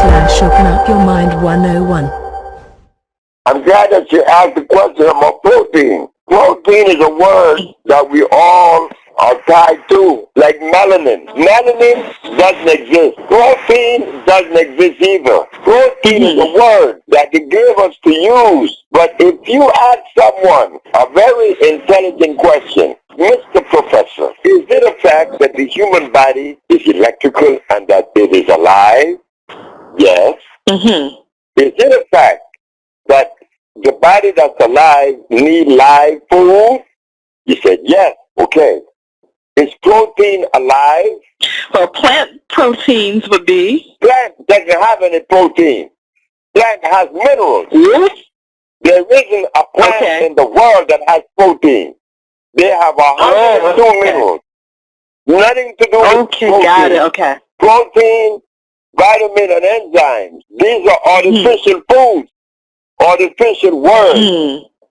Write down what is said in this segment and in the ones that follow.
Open Up Your Mind 101. I'm glad that you asked the question about protein. Protein is a word that we all are tied to, like melanin. Melanin doesn't exist. Protein doesn't exist either. Protein is a word that they gave us to use. But if you ask someone a very intelligent question, Mr. Professor, is it a fact that the human body is electrical and that it is alive? Yes. Is it a fact that the body that's alive needs live food? You said yes. Okay. Is protein alive? Well, plant proteins would be. Plant doesn't have any protein. Plant has minerals. Yes. There isn't a plant in the world that has protein. They have 102 minerals. Nothing to do with protein. Got it. Okay. Protein, vitamin, and enzymes. These are artificial foods, artificial words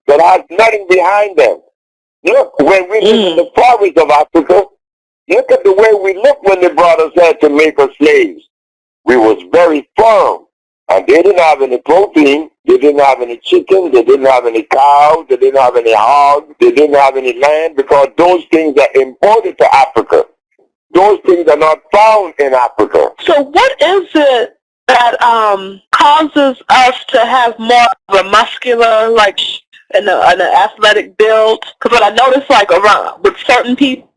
that has nothing behind them. Look, when we live in the forests of Africa, look at the way we look when they brought us here to make us slaves. We was very firm. And they didn't have any protein. They didn't have any chicken. They didn't have any cows. They didn't have any hogs. They didn't have any land because those things are imported to Africa. Those things are not found in Africa. So what is it that causes us to have more of a muscular, like, an athletic build? Because what I notice, like, around with certain people,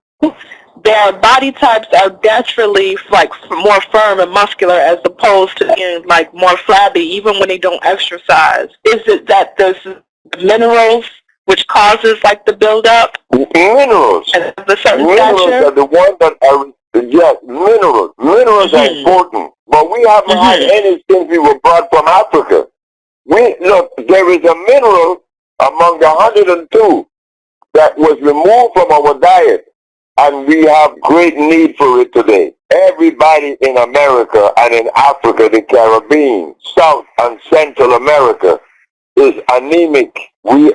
their body types are naturally, like, more firm and muscular as opposed to being, like, more flabby even when they don't exercise. Is it that there's minerals which causes, like, the build-up? Minerals. And the certain minerals stature? are the ones that are, yes, minerals. Minerals are important. But we haven't had any since we were brought from Africa. Look, there is a mineral among the 102 that was removed from our diet. And we have great need for it today. Everybody in America and in Africa, the Caribbean, South and Central America is anemic. We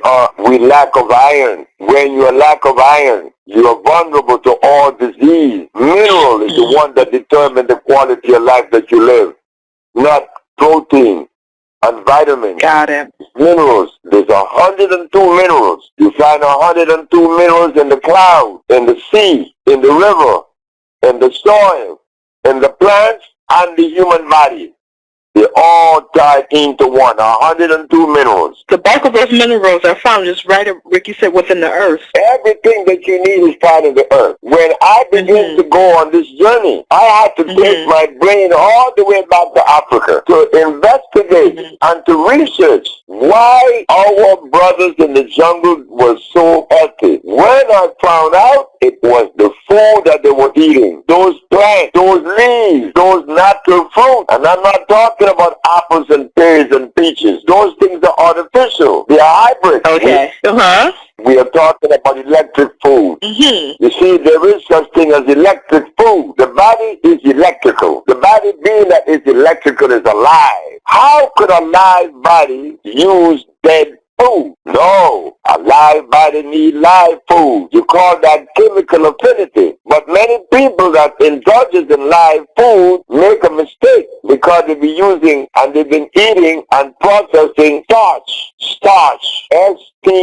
lack of iron. When you lack of iron, you are vulnerable to all disease. Mineral is the one that determines the quality of life that you live, not protein and vitamins. Got it. Minerals. There's 102 minerals. You find 102 minerals in the clouds, in the sea, in the river, in the soil, in the plants, and the human body. They all tied into one, 102 minerals. The bulk of those minerals are found just right, like you said, within the earth. Everything that you need is found in the earth. When I began to go on this journey, I had to take my brain all the way back to Africa to investigate and to research why our brothers in the jungle were so healthy. When I found out, it was the food that they were eating. Those plants, those leaves, those natural fruits. And I'm not talking about apples and pears and peaches. Those things are artificial. They are hybrid. Okay. We are talking about electric food. You see, there is such thing as electric food. The body is electrical. The body being that is electrical is alive. How could a live body use dead food? No, a live body needs live food. You call that chemical affinity. But many people that indulges in live food make a mistake because they be using and they've been eating and processing starch. Starch. S-T-A-R-C-H.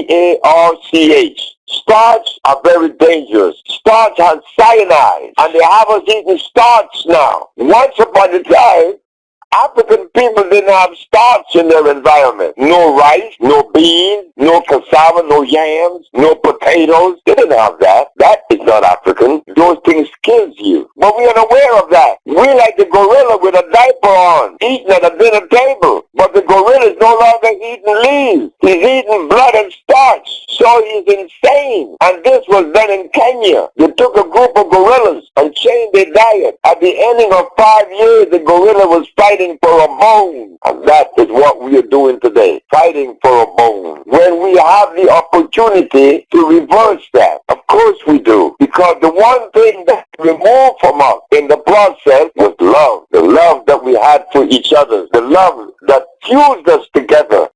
Starch are very dangerous. Starch has cyanide. And they have us eating starch now. Once upon a time, African people didn't have starch in their environment. No rice, no beans, no cassava, no yams, no potatoes. They didn't have that. That is not African. Those things kills you. But we are unaware of that. We like the gorilla with a diaper on, eating at a dinner table. But the gorilla is no longer eating leaves. He's eating blood and starch. So he's insane. And this was done in Kenya. They took a group of gorillas and changed their diet. At the ending of 5 years, the gorilla was fighting for a bone. And that is what we are doing today. Fighting for a bone. When we have the opportunity to reverse that, of course we do. Because the one thing that removed from us in the process was love. The love that we had for each other. The love that fused us together.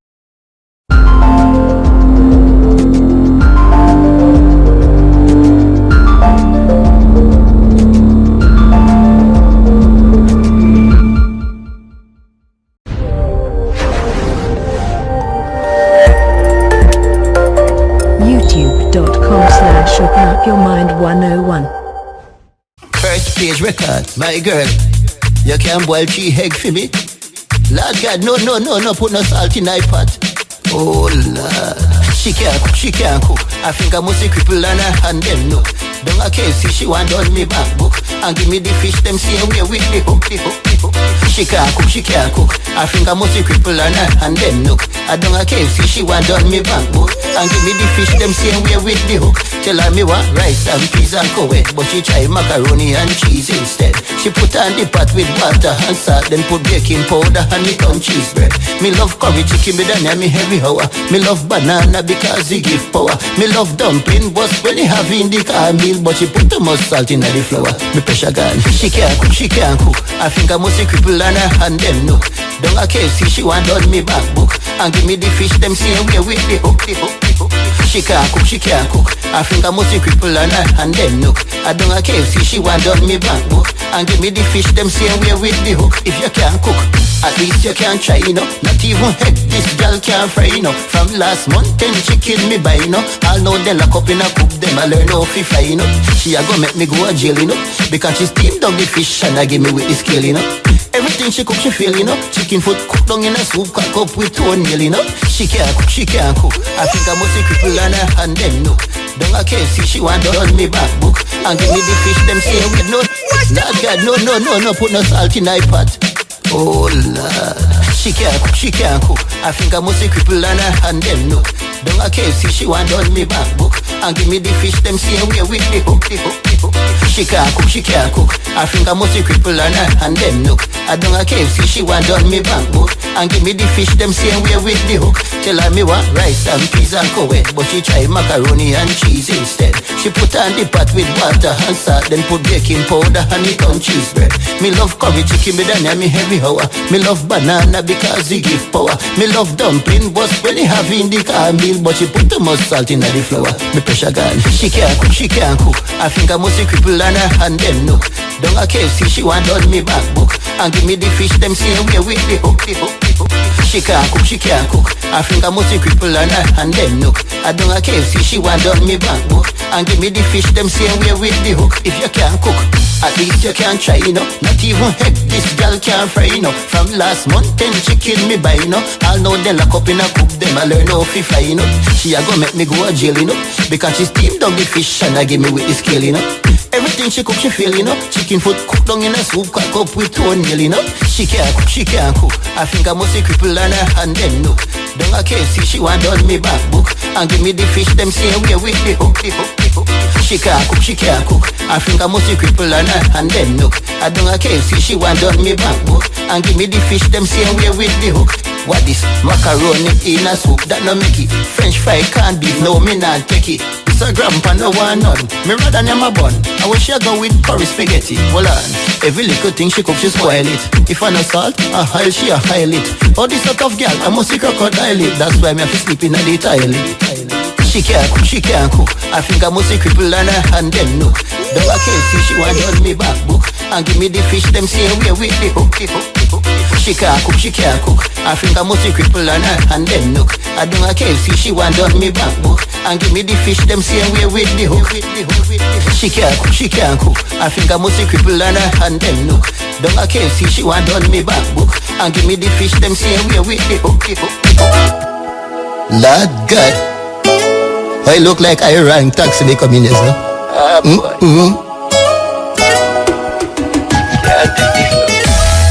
Razor.6.2.16. First page record, my girl. You can boil 3 egg for me. Lord God, no, put no salt in my pot. Oh Lord, she can't cook. I think I must cripple on her hand them no. Don't I care see she want on me back book and give me the fish them same way with the hook. She can't cook. I think I must cripple on her hand them no. I don't care see she want on me back book and give me the fish them same way with the hook. Tell her me want rice and peas and coed, but she try macaroni and cheese instead. She put on the pot with water and salt, then put baking powder and me on cheese bread. Me love curry chicken, me done me heavy hour. Me love banana because it give power. Me love dumpling, but when they have in the car meal, but she put too much salt in the flour. Me pressure gun, she can't cook. I think I must cripple on her hand them no. Don't I care see she want on me back book and give me the fish them same way with the hook. She can't cook. I think I must cripple on her and then look. I don't care if she want on me bank book and give me the fish them same way with the hook. If you can't cook, at least you can try, you know. Not even head, this girl can't fry, you know. From last month, 10 chicken me buy, you know. I'll know they lock up in a cook them, I learn how to fry, you know. She a go make me go to jail, you know. Because she steamed down the fish and I give me with the scale, you know. Everything she cook, she feel, you know. Chicken foot cooked down in a soup, cook up with toenail, you know. She can't cook. I think I must cripple on her and then no. Don't I care see she want on me back book and give me the fish them same with no. Lord God, no, put no salt in my pot. Oh Lord, she can't cook. I think I must cripple on her and then no. Don't I care see she want on me back book and give me the fish them same way with the hook. She can't cook. I think I must cripple on her and then no. I don't care see she want on me back book and give me the fish them same way with the hook. Tell her me want rice and peas and coed, but she try macaroni and cheese instead. She put on the pot with water and salt, then put baking powder and it on cheese bread. Me love curry chicken, me done me heavy hour. Me love banana because it give power. Me love dumpling, but when they have in the car meal, but she put too much salt in the flour. Me pressure gun, she can't cook. I think I must cripple on her and then no. Don't I care see she want on me back book and give me the fish them same way with the hook. She can't cook. I think I must cripple on her and then look. I don't care if she want on me bank book and give me the fish them same way with the hook. If you can't cook, at least you can try, you know. Not even head, this girl can't fry, you know. From last month, 10 chicken me buy, you know. I'll know they lock up in a cook them, I learn how to fry, you know. She a go make me go to jail, you know. Because she steamed down the fish and I give me with the scale, you know. Everything she cook, she feel, you know. Chicken foot cooked down in a soup, cook up with toenail, you know. She can't cook. I think I must cripple on her and then look. Don't I care see she want on me back book and give me the fish them same way with the hook. She can't cook. I think I must cripple on her and then look. I don't care see she want on me back book and give me the fish them same way with the hook. What this? Macaroni in a soup that no make it. French fry can't beef, no me not take it. It's a grandpa no one none. Me rather name a bun. I wish she go with curry spaghetti. Hold on. Every little thing she cook, she spoil it. If I no salt, I hile she a hile it. All this sort of girl, I must see crocodile it. That's why me have to sleep in a the toilet. She can't cook. I think I must see cripple on her and then look. Don't I care see she want on me back book and give me the fish them same way with the hook. She can't cook. I think I must see cripple on her and then look. I don't care see she want on me back book and give me the fish them same way with the hook. She can't cook. I think I must see cripple on her and then look. Don't I care see she want on me back book and give me the fish them same way with the hook. Lord God, I look like I rang taxi me coming here, sir.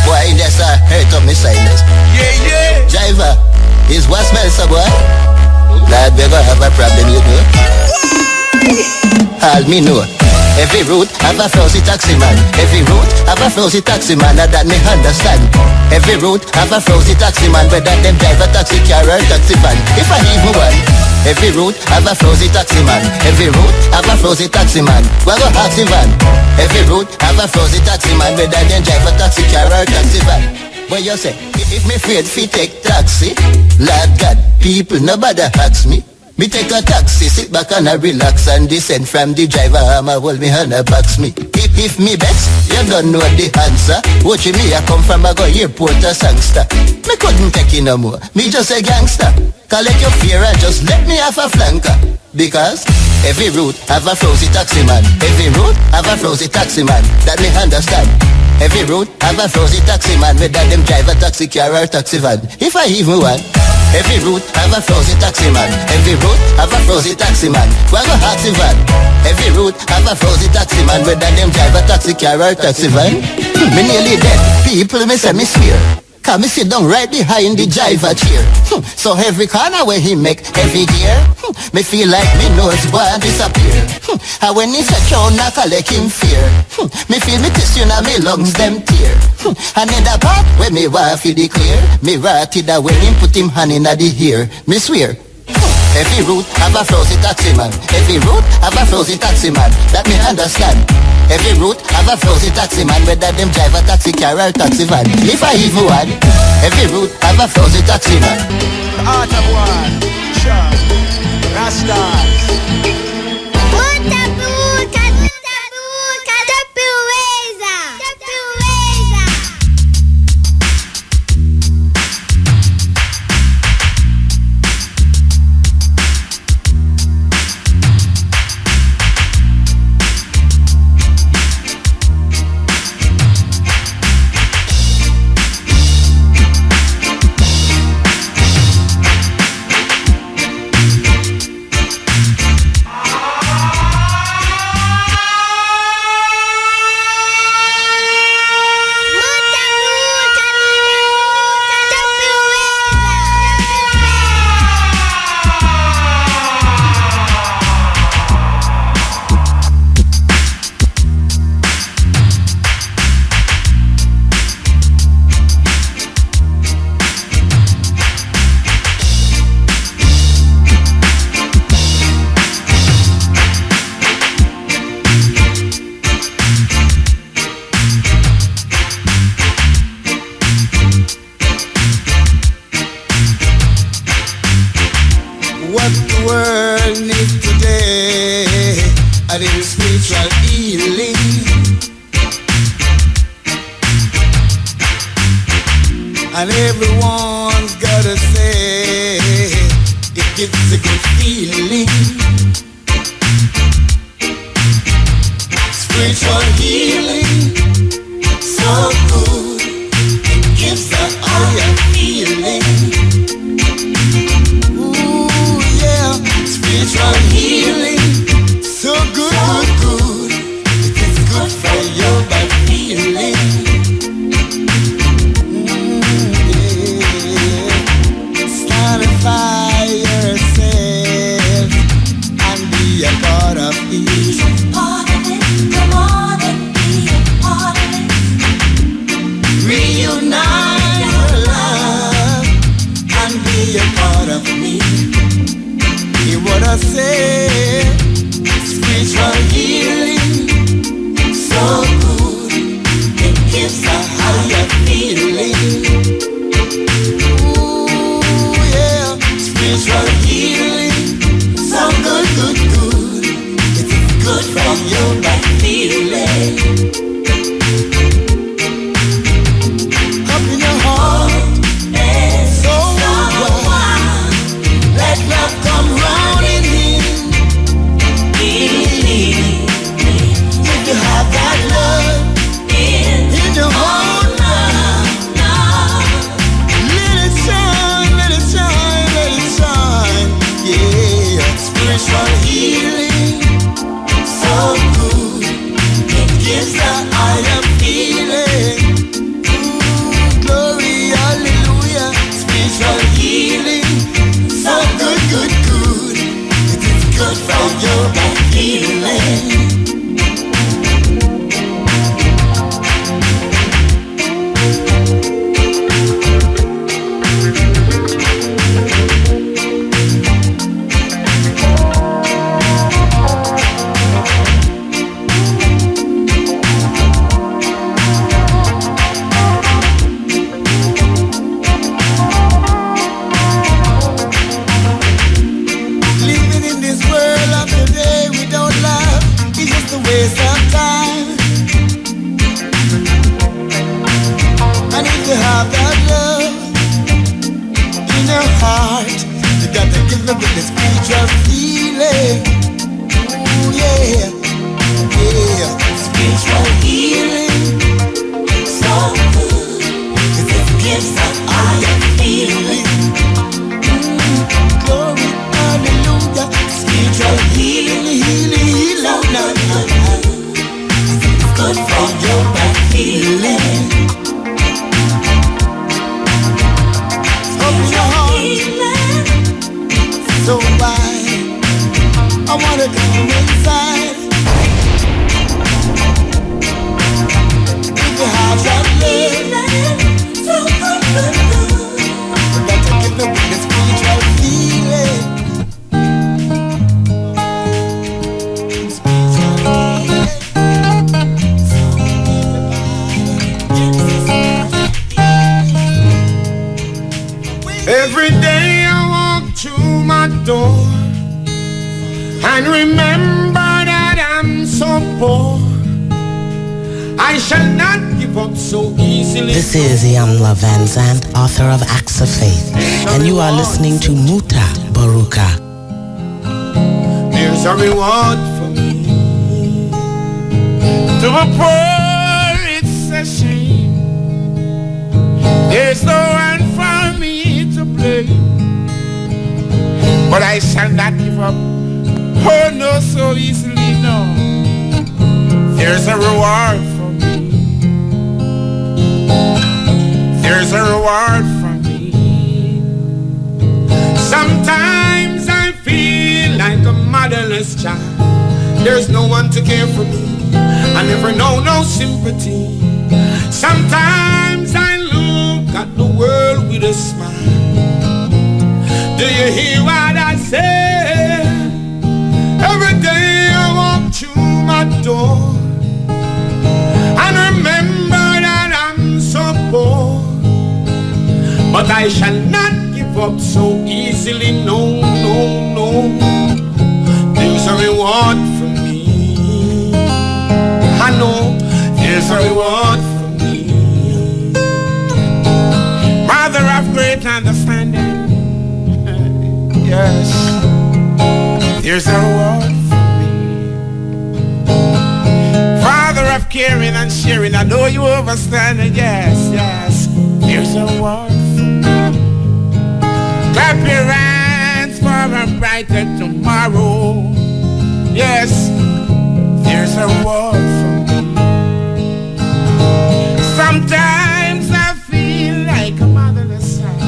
Boy, that's a hurt of me silence. Yeah. Driver, is what smells so boy? Lord, we gonna have a problem, you know. All me know. Every route have a flousy taxi man. Every route have a flousy taxi man, and that me understand. Every route have a flousy taxi man, whether them drive a taxi car or taxi van. If I even one. Every route have a flousy taxi man. Every route have a flousy taxi man. We go taxi van. Every route have a flousy taxi man, whether them drive a taxi car or taxi van. But you say, if me afraid fi take taxi, Lord God, people nobody ask me. Me take a taxi, sit back and I relax and descend from the driver. I'ma hold me hand and box me. If me best, you don't know the answer. Watching me, I come from a go airport a sangster. Me couldn't take it no more. Me just a gangster. Collect your fear and just let me have a flanker. Because Every route have a frozen taxi man. Every route have a frozen taxi man. That me understand. Every route have a frozen taxi man. Whether them drive a taxi car or taxi van. If I even want. Every route have a frozen taxi man. Every route have a frozen taxi man. Go taxi van. Every route have a frozen taxi man. Whether them drive a taxi car or taxi van. Me nearly dead. People me say me swear. Cause me sit down right behind the driver chair. So every corner where he make every gear, me feel like me nose boy disappear. And when he say chow knock I like him fear. Me feel me tissue and me lungs them tear. And in the part where me wife he declare, me ratted that when him put him hand in the ear. Me swear. Every route have a frozen taxi man. Every route have a frozen taxi man. That me understand. Every route have a frozen taxi man. Whether them drive a taxi car or taxi van. If I even want. Every route have a frozen taxi man. Art of war, sure, Rastas. And everyone's gotta say it gives a good feeling. Spiritual healing, so good. It gives a higher feeling. Ooh yeah, spiritual healing, so good, good, good. It is good for your bad feeling. Sanctify yourself and be a part of it. Be a part of it. Come on and be a part of it. Reunite your love and be a part of me. Hear what I say. Spiritual healing, so good. It gives a higher feeling. Spiritual healing, so good, good, good. It's good from your back feeling. Up in your heart, so wild. Let love come running in. Believe me, if you have that love in your heart. Spiritual healing, so good. It gives a higher feeling. Ooh, glory, hallelujah. Spiritual healing, so good, good, good. It is good for your bad feeling. wanna come inside. If you have that feeling, so good. You better give me with the spiritual feeling. Every day I walk through my door and remember that I'm so poor. I shall not give up so easily. This is Yamla Van Zandt, author of Acts of Faith, and you are listening to Muta Baruka. There's a reward for me. To the poor it's a shame. There's no one for me to blame. But I shall not give up. Oh no, so easily, no. There's a reward for me. There's a reward for me. Sometimes I feel like a motherless child. There's no one to care for me. I never know no sympathy. Sometimes I look at the world with a smile. Do you hear what I say? Every day I walk through my door and remember that I'm so poor. But I shall not give up so easily, no, no, no. There's a reward for me. I know there's a reward for me. Mother of great understanding. Yes, there's a reward for me. Father of caring and sharing, I know you understand it. Yes, yes, there's a reward for me. Clap your hands for a brighter tomorrow. Yes, there's a reward for me. Sometimes I feel like a motherless child,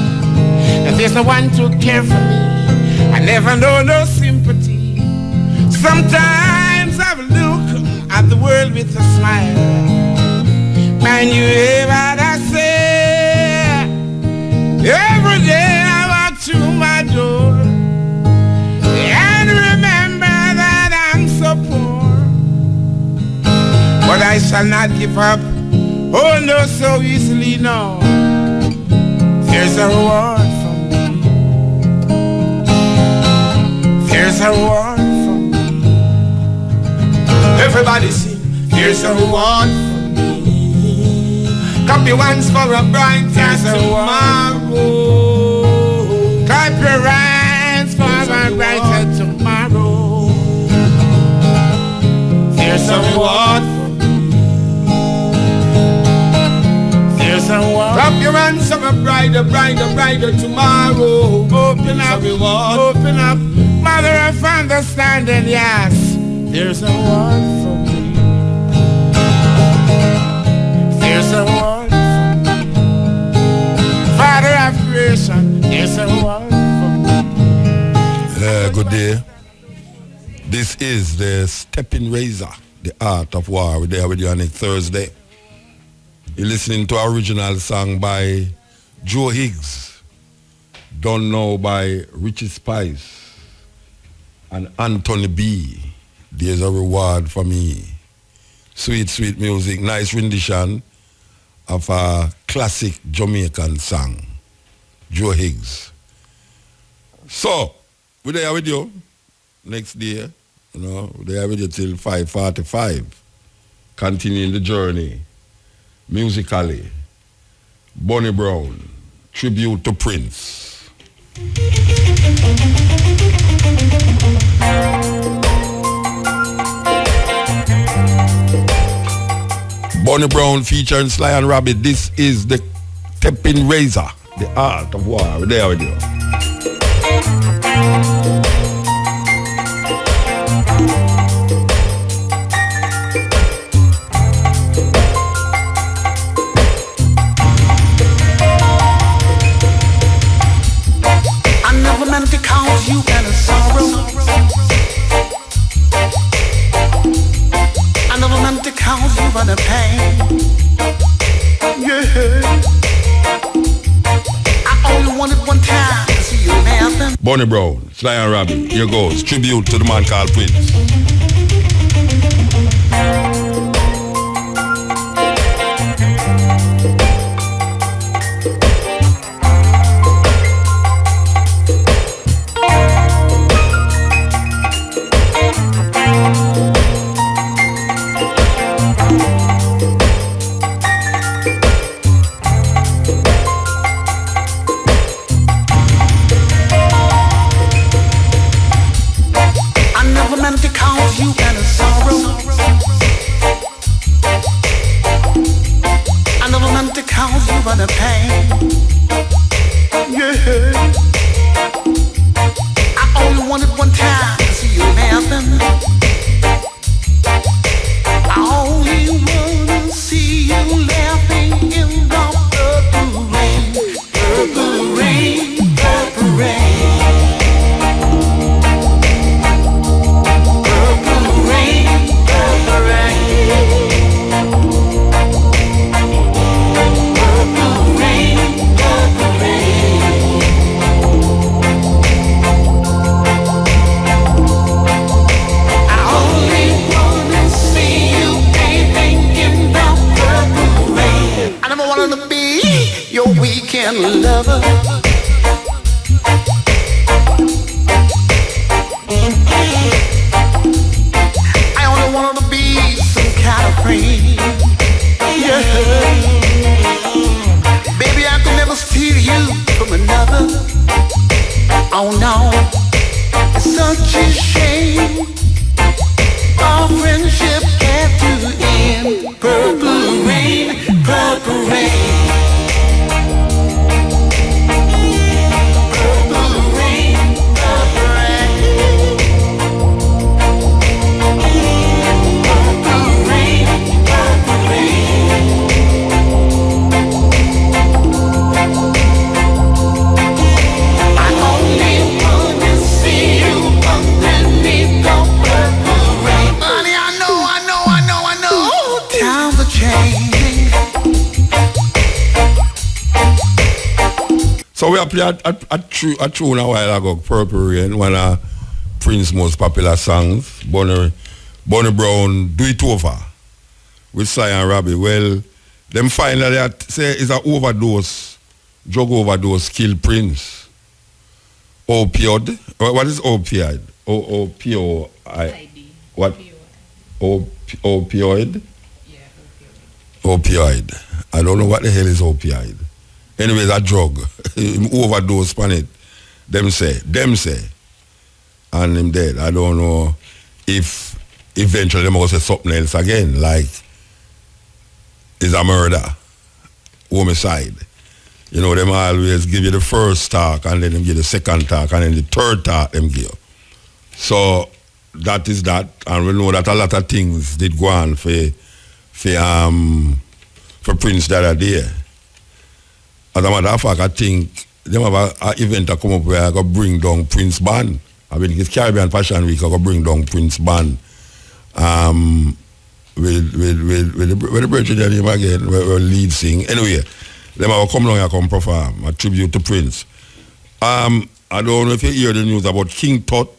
and there's no one to care for me. I never know no sympathy. Sometimes I look at the world with a smile. Man, you hear what I say? Every day I walk through my door and remember that I'm so poor. But I shall not give up. Oh no, so easily, no. There's a reward for me. There's a reward for me. Everybody sing. There's a reward for me. Clap your hands for a bright tomorrow. Clap your hands for a brighter tomorrow. There's a reward for me. There's a reward. Clap your hands for a brighter tomorrow. Open up, open up. Mother of understanding, yes. There's a reward for me. There's a reward for me. Father of creation, there's a reward for me. Good day. This is the Steppn Razor, the art of war. We're there with you on a Thursday. You're listening to our original song by Joe Higgs, done now by Richie Spice and Anthony B. There's a reward for me. Sweet, sweet music, nice rendition of a classic Jamaican song, Joe Higgs. So, we're there with you next day. We're there with you till 5:45. Continuing the journey musically. Bonnie Brown, tribute to Prince. Bonnie Brown featuring Sly and Rabbit. This is the Steppn Razor, the art of war. We're there with you. I never meant to cause you any sorrow. the pain. Yeah. I only wanted one time to see you laughing. Bonnie Brown, Sly and Robbie, here goes. Tribute to the man called Prince. The pain, yeah. I only wanted one time to see you laughing. I only wanna see you laughing in the purple rain, purple rain, purple rain, purple rain, purple rain. Your weekend lover. I only wanted to be some kind of friend. Yeah. Baby, I could never steal you from another. Oh no, it's such a shame. Our friendship had to end. Purple rain, purple rain. So we played a tune a while ago, Purple Rain, one of Prince's most popular songs. Bonnie Brown, Do It Over, with Sly and Robbie. Well, them find that say it's an overdose, drug overdose, killed Prince. Opioid. What is opioid? O-O-P-O-I. What? Opioid? Yeah, opioid. I don't know what the hell is opioid. Anyway, that drug, overdose on it. Them say, and him dead. I don't know if eventually them going to say something else again, like it's a murder, homicide. You know, them always give you the first talk, and then them give the second talk, and then the third talk them give. So that is that, and we know that a lot of things did go on for Prince the other day. As a matter of fact, I think them have an event to come up where I go bring down Prince band. I mean, it's Caribbean Fashion Week. I go bring down Prince band. With the Bridget name again, we lead sing. Anyway, them have come down and come perform a tribute to Prince. I don't know if you hear the news about King Tut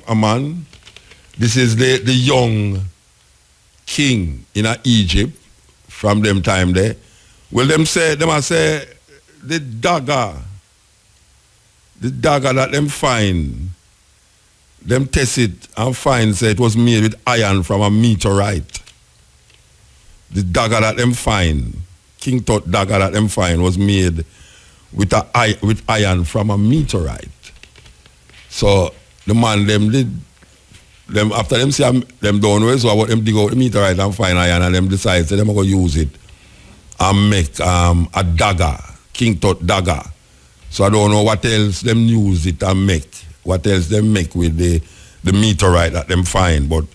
a man. This is the young king in Egypt from them time there. Well, them say the dagger that them find, them test it and find say it was made with iron from a meteorite. The dagger that them find, King Tut dagger that them find was made with iron from a meteorite. So the man them after them say them don't know so about them dig out the meteorite and find iron and them decide say them are gonna use it and make a dagger, King Tut dagger. So I don't know what else them use it and make. What else them make with the meteorite that them find. But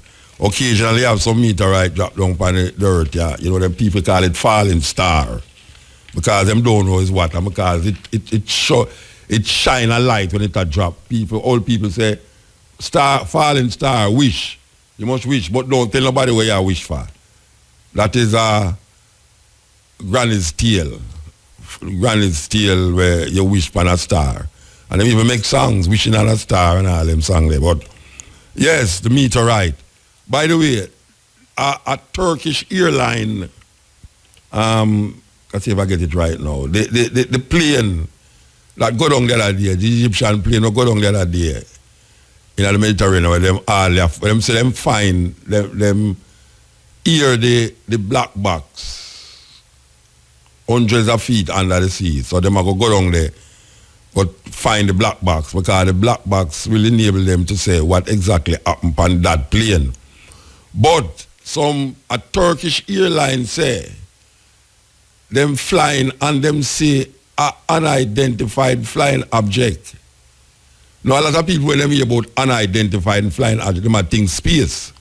occasionally have some meteorite drop down on the earth, yeah. You know, them people call it falling star. Because them don't know is what, and because it shine a light when it a drop. Old people say, falling star, wish. You must wish, but don't tell nobody what you wish for. That is Granny's Tale. Granny's Tale where you wish upon a star. And they even make songs, wishing on a star and all them songs there. But yes, the meteorite. By the way, a Turkish airline, let's see if I get it right now. The plane that go down the other day, the Egyptian plane that go down the other day in the Mediterranean where them all left, them say them find them hear the black box hundreds of feet under the sea. So them are go down there but find the black box because the black box will enable them to say what exactly happened on that plane. But a Turkish airline say them flying and them see an unidentified flying object. Now a lot of people when them hear about unidentified flying object, them think space.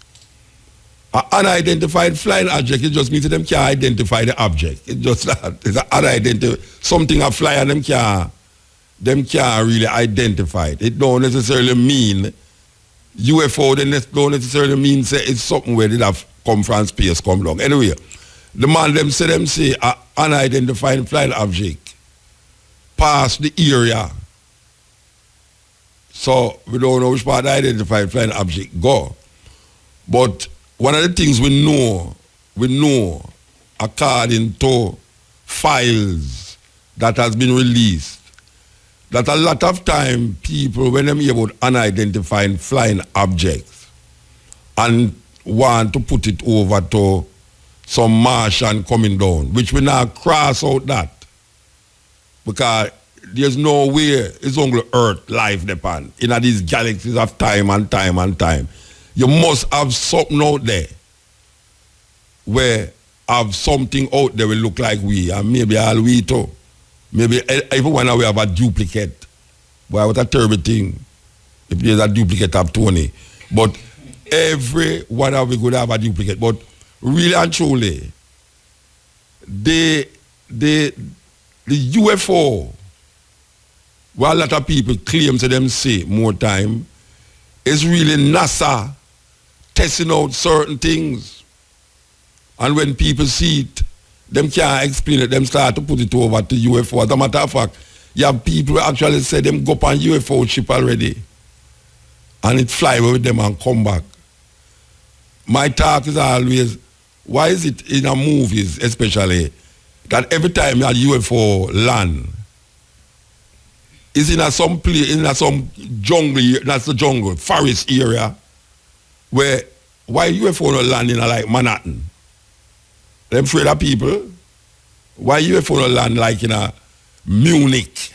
An unidentified flying object, it just means that them can't identify the object. It's just that it's an unidentified something a fly and them can't really identify it. It don't necessarily mean UFO, they don't necessarily mean say it's something where it have come from space, come along. Anyway, the man them say an unidentified flying object past the area. So we don't know which part the identified flying object go. But one of the things we know according to files that has been released, that a lot of time people, when they hear about unidentified flying objects and want to put it over to some Martian coming down, which we now cross out that. Because there's no way it's only Earth life depend. In these galaxies of time and time and time. You must have something out there where have something out there will look like we, and maybe all we too. Maybe everyone we have a duplicate. Boy, what a terrible thing. If there's a duplicate of Tony. But every one of we could have a duplicate. But really and truly, the UFO, what a lot of people claim to them say more time, is really NASA testing out certain things. And when people see it, them can't explain it, them start to put it over to UFO. As a matter of fact, you have people who actually say them go up on UFO ship already. And it fly with them and come back. My talk is always, why is it in a movies especially, that every time a UFO land, is in some place, in some jungle, that's the jungle, forest area, where why UFO not land in like Manhattan? Them afraid of people. Why UFO not land like in a Munich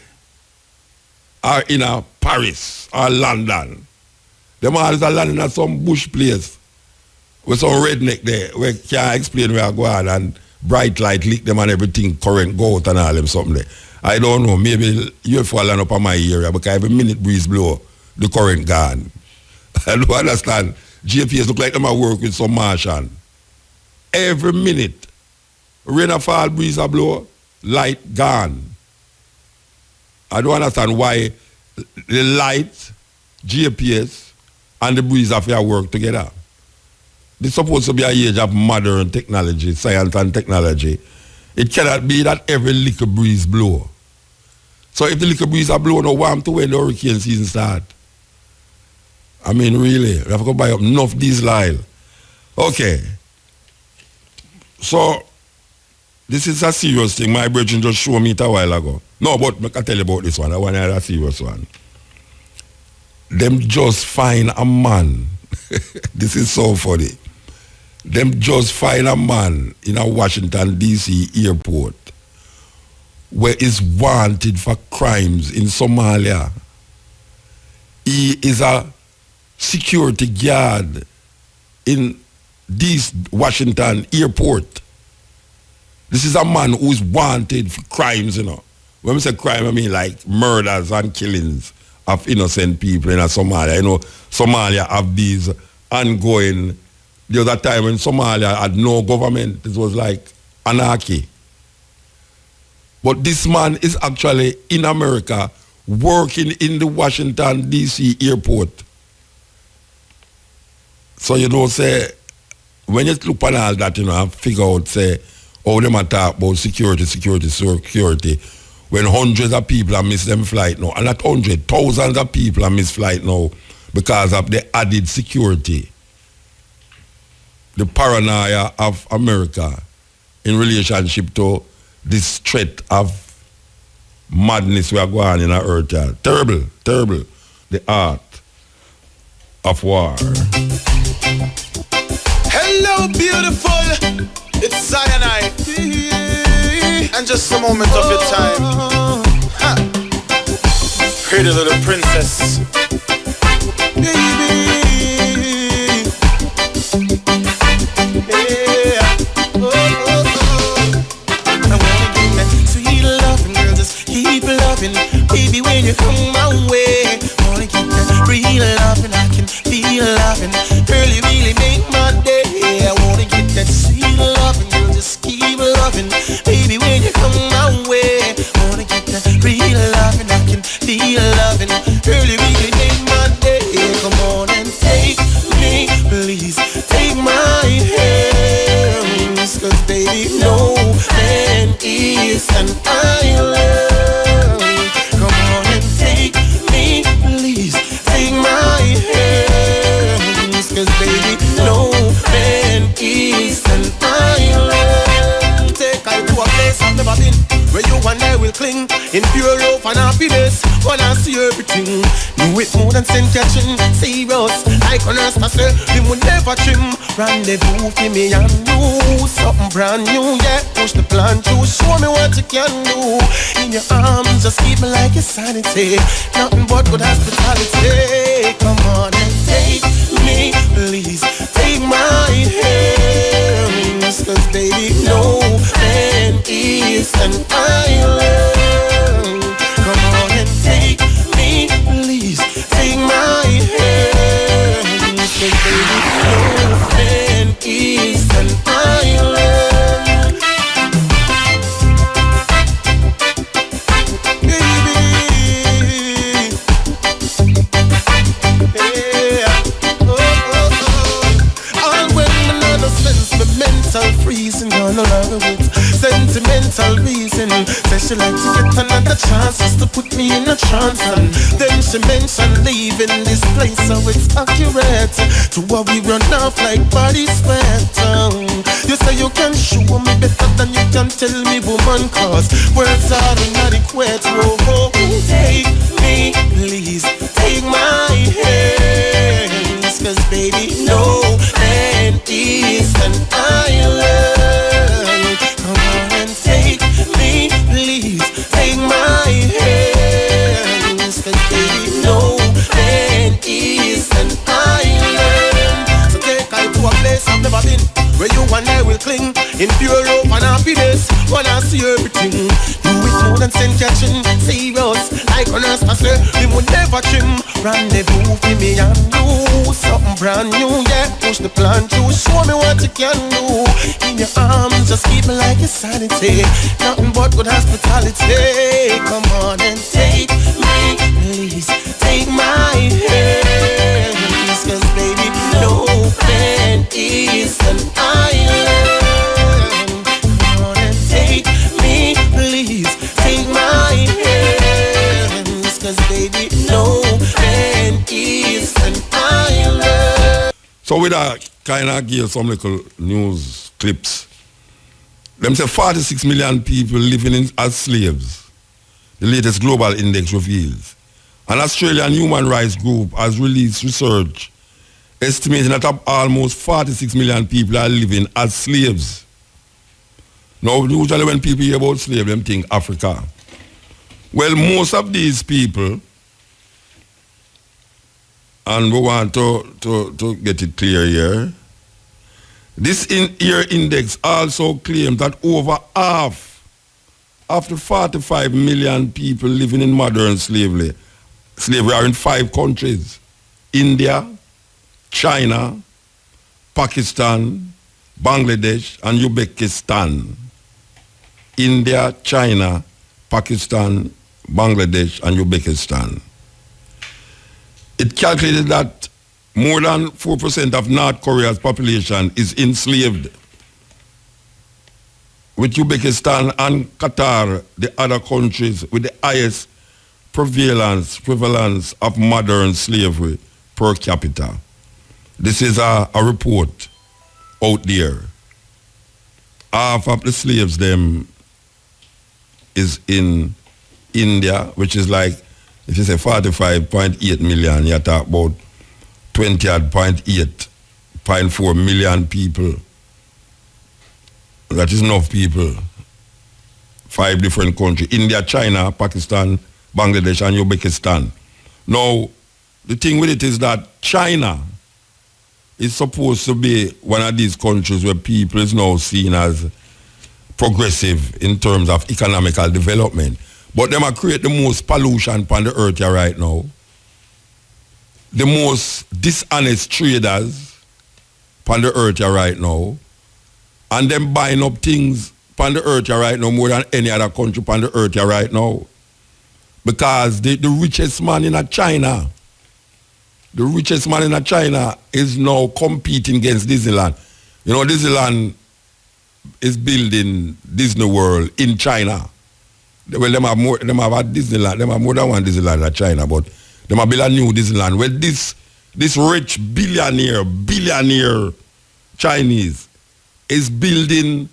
or in a Paris or London? Them always land in some bush place with some redneck there where can't explain where I go on and bright light lick them and everything, current go out and all them something there. I don't know, maybe UFO land up on my area because every minute breeze blow, the current gone. I don't understand. GPS look like them at work with some Martian. Every minute, rain a fall, breeze a blow, light gone. I don't understand why the light, GPS, and the breeze have to work together. This is supposed to be an age of modern technology, science and technology. It cannot be that every little breeze blow. So if the little breeze are blowing, no warm to when the hurricane season start. I mean, really, we have to buy up enough diesel oil. Okay. So, this is a serious thing. My brethren just showed me it a while ago. No, but I can tell you about this one. I want to have a serious one. Them just find a man. This is so funny. Them just find a man in a Washington, D.C. airport where is wanted for crimes in Somalia. He is a security guard in this Washington airport. This is a man who is wanted for crimes, you know. When we say crime, I mean like murders and killings of innocent people in Somalia. You know, Somalia have these ongoing. The other time when Somalia had no government, it was like anarchy. But this man is actually in America working in the Washington, D.C. airport. So you don't say, when you look on all that, and figure out, say, how them talk about security, when hundreds of people have missed them flight now, and not hundreds, thousands of people have missed flight now because of the added security, the paranoia of America in relationship to this threat of madness we are going on in our earth. Terrible, terrible. The art of war. Hello, beautiful. It's cyanide. And just a moment of your time. Ha. Pretty little princess. Baby. Yeah. I wanna give that sweet loving, girl. Just keep loving. Baby, when you come my way, wanna get that real loving. I can feel loving. Girl, you really make my day. I wanna get that sweet loving, girl. Just keep loving. Baby, when you come my way, wanna get that real loving. I can feel loving. Girl, you really make my day. Come on and take me, please. Take my hands, 'cause baby, no man is an island. Come on and take me, please. Take my hands, 'cause baby, no man is an island. Take I to a place I've never been, where you and I will cling in pure love and happiness. When I see everything, do it more than sin catching. Serious, like on us, I say, we will never trim. Rendezvous for me and you, something brand new, yeah. Push the plan to show me what you can do. In your arms, just keep me like your sanity. Nothing but good hospitality. Come on and take me, please. Take my hands, 'cause baby, no man is an island. Come on and take me, please. Take my hands, 'cause baby, no man is an island. Baby, yeah. All when another sense, my mental freezing, gonna love it with sentimental reason. Says she like to get another chance just to put me in a trance. And then she mentioned leaving this place, so it's accurate to what we run off like body sweat. You say you can show me better than you can tell me, woman, 'cause words are inadequate. Oh, take me, please. Take my hands, 'cause baby, no man is an island. Come on and take me, please. Take my hands, 'cause baby, no man is an island. So take I to a place I've never been, where you and I will cling in pure love and happiness. When I see everything, do it more than sin catching. Serious, like on us, I say, we would never trim. Rendezvous for me and you, something brand new, yeah. Push the plan to show me what you can do. In your arms, just keep me like your sanity. Nothing but good hospitality. Come on and take me, please. Take my hands, 'cause baby, no man is an island. Come on and take me, please. Take my hands, 'cause baby, no man is an island. So with that, kind of give some little news clips. Them say 46 million people living as slaves. The latest global index reveals. An Australian human rights group has released research estimating that almost 46 million people are living as slaves. Now, usually when people hear about slaves, them think Africa. Well, most of these people, and we want to get it clear here, this year index also claims that over half of the 45 million people living in modern slavery are in 5 countries: India, China, Pakistan, Bangladesh, and Uzbekistan. India, China, Pakistan, Bangladesh, and Uzbekistan. It calculated that more than 4% of North Korea's population is enslaved. With Uzbekistan and Qatar, the other countries with the highest prevalence of modern slavery per capita. This is a report out there. Half of the slaves them is in India, which is like, if you say 45.8 million, you talk about 20.4 million people. That is enough people. 5 different countries. India, China, Pakistan, Bangladesh, and Uzbekistan. Now, the thing with it is that China is supposed to be one of these countries where people is now seen as progressive in terms of economical development. But them are create the most pollution on the earth here right now. The most dishonest traders on the earth here right now. And them buying up things on the earth here right now more than any other country on the earth here right now. Because the richest man in China, is now competing against Disneyland. You know, Disneyland is building Disney World in China. Well, them have Disneyland. Them have more than one Disneyland in China, but them have built a new Disneyland. Well, this rich billionaire Chinese is building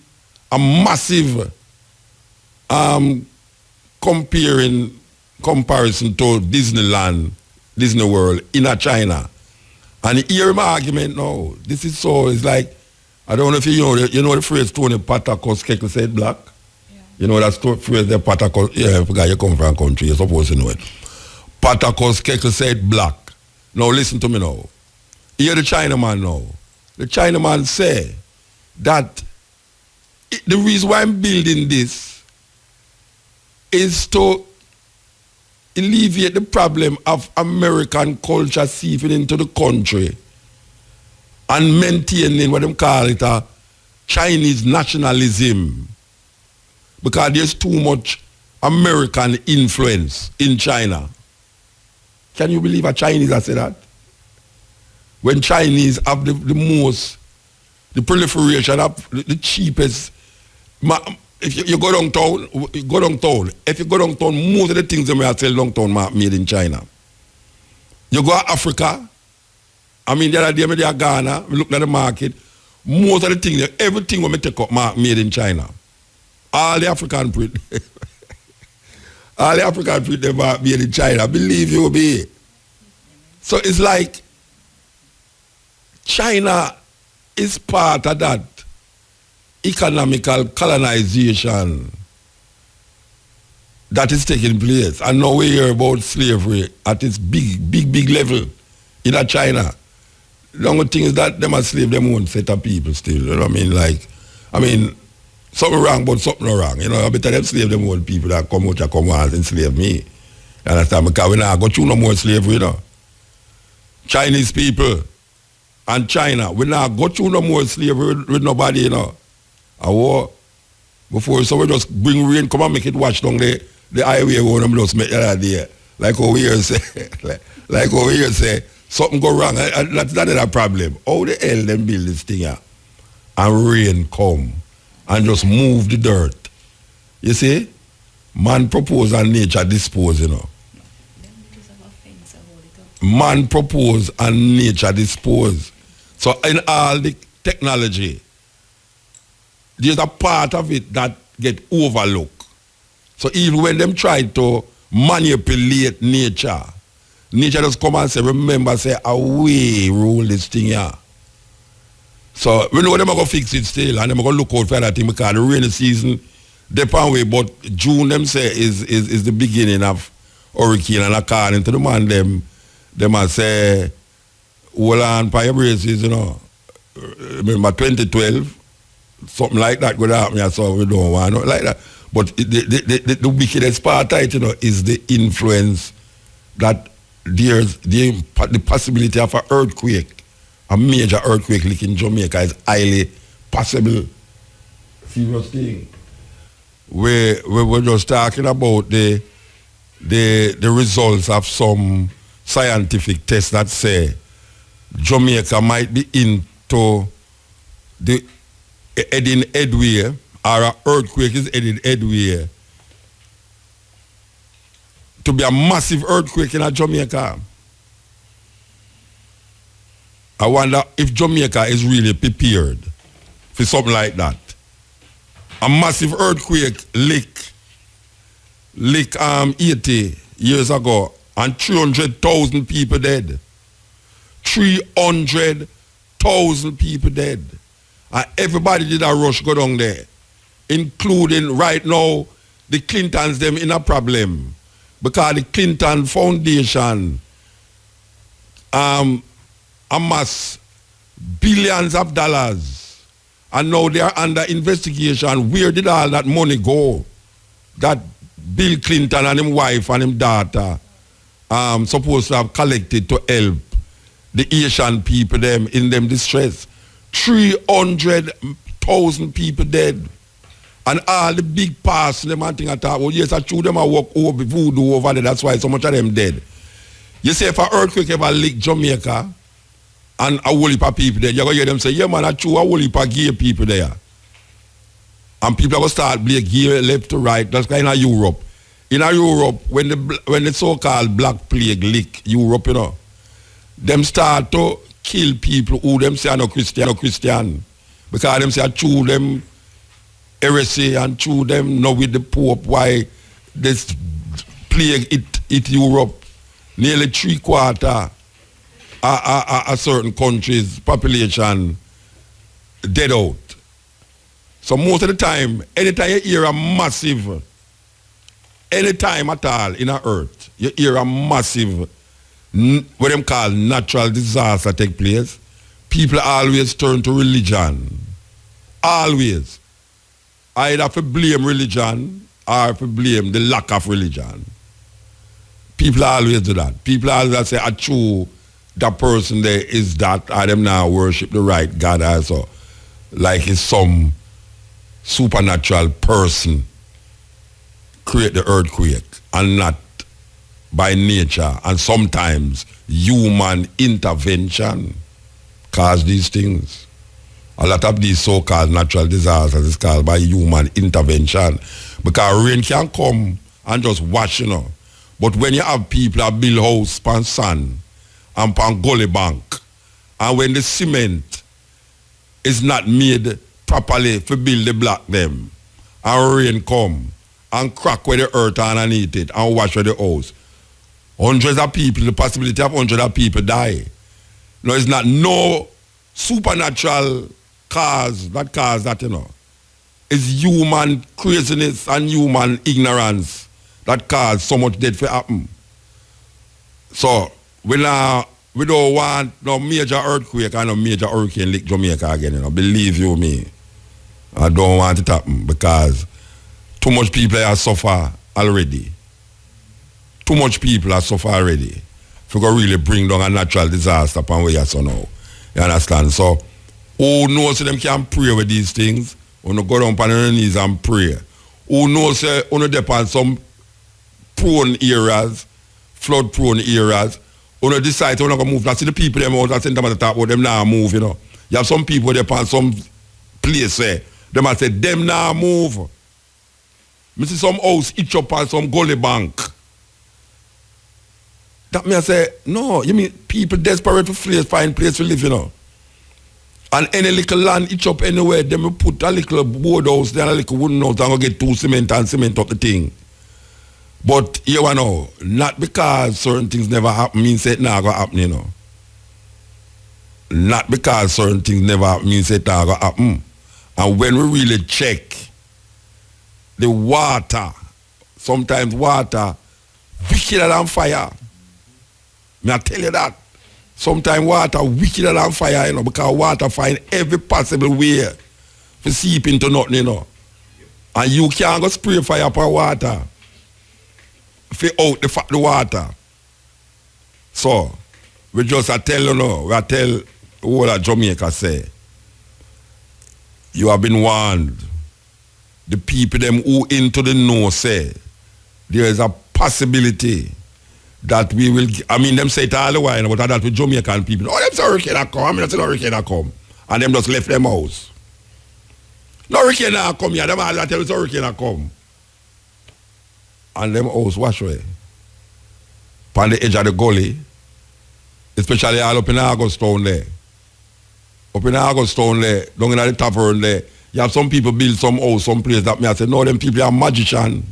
a massive comparison to Disneyland, Disney World in China. And hear my argument now. This is so, it's like, I don't know if you know the phrase Tony Patakos Keckle said black? Yeah. You know that phrase that Patakos, yeah, I forgot you come from a country, you're supposed to know it. Patakos Keckle said black. Now listen to me now. Hear the Chinaman now. The Chinaman say that the reason why I'm building this is to alleviate the problem of American culture seeping into the country and maintaining what they call it a Chinese nationalism, because there's too much American influence in China. Can you believe a Chinese has said that? When Chinese have the proliferation of the cheapest. If you go downtown, If you go downtown, most of the things that I sell downtown are made in China. You go to Africa, I mean, the other day I was in Ghana, we looked at the market, most of the things, everything we take up made in China. All the African print, they are made in China. Believe you me. So it's like China is part of that economical colonization that is taking place. And now we hear about slavery at its big level in China. The only thing is that them are slave them own set of people still. You know what I mean? Something wrong, but something not wrong. You know, I better them slave them own people that come out and come out and enslave me. You understand? Because we now go through no more slavery, you know. Chinese people and China, we now go through no more slavery with nobody, you know. A war before, so we just bring rain, come and make it wash down the highway where them just make that idea. Like over here say, something go wrong. That's not a problem. How the hell them build this thing here? And rain come and just move the dirt. You see? Man propose and nature dispose, you know. Man propose and nature dispose. So in all the technology, there's a part of it that get overlooked. So even when them try to manipulate nature just come and say, remember, say, away, rule this thing here. So we know them are going to fix it still, and them are going to look out for that thing, because the rainy season, depend way, but June, them say, is the beginning of hurricane, and according to the man, them are say, hold on, by your braces, you know. Remember 2012, something like that could happen, so we don't want it like that. But the wickedest part of it, you know, is the influence that there's the possibility of an earthquake, a major earthquake like in Jamaica is highly possible. Serious thing. We're just talking about the results of some scientific tests that say Jamaica might be into the heading headway, or an earthquake is heading headway to be a massive earthquake in Jamaica. I wonder if Jamaica is really prepared for something like that. A massive earthquake lick 80 years ago, and 300,000 people dead. 300,000 people dead. And everybody did a rush go down there, including right now the Clintons them in a problem because the Clinton Foundation amass billions of dollars, and now they are under investigation. Where did all that money go that Bill Clinton and his wife and his daughter supposed to have collected to help the Asian people them in them distress? 300,000 people dead. And all the big past them and thing I thought, well, yes, I true them I walk over voodoo over there, that's why so much of them dead. You say if an earthquake ever lick Jamaica and a whole heap of people there, you're going to hear them say, yeah man, I true a whole heap of gay people there. And people are going to start being gay left to right. That's kind of Europe. In Europe, when the so-called black plague lick Europe, you know, them start to kill people who them say are no Christian. Because them say I true them heresy and true them now with the Pope why this plague it Europe. Nearly 3/4 a certain country's population dead out. So most of the time, anytime you hear a massive, anytime at all in the earth, you hear a massive, what them call natural disaster take place, people always turn to religion. Always. Either for blame religion or for blame the lack of religion. People always do that. People always say, true, that person there is that, or them now worship the right God also. Like it's some supernatural person create the earthquake and not by nature and sometimes human intervention cause these things. A lot of these so-called natural disasters is caused by human intervention because rain can come and just wash, you know. But when you have people that build house pan sand and pan gully bank, and when the cement is not made properly to build the block them, and rain come and crack where the earth underneath it and wash where the house, hundreds of people, the possibility of hundreds of people die. No, it's not no supernatural cause that, you know. It's human craziness and human ignorance that cause so much death to happen. So, we don't want no major earthquake and no major hurricane like Jamaica again, you know. Believe you me. I don't want it to happen because too much people are suffer already. Too much people are suffer already. If we can really bring down a natural disaster upon where you are so now. You understand? So, who knows them can pray with these things? Who go down on their knees and pray? Who knows who depend some prone areas, flood prone areas, who decide to go move. That's the people them out and them at the top about them now move, you know. You have some people that on some place where them might say them now move. I see some house each up on some gully bank. That me I say, no, you mean people desperate to find place to live, you know. And any little land each up anywhere, them will put a little board house there, a little wooden house, and go get 2 cement and cement up the thing. But you know, not because certain things never happen means it not gonna happen, you know. Not because certain things never happen means it not gonna happen. And when we really check the water, sometimes water wickeder than fire. May I tell you that? Sometimes water wickeder than fire, you know, because water find every possible way to seep into nothing, you know. And you can't go spray fire upon water. For out the water. So, we just tell you know, we tell what Jamaica say. You have been warned. The people them who into the know say there is a possibility that we will, I mean, them say it all the while, but that with Jamaican people. Oh, them say hurricane a come. I mean, that's a hurricane a come. And them just left them house. No hurricane a come here. Them all tell us hurricane a come. And them house wash away. On the edge of the gully, especially all up in Augustown there. Up in Augustown there, down in the tavern there, you have some people build some house, some place that me I say, no, them people are magician.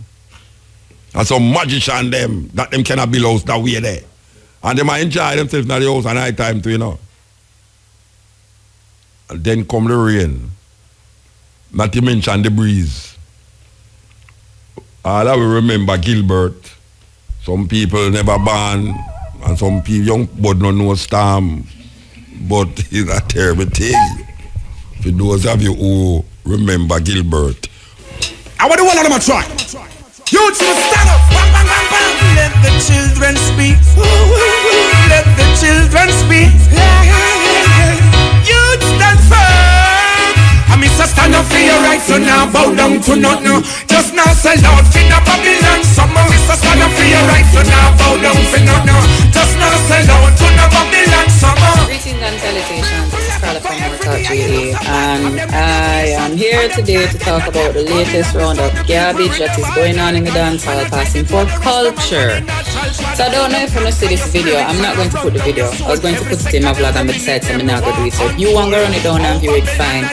And some magician them, that them cannot build house that way there. And them might enjoy themselves in the house at night time too, you know. And then come the rain. Not to mention the breeze. All I will remember Gilbert. Some people never born, and some people, young but don't know storm. But it's a terrible thing. For those of you who remember Gilbert. I want the one of them a try. Youths will stand up. Bang, bang, bang, bang. Let the children speak. Let the children speak. Youths stand firm. I mean, so stand up for your rights, so now bow down to nothing. Just now sell out in the Babylon. Some of us stand up for your rights, so now bow down for nothing. Just now sell out to the Babylon. Greetings and salutations. This is Carla from Mortal GA, and I am here today to talk about the latest round of garbage that is going on in the dancehall passing for culture. So I don't know if you're going to see this video. I'm not going to put the video. I was going to put it in my vlog and I decided I'm not going to do it. So if you want to run it down and view it, fine.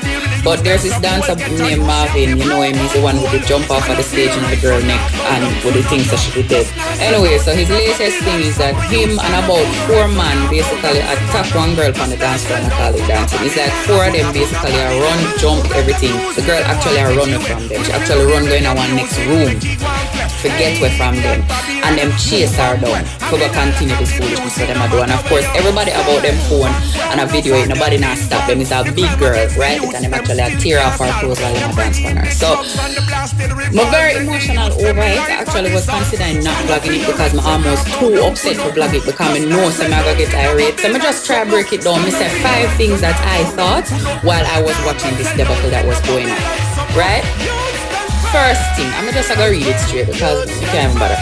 But there's this dancer named Marvin, you know him, he's the one who did jump off of the stage in the girl neck and with the things that she did dead. Anyway, so his latest thing is that him and about 4 men basically attack one girl on the dance floor and call it dancing. It's like 4 of them basically are run, jump, everything. The girl actually are running from them. She actually run going to one next room to get away from them. And them chase her down. So go continue this foolishness for them to do. And of course, everybody about them phone and a video it, nobody not stop them. It's a big girl, right? And them actually tear off her clothes while they dance on her. So, I'm very emotional over it. I actually was considering not vlogging it because I'm almost too upset to vlog it because I know some are going to get irate. So I just try to break it down. I said 5 things that I thought while I was watching this debacle that was going on. Right? First thing, I'm just going to read it straight because you can't even bother.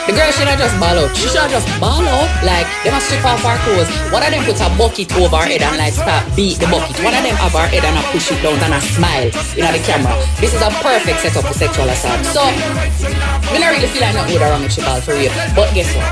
The girl should have just ball out. She should have just ball out. Like, they must strip off her clothes. One of them put a bucket over her head and like start beat the bucket. One of them have her head and a push it down and a smile in the camera. This is a perfect setup for sexual assault. So, I don't really feel like nothing would have wrong with she ball for real. But guess what?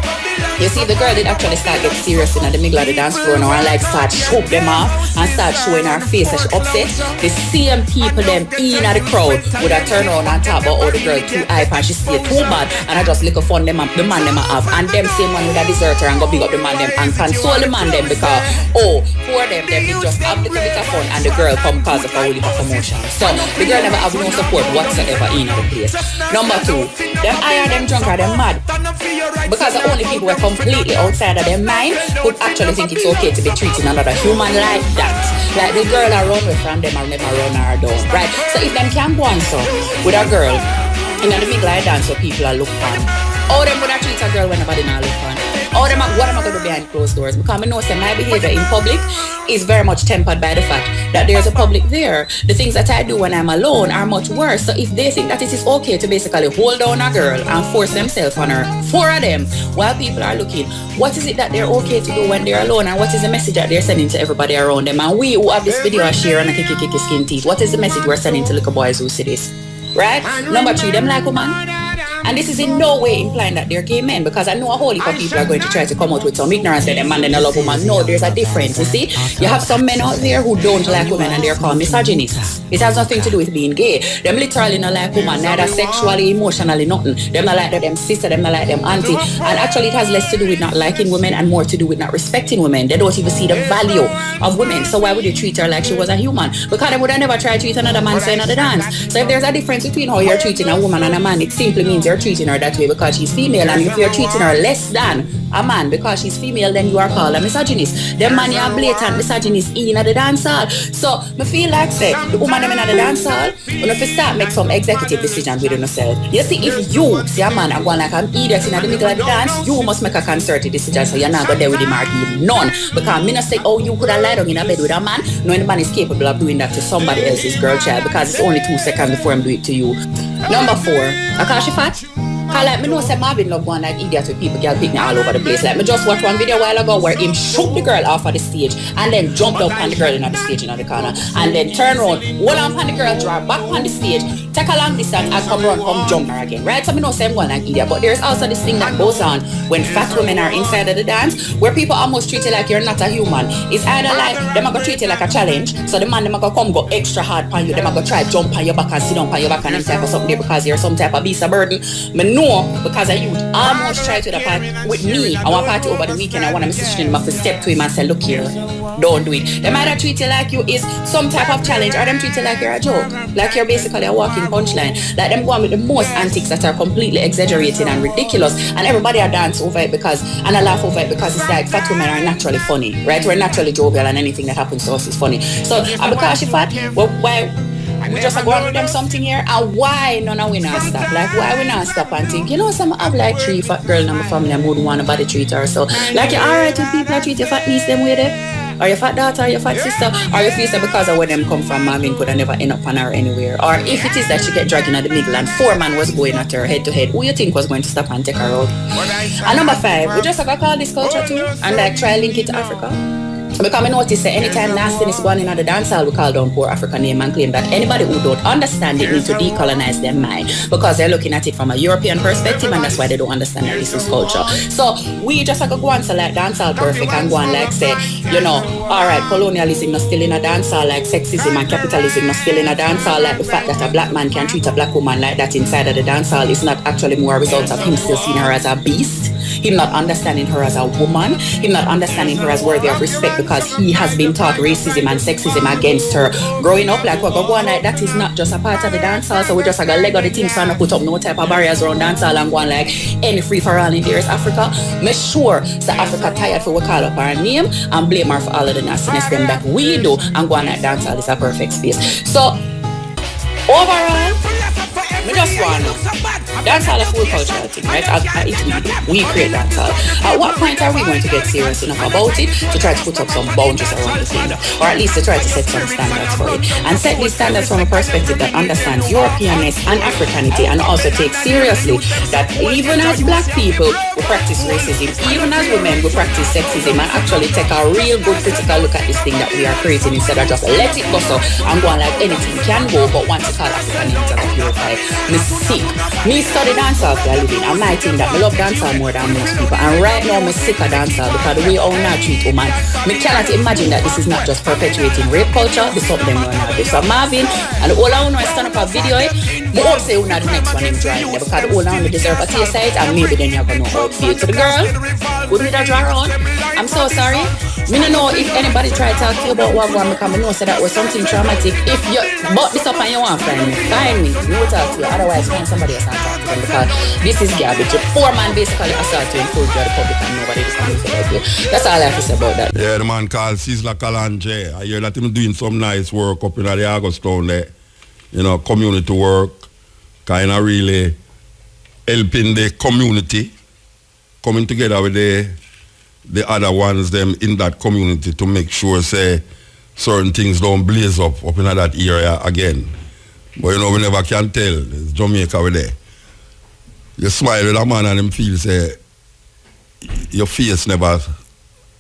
You see, the girl did actually start get serious in the middle of the dance floor now and like start shoot them off and start showing her face that she upset. The same people them in the crowd would have turned around and talk about how the girl too hype and she stay too bad and I just look fun them the man them have and them same one with a deserter and go big up the man them and console the man them because for them they just have little bit of fun and the girl come cause of a whole heap of commotion. So the girl never have no support whatsoever in the place. Number 2, them higher, them drunk or them mad because the only people were completely outside of their mind would actually think it's okay to be treating another human like that. Like the girl that run away from them and never run her down, right? So if them can go on so with a girl in the middle of dance so people are looking on, all them would treat a girl when nobody not look on. All them what am I going to do behind closed doors? Because I know that my behavior in public is very much tempered by the fact that there's a public there. The things that I do when I'm alone are much worse. So if they think that it is okay to basically hold down a girl and force themselves on her, 4 of them, while people are looking, what is it that they're okay to do when they're alone and what is the message that they're sending to everybody around them? And we who have this video are sharing a kiki skin teeth. What is the message we're sending to little boys who see this? Right? Number 3, them like woman. And this is in no way implying that they're gay men because I know a whole heap of people are going to try to come out with some ignorance that a man and a love woman. No, there's a difference, you see? You have some men out there who don't like women and they're called misogynists. It has nothing to do with being gay. Them literally not like women, neither sexually, emotionally, nothing. Them not like them sister, them not like them auntie. And actually it has less to do with not liking women and more to do with not respecting women. They don't even see the value of women. So why would you treat her like she was a human? Because they would have never tried to treat another man so another dance. So if there's a difference between how you're treating a woman and a man, it simply means you're treating her that way because she's female, and if you're treating her less than a man because she's female, then you are called a misogynist. Them man are blatant misogynist in the dance hall. So I feel like say the woman them in the dance hall, when if you start make some executive decisions with yourself. You see, if you see a man and going like an idiot in the middle of the dance, you must make a concerted decision so you're not going there with him or give none. Because me not say, oh, you could have lied down in a bed with a man, knowing the man is capable of doing that to somebody else's girl child because it's only 2 seconds before him do it to you. Number 4, I call she fat. Cause like me know say Marvin love one like idiot with people, girl picking all over the place. Like me just watch one video a while ago where him shoot the girl off of the stage and then jumped up on the girl in the stage in the corner and then turn around, hold on the girl, drive back on the stage, take a long distance and come run, come jump her again. Right? So me know say I'm going like idiot. But there's also this thing that goes on when fat women are inside of the dance where people almost treat you like you're not a human. It's either like them are gonna treat you like a challenge, so the man them are gonna come go extra hard on you, them are gonna try jump on your back and sit down on your back and them type of something there because you're some type of beast of burden. Me know because I youth almost try to the party with me. I want party over the weekend. I want to message him to step to him and say, look here, don't do it. They might treat you like you is some type of challenge, or them treat you like you're a joke, like you're basically a walking punchline. Like them going with the most antics that are completely exaggerated and ridiculous, and everybody are dance over it because and I laugh over it because it's like fat women are naturally funny, right? We're naturally jovial and anything that happens to us is funny. So because she fat, well, why we just go on with them something here, and why none of we not stop? Like why we not stop and think, you know, some have like 3 fat girls in my family and wouldn't want nobody treat her. So like you're alright with people that treat your fat niece them with it, or your fat daughter, or your fat sister, or you feel because of where them come from, Marvin could have never end up on her anywhere. Or if it is that she get dragged in the middle and 4 man was going at her head to head, who you think was going to stop and take her out? And number 5, we just have to call this culture too and like try link it to Africa. Because I notice that anytime nastiness going in at the dance hall, we call down poor African name and claim that anybody who don't understand it needs to decolonize their mind because they're looking at it from a European perspective and that's why they don't understand that this is culture. So we just have to go and say like dance hall perfect and go and like say, you know, alright, colonialism not still in a dance hall, like sexism and capitalism not still in a dance hall, like the fact that a black man can treat a black woman like that inside of the dance hall is not actually more a result of him still seeing her as a beast, him not understanding her as a woman, him not understanding her as worthy of respect because he has been taught racism and sexism against her growing up. Like we're going like that is not just a part of the dance hall, so we just like a leg of the thing so I don't put up no type of barriers around dance hall and going like any free for all in there is Africa. Make sure that Africa tired for we call up our name and blame her for all of the nastiness them that we do and going like dance hall is a perfect space. So overall, we just want dancehall a full cultural thing, right? We create dancehall. At what point are we going to get serious enough about it to try to put up some boundaries around the thing, or at least to try to set some standards for it, and set these standards from a perspective that understands Europeanness and Africanity, and also takes seriously that even as black people we practice racism, even as women we practice sexism, and actually take a real good critical look at this thing that we are creating instead of just let it go so and go on like anything can go, but once you call African names and purify. Me sick. Me study dancehall for a living. I might think that me love dancehall more than most people. And right now me sick of dancehall because the way how now treat woman. Me cannot imagine that this is not just perpetuating rape culture. This is something we're not doing. So Marvin and all I want to stand up a video. Me hope say we're not the next one in drawing there because all I want to deserve a taste of it and maybe then you're gonna know how it feels. To the girl, would we draw on? I'm so sorry. Me don't know if anybody try to talk to you about what one because I know say that was something traumatic. If you bought this up and you want to find me, we will talk to you. Otherwise, find somebody else and talk to them because this is garbage. A 4 man basically assault you in full the public and nobody is coming to help you. That's all I have to say about that. Yeah, the man called Sizzla Kalanje. I hear that him doing some nice work up in the August town there. You know, community work, kind of really helping the community, coming together with the other ones them in that community to make sure say certain things don't blaze up in that area again. But you know, we never can tell. It's Jamaica with there. You smile with a man and him feel say your face never,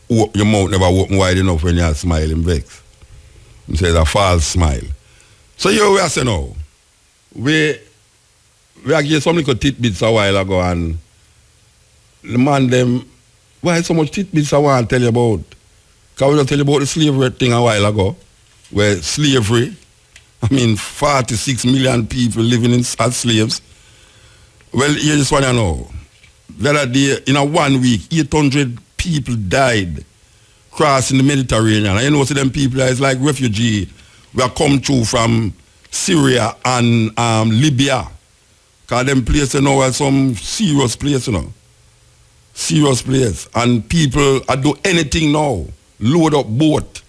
your mouth never open wide enough when you're smiling vex. He says a false smile. So you we are saying now, we gave some little tidbits a while ago and the man them, why so much tidbits I want to tell you about? Because we just tell you about the slavery thing a while ago, where slavery, 46 million people living as slaves. Well, you just want to know, the other day, in a 1 week, 800 people died crossing the Mediterranean. And you know, see them people is like refugee. We are come through from Syria and Libya. Because them places now are some serious place, you know. Serious place. And people are do anything now. Load up boat.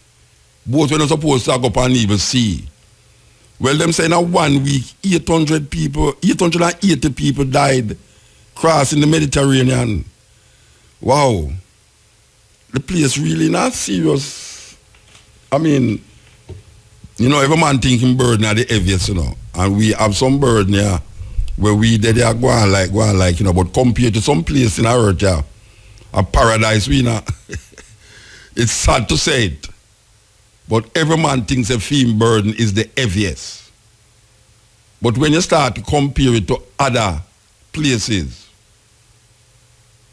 Boat when they're supposed to go up and even sea. Well, them say in a 1 week, 880 people died crossing the Mediterranean. Wow. The place really not serious. You know, every man thinking burden are the heaviest, you know. And we have some burden here where we they are going like, you know, but compared to some place in our earth, yeah, a paradise, we know. It's sad to say it, but every man thinks a female burden is the heaviest. But when you start to compare it to other places,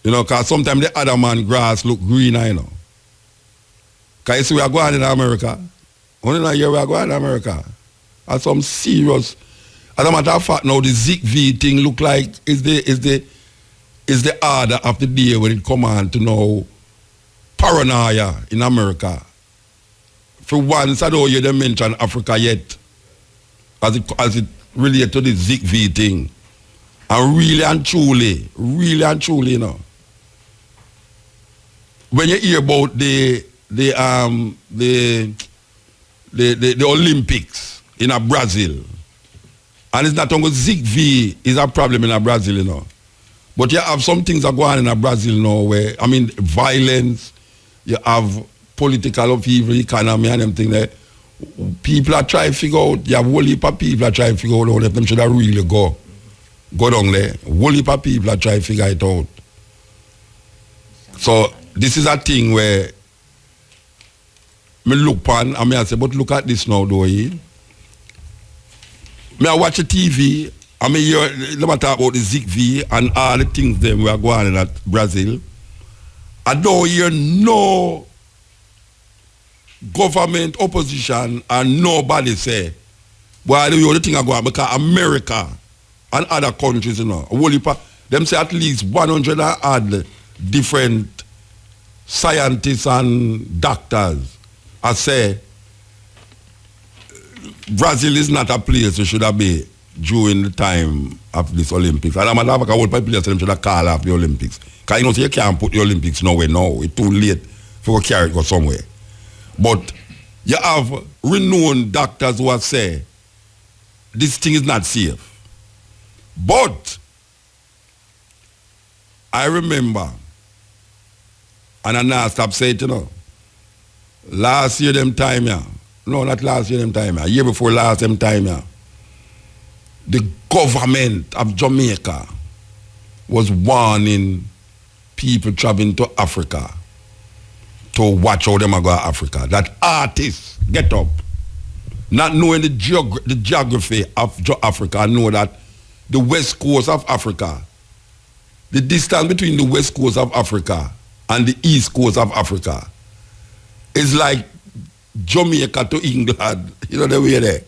you know, because sometimes the other man grass look greener, you know. Because you see we are going in America. Only in a year we are going in America. And some serious, as a matter of fact now the ZV thing look like is the order of the day when it come on to know paranoia in America. For once I don't hear them mention Africa yet. As it relates to the ZV thing. And really and truly, you know. When you hear about the Olympics in Brazil, and it's not only ZV is a problem in Brazil, you know. But you have some things that go on in Brazil now where, I mean, violence, you have political upheaval, economy and them things there. People are trying to figure out, you have a whole heap of people are trying to figure out if them should have really go down there. A whole heap of people are trying to figure it out. So this is a thing where me look pan and I say, but look at this now, though. Me I watch the TV and me hear them talk about the ZV and all the things them we are going on at Brazil. I don't hear no government opposition and nobody say, well, the only thing I go on because America and other countries, you know, them say at least 100 and odd different scientists and doctors. I say Brazil is not a place you should have been during the time of this Olympics. And I'm a whole place them should have called off the Olympics. Because you know, so you can't put the Olympics nowhere now. It's too late for to carry it go somewhere. But you have renowned doctors who have said this thing is not safe. But I remember, and I now stop saying it, you know, last year them time, yeah. No, not last year them time, yeah. Year before last them time, yeah. The government of Jamaica was warning people traveling to Africa to watch how them go to Africa. That artists get up, not knowing the geography of Africa, and know that the west coast of Africa, the distance between the west coast of Africa and the east coast of Africa is like Jamaica to England. You know the way there.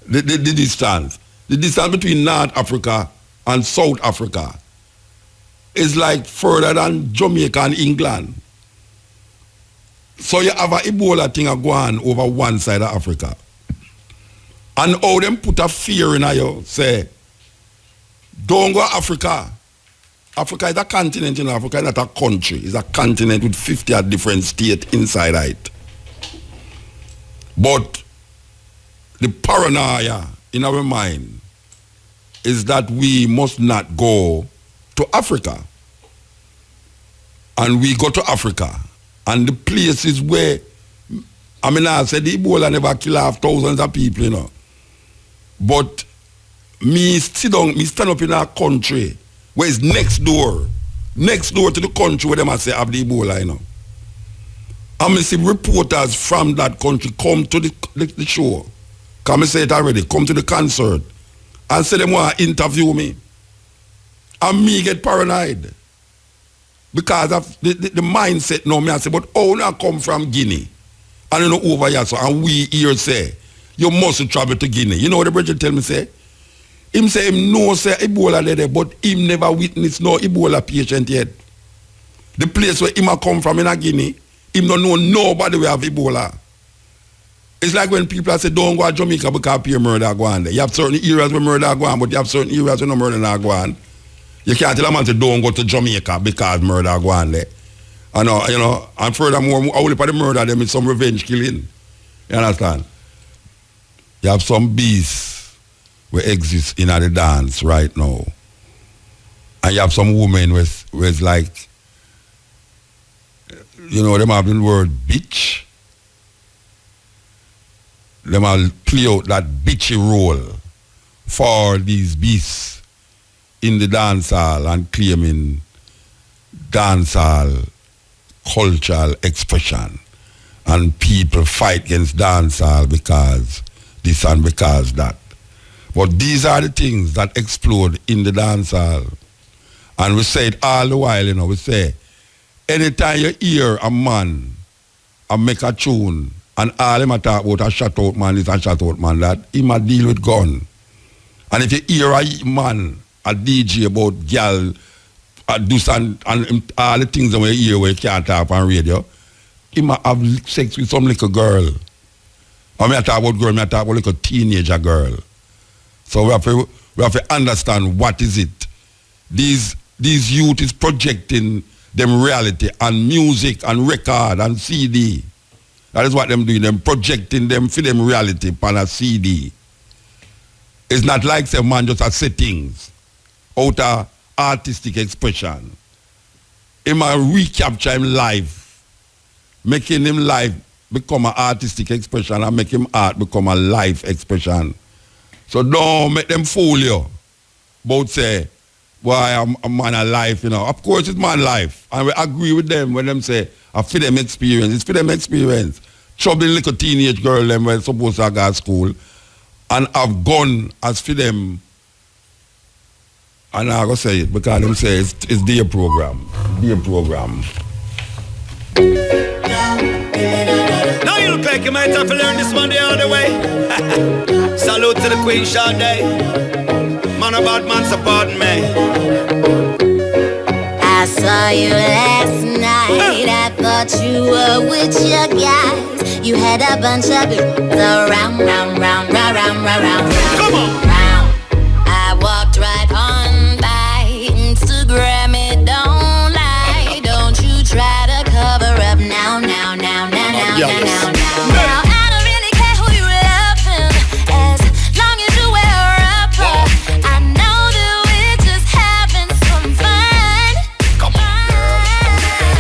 The distance. The distance between North Africa and South Africa is like further than Jamaica and England. So you have a Ebola thing going over one side of Africa. And how them put a fear in you, say, don't go Africa. Africa is a continent, you know. Africa is not a country. It's a continent with 50 different states inside it. But the paranoia in our mind is that we must not go to Africa. And we go to Africa. And the places where, I mean, I said the Ebola never kill off thousands of people, you know. But me stand up in a country where it's next door to the country where them say have the Ebola, you know. And me see reporters from that country come to the show. Come and say it already, come to the concert and say them want to interview me. And me get paranoid. Because of the mindset now, me I say, but how now come from Guinea? And you know over here, so and we here say, you must travel to Guinea. You know what the Bridget tell me say? Him say him know say Ebola there, but him never witness no Ebola patient yet. The place where him a come from in a Guinea, him don't know nobody will have Ebola. It's like when people say don't go to Jamaica because peer murder go on there. You have certain areas where murder go on, but you have certain areas where no murder not go on. You can't tell a man to don't go to Jamaica because murder go on there. And you know, and furthermore, only for the murder them is some revenge killing. You understand? You have some beasts where exist in the dance right now. And you have some women with like, you know, them have the word bitch. Them will play out that bitchy role for these beasts in the dancehall and claiming dancehall cultural expression. And people fight against dancehall because this and because that. But these are the things that explode in the dancehall. And we say it all the while, we say, anytime you hear a man and make a tune, and all him a talk about a shut out man, this and shut out man, that he might deal with gun. And if you hear a man, a DJ about girl, and all the things that you hear where you can't talk on radio, he might have sex with some little girl. I mean, I talk about girl, I talk about little teenager girl. So we have to understand what is it. These youth is projecting them reality and music and record and CD. That is what them doing. Them projecting them for them reality on a CD. It's not like some man just a settings out of artistic expression. He might recapture him live, making him live become an artistic expression and make him art become a life expression. So don't make them fool you. Both say, why I'm a man alive, Of course it's man life. And we agree with them when them say, I feel them experience. It's for them experience. Troubling little teenage girl them when supposed to go to school and have gun as for them. And I'm going to say it because them say it's their program. Their program. Now you look like you might have to learn this one the other way. Salute to the Queen Sade. Man a bad man, so pardon me. I saw you last night. I thought you were with your guys. You had a bunch of girls around, round. Come on. I walked right on by. Instagram it, don't lie. Don't you try to cover up now. Now, I don't really care who you're loving, as long as you wear a rapper. I know that we're just having some fun. Come on, girl.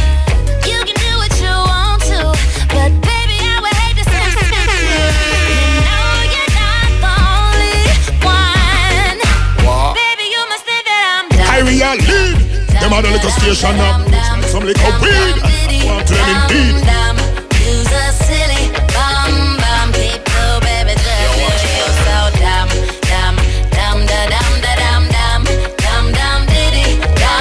You can do what you want to, but baby, I would hate to see you. You know you're not the only one. What? Baby, you must think that I'm dumb. I real lead. Them other little station up. Some little weed. Want to them indeed. Use a silly bum keep cool, baby, just do you so dumb diddy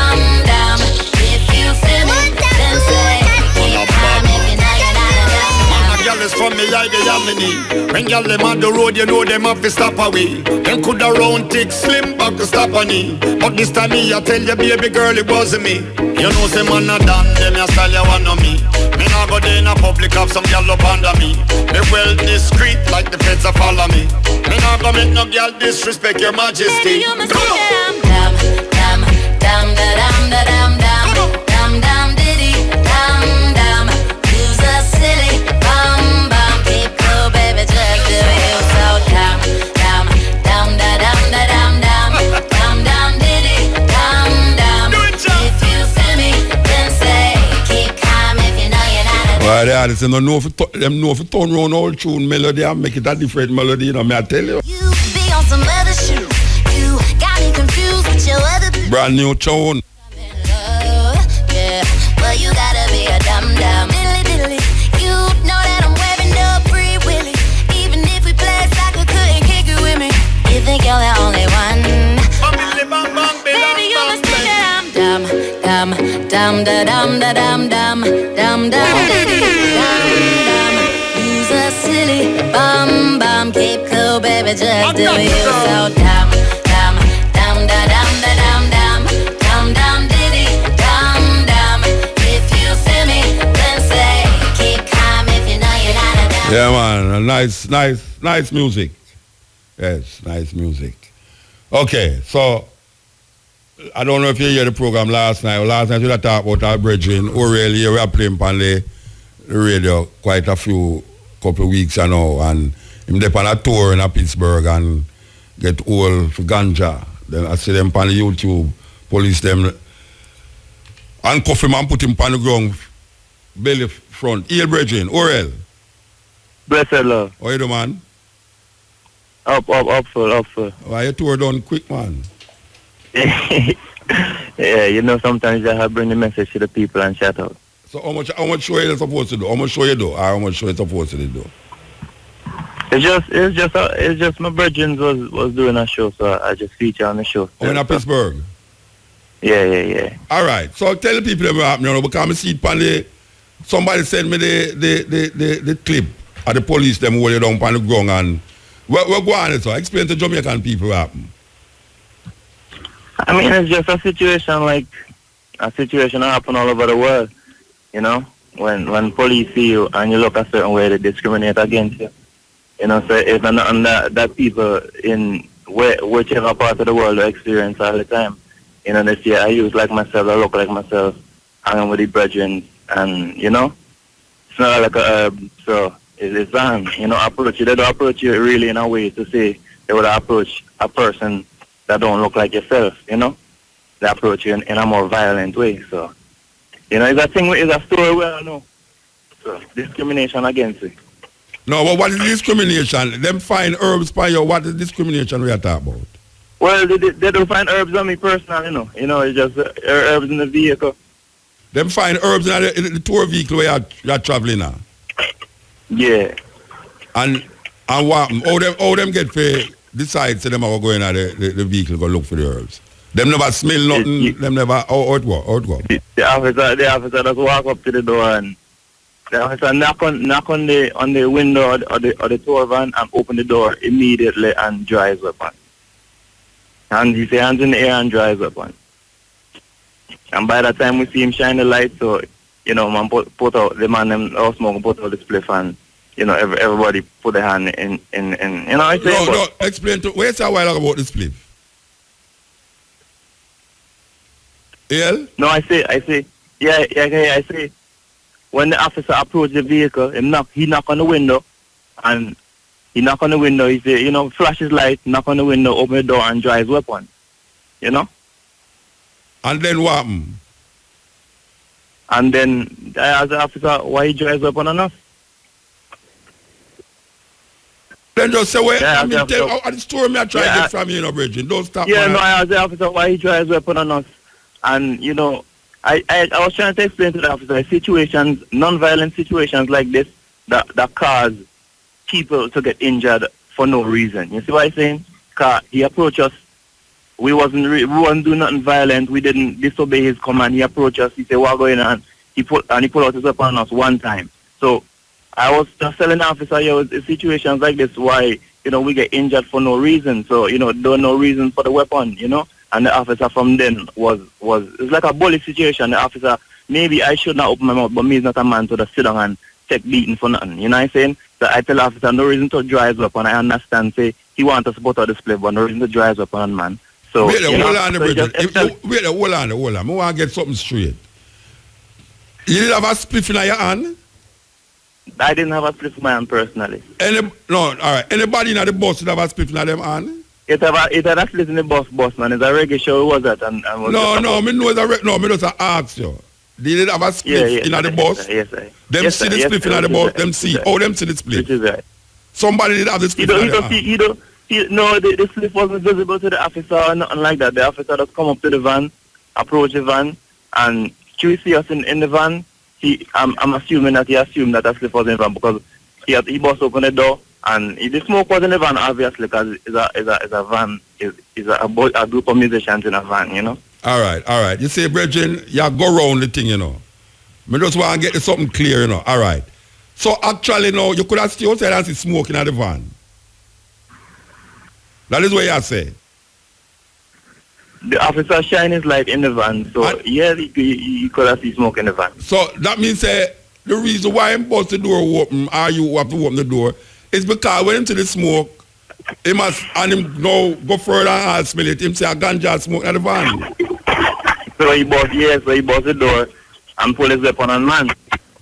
dumb. If you feel me, then say keep calm if you know you're not a dumb. Man, a girl is from me like the Yamini. When girl them on the road, you know them have to stop away. Them coulda round thick, slim back to stop on knee. But this time me, I tell you, baby girl, it wasn't me. You know, say man a done, them ya style you want on me. Me nah go there in a public, have some girl up under me. Me well discreet, like the feds a follow me. Me nah go make no girl disrespect your majesty. Baby, you must think that I'm dumb diddy dumb. Use a silly bum keep cool, baby, just do you so dumb diddy dumb. If you feel me, then say keep calm if you know you're not a dumb. Well, the artists them know if you turn around all tune melody and make it a different melody, me I tell you. You be on some other shoe. You got me confused with your other Brand new tune. yeah, well you gotta be a dumb diddly. You know that I'm wearing no free willy. Even if we play soccer, couldn't kick it with me. You think you're the only one? Baby, you must think that I'm dumb diddy dumb. Use a silly bum keep cool, baby, just do you so dumb diddy dumb. If you feel me, then say keep calm if you know you're not a dumb. Yeah, man. Nice music. Yes, nice music. Okay, so I don't know if you hear the program last night. Last night we talked about our brethren. O'Reilly, we are playing on the radio quite a couple of weeks now, and him there on a tour in Pittsburgh and get old for ganja. Then I see them on the YouTube, police them handcuff him and put him on the ground, belly front. Hail brethren, O'Reilly. Blessed love. How you do, man? Up, full. Why your tour done quick, man? Yeah, you know, sometimes you have to bring the message to the people and shout out. So how much show you supposed to do? How much show you do? Or how much show you supposed to do? It's just my virgins was doing a show, so I just feature on the show. Oh, in Pittsburgh? Yeah. All right. So tell the people what happened, you know, because I see it on the, somebody sent me the clip of the police them holding down on the ground and we're going so explain to Jamaican people what happened. I mean, it's just a situation like a situation that happen all over the world, you know, when police see you and you look a certain way, they discriminate against you. You know, so it's nothing that people in whichever part of the world experience all the time. You know, they say I use like myself, I look like myself, hanging with the brethren, and, you know, it's not like a herb, so it's you know, approach you. They don't approach you really in a way to say they would approach a person that don't look like yourself, you know. They approach you in a more violent way, so, you know, it's a story where I know. So, discrimination against it. No, well, what is discrimination? Them find herbs by you, what is discrimination we are talking about? Well, they don't find herbs on me personally, you know, it's just herbs in the vehicle. Them find herbs in the tour vehicle where you're traveling now? Yeah. And what, how them get paid, decide to them are going at the vehicle go look for the herbs? Them never smell nothing, them never, how it go? The officer just walk up to the door and the officer knock on the window or the tour van and open the door immediately and drives up on. And he say hands in the air and drives up on. And by that time we see him shine the light, so, you know, man put out the man them all smoke put out the spliff and, you know, everybody put their hand in you know, I say. No, explain to where's a while about the spliff? No, I say, yeah, I say, when the officer approached the vehicle, he knock on the window, and he knock on the window, he say, you know, flash his light, knock on the window, open the door, and drive weapon, you know? And then what happened? And then I asked the officer why he drives weapon on us. Then just say, well, I mean, tell the story me I try to get from you, Bridget. Don't stop. Yeah, no, I asked the officer why he drives weapon on us. And, you know, I was trying to explain to the officer situations, non-violent situations like this that cause people to get injured for no reason. You see what I'm saying? Because he approached us. We wasn't doing nothing violent. We didn't disobey his command. He approached us. He said, "What's going on?" He pulled out his weapon on us one time. So I was just telling the officer, situations like this, why, you know, we get injured for no reason. So, you know, there no reason for the weapon, you know. And the officer from then it's like a bully situation. The officer, maybe I should not open my mouth, but me is not a man to just sit down and take beating for nothing. You know what I'm saying? So I tell the officer, no reason to drive up, and I understand, say, he wants us to put out the split, but no reason to drive up on man. So, wait hold on. I want to get something straight. You didn't have a spliff in your hand? I didn't have a spliff in my hand personally. All right. Anybody in the bus did have a spliff in them hand? It had a spliff in the bus, man. It's a reggae show, was that? And me just ask you. They did have a spliff in the bus? Yes, sir. Them see the spliff in the bus? Them see? Oh, them see the spliff? Which is right. Somebody did have the spliff in the hand? No, the spliff wasn't visible to the officer or nothing like that. The officer just come up to the van, approach the van, and he see us in the van. I'm assuming that he assumed that a spliff was in the van because he bust open the door, and the smoke was in the van, obviously, because it's a van, it's a group of musicians in a van, you know. All right. You say, Bridget, you go round the thing, you know. I just want to get something clear, you know. All right. So actually, no, you could have stayed outside and see smoking at the van. That is what you say. The officer shine his light in the van, so you could have seen smoke in the van. So that means the reason why him bust the door open, or you have to open the door, is because when him see the smoke, he must, and him now go further and smell it, him say a ganja smoke at the van. So he bust the door and pull his weapon on man.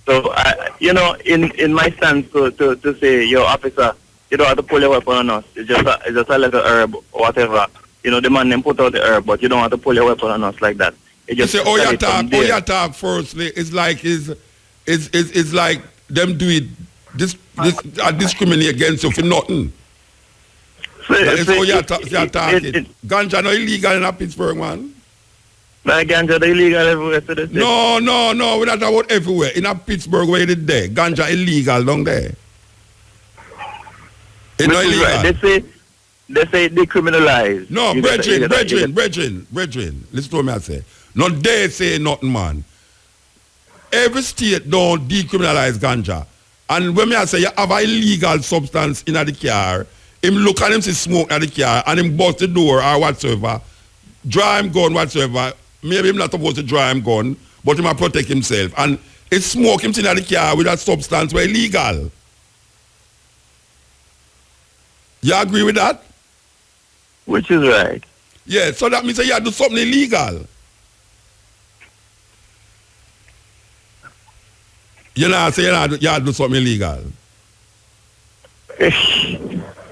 So, you know, in my stance to say, yo, officer, you don't have to pull your weapon on us. It's just a little herb or whatever. You know, the man then put out the herb, but you don't have to pull your weapon on us like that. It just you say, you talk firstly, it's like them do it, discriminate against you for nothing. That is how you're talking. Ganja no illegal in Pittsburgh, man. Like ganja the illegal everywhere. So no, we're not about everywhere. In a Pittsburgh where it there, ganja illegal down there. It's not illegal. Right. They say decriminalize. No, brethren. Listen to me I say. No, they say nothing, man. Every state don't decriminalize ganja. And when I say you have an illegal substance in the car, him look at him see smoke in the car and him bust the door or whatsoever, draw him gun whatsoever. Maybe him not supposed to draw him gun, but he might protect himself. And it smoke him in the car with that substance were illegal. You agree with that? Which is right. Yeah, so that means that you do something illegal. You know, say you do something illegal.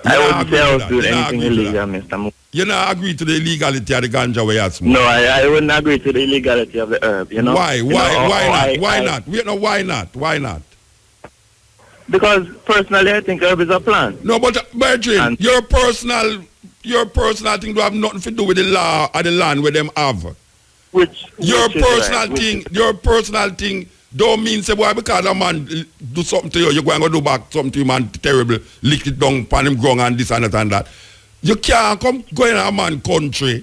I wouldn't say I was doing anything illegal, Mr. Moore. You not agree to the illegality of the ganja where you smoke? No, I wouldn't agree to the illegality of the herb, you know. Why? Why not? Why not? Because personally I think herb is a plant. No, but Virgin, your personal thing do have nothing to do with the law of the land where them have. Your personal thing don't mean say boy because a man do something to you, you're going to do back something to him and terrible, lick it down pan him ground and this and that and that. You can't come go in a man country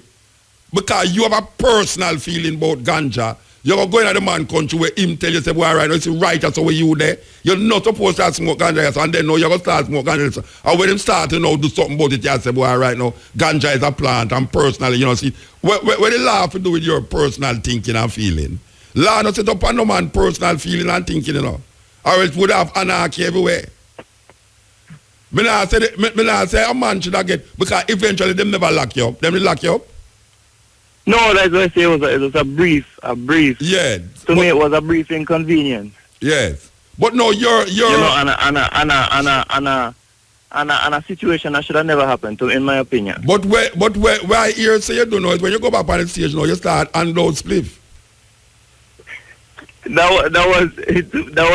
because you have a personal feeling about ganja. You're going to the man country where him tell you say boy right now it's right that's where you there. You're not supposed to smoke ganja and then no you're going to start smoke ganja. And when him start to do something about it, you say boy right now ganja is a plant and personally you know see what the law have to do with your personal thinking and feeling. Law not set up on no man personal feeling and thinking, you know. Or it would have anarchy everywhere. Me not say a man should have get because eventually them never lock you up. Them will lock you up. No, that's what I say it was a brief. Yeah. To me it was a brief inconvenience. Yes. But no, you're you know, and a situation that should have never happened to in my opinion. But where I hear say you don't know is when you go back on the stage now you start unload spliff. That was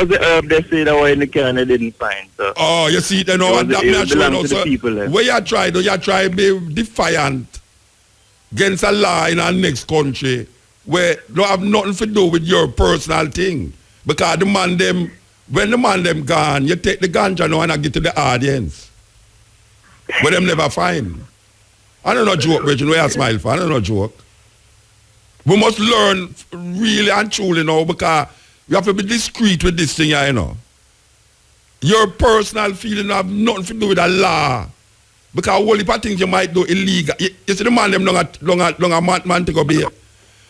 the herb they say that was in the can they didn't find. So. Oh, you see, they know that me actually know. So where you try to be defiant against a law in our next country where don't have nothing to do with your personal thing. Because when the man them gone, you take the ganja now and I get to the audience. Where them never find. I don't know joke, Reggie, where I smile for. I don't know joke. We must learn really and truly now because we have to be discreet with this thing here, you know. Your personal feeling have nothing to do with the law. Because all the things you might do illegal. You see the man them long a man to go be.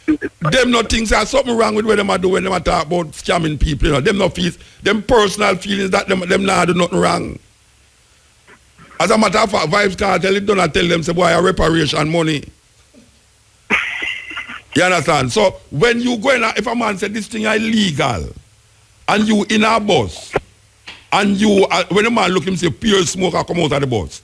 Them no things there's something wrong with what them are doing when them talk about scamming people, you know. Them personal feelings that them not do nothing wrong. As a matter of fact, Vibes Cartel, it don't tell them say boy a reparation money. You understand? So when you go in, if a man said this thing is illegal, and you in a bus, and you when a man look him say pure smoke come out of the bus,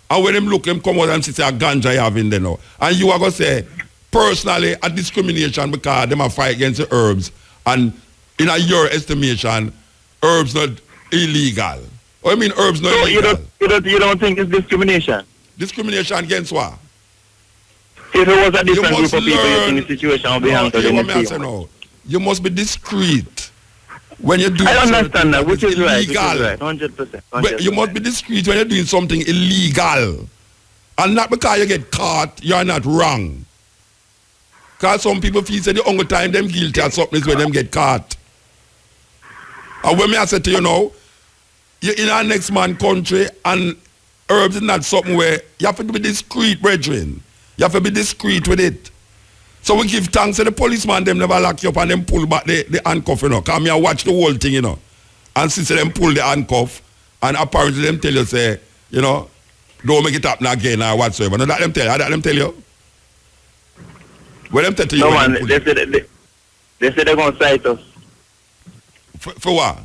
and when him look him come out and say a ganja you have in there now, and you are gonna say personally a discrimination because them a fight against the herbs, and in your estimation, herbs not illegal. What I mean herbs not illegal? You don't think it's discrimination? Discrimination against what? If it was a different group of people in the situation will be handled in the same. You must be discreet when you're doing something. I understand that, which is illegal. Right, 100%. You must be discreet when you're doing something illegal. And not because you get caught, you're not wrong. Because some people feel that the only time them guilty at something is when them get caught. And when I say to you now, you're in our next man country and herbs is not something where you have to be discreet, brethren. You have to be discreet with it. So we give thanks to the policeman, them never lock you up and them pull back the handcuff, you know. Come here, watch the whole thing, you know. And since them pull the handcuff, and apparently them tell you, say, you know, don't make it happen again or whatsoever. No, that them tell you. Well, them tell you. No, man, they say they're going to cite us. For what?